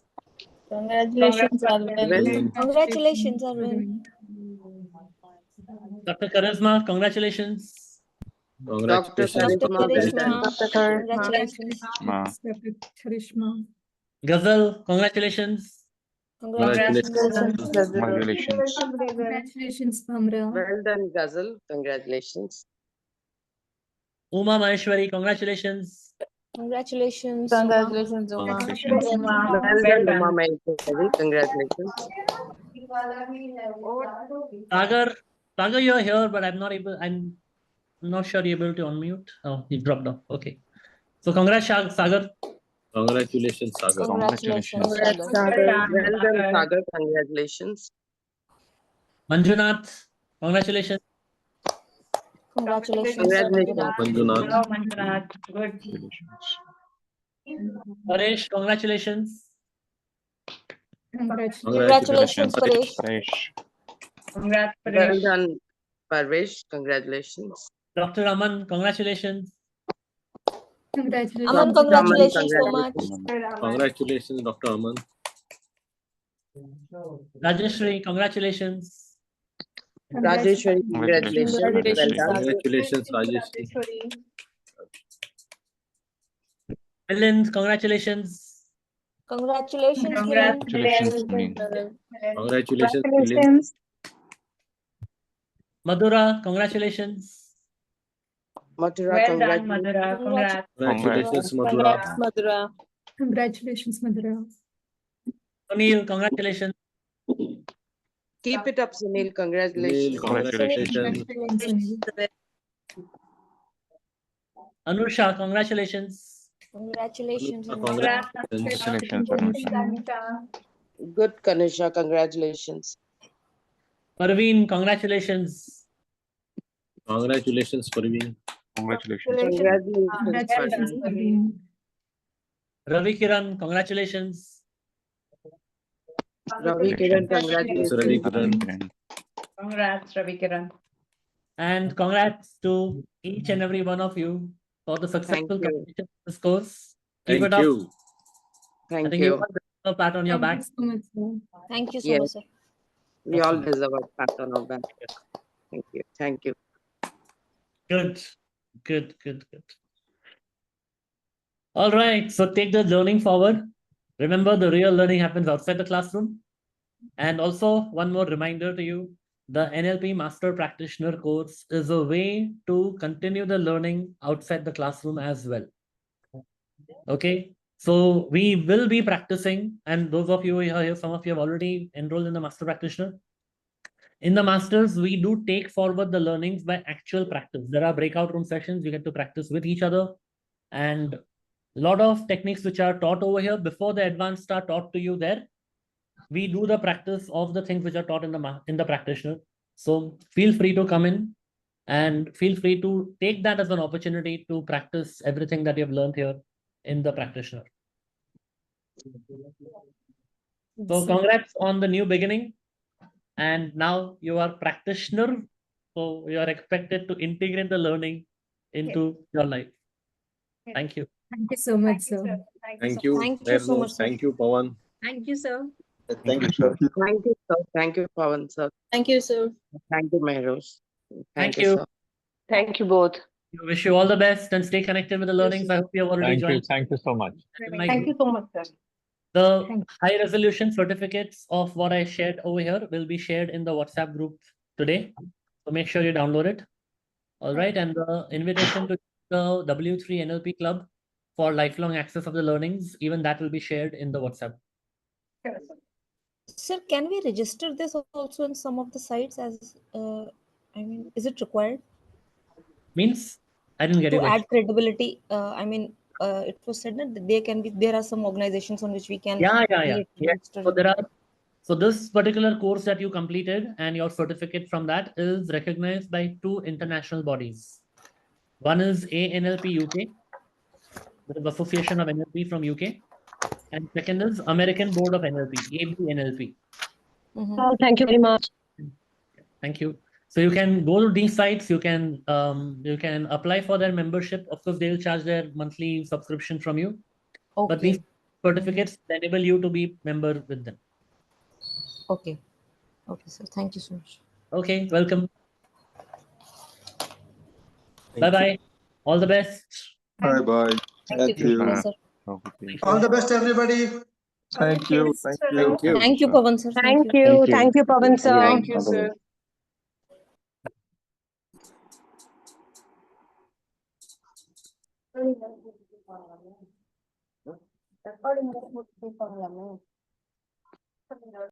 Congratulations, Arvind. Congratulations, Arvind. Dr. Charisma, congratulations. Dr. Dr. Charisma. Charisma, congratulations. Dr. Charisma. Ghazal, congratulations. Congratulations. Congratulations. Congratulations, Bhamra. Well done, Ghazal. Congratulations. Uma Maheshwari, congratulations. Congratulations. Congratulations, Uma. Congratulations. Well done, Uma Maheshwari. Congratulations. Sagar, you're here, but I'm not sure you're able to unmute. Oh, you dropped off. Okay. So congrats, Sagar. Congratulations, Sagar. Congratulations, Congrats, Sagar. Sagar. Well done, Sagar. Congratulations. Manjunath, congratulations. Congratulations, Manjunath. Congratulations. Paresh, congratulations. Congratulations, Paresh. Well done, Parvesh. Congratulations. Dr. Aman, congratulations. Aman, congratulations so much. Congratulations, Dr. Aman. Rajeshri, congratulations. Rajeshwari, congratulations. Well done. Congratulations, Rajesh. Milind, congratulations. Congratulations, Milind. Congratulations, Milind. Madhura, congratulations. Mathura, congratulations. Congratulations, Madhura. Congrats, Madhura. Congratulations, Madhura. Sunil, congratulations. Keep it up, Sunil. Congratulations. Congratulations. Anusha, congratulations. Congratulations. Congratulations. Good, Kanusha. Congratulations. Parveen, congratulations. Congratulations, Parveen. Congratulations, Parveen. Ravi Kiran, congratulations. Ravi Kiran, congratulations. Congrats, Ravi Kiran. And congrats to each and every one of you for the successful you. completion of this course. Keep Thank it up. you. I Thank think you you. all deserve a pat on your back. Thank you so Yes. much, sir. We all deserve a pat on our back. Thank you. Thank you. Good. Good. All right. So take the learning forward. Remember, the real learning happens outside the classroom. And also, one more reminder to you, the NLP Master Practitioner course is a way to continue the learning outside the classroom as well. Okay. So we will be practicing, and those of you who are here, some of you have already enrolled in the Master Practitioner. In the Masters, we do take forward the learnings by actual practice. There are breakout room sessions. You get to practice with each other. And a lot of techniques which are taught over here before the advanced are taught to you there. We do the practice of the things which are taught in the practitioner. So feel free to come in and feel free to take that as an opportunity to practice everything that you've learned here in the practitioner. So congrats on the new beginning. And now you are practitioner. So you are expected to integrate the learning into your life. Thank you. Thank you so much, sir. Thank you. Thank you so much, sir. Thank you, Pawan. Thank you, sir. Thank you, sir. Thank you, sir. Thank you, Pawan, sir. Thank you, sir. Thank you, Mehernosh. Thank you. Sir. Thank you both. I wish you all the best and stay connected with the learnings. I hope you have already joined. Thank you so much. Thank you so much, sir. The high resolution certificates of what I shared over here will be shared in the WhatsApp group today. So make sure you download it. All right. And the invitation to the W3 NLP Club for lifelong access of the learnings, even that will be shared in the WhatsApp. Sir, can we register this also in some of the sites as, is it required? Means? I didn't get To your question. add credibility, it was said that there are some organizations on which we can Yeah. register. So this particular course that you completed and your certificate from that is recognized by 2 international bodies. One is ANLP UK, the Association of NLP from UK, and second is American Board of NLP, ABNLP. Thank you very much. Thank you. So you can go to these sites. You can apply for their membership. Of course, they will charge their monthly subscription from you. Okay. But these certificates enable you to be member with them. Okay. Okay, sir. Thank you so much. Okay, welcome. Bye-bye. All the best. Bye-bye. Thank you. Bye, sir. All the best, everybody. Thank you. Thank you. Thank you, Pawan, sir. Thank you. Thank you, Pawan sir. Thank you, sir.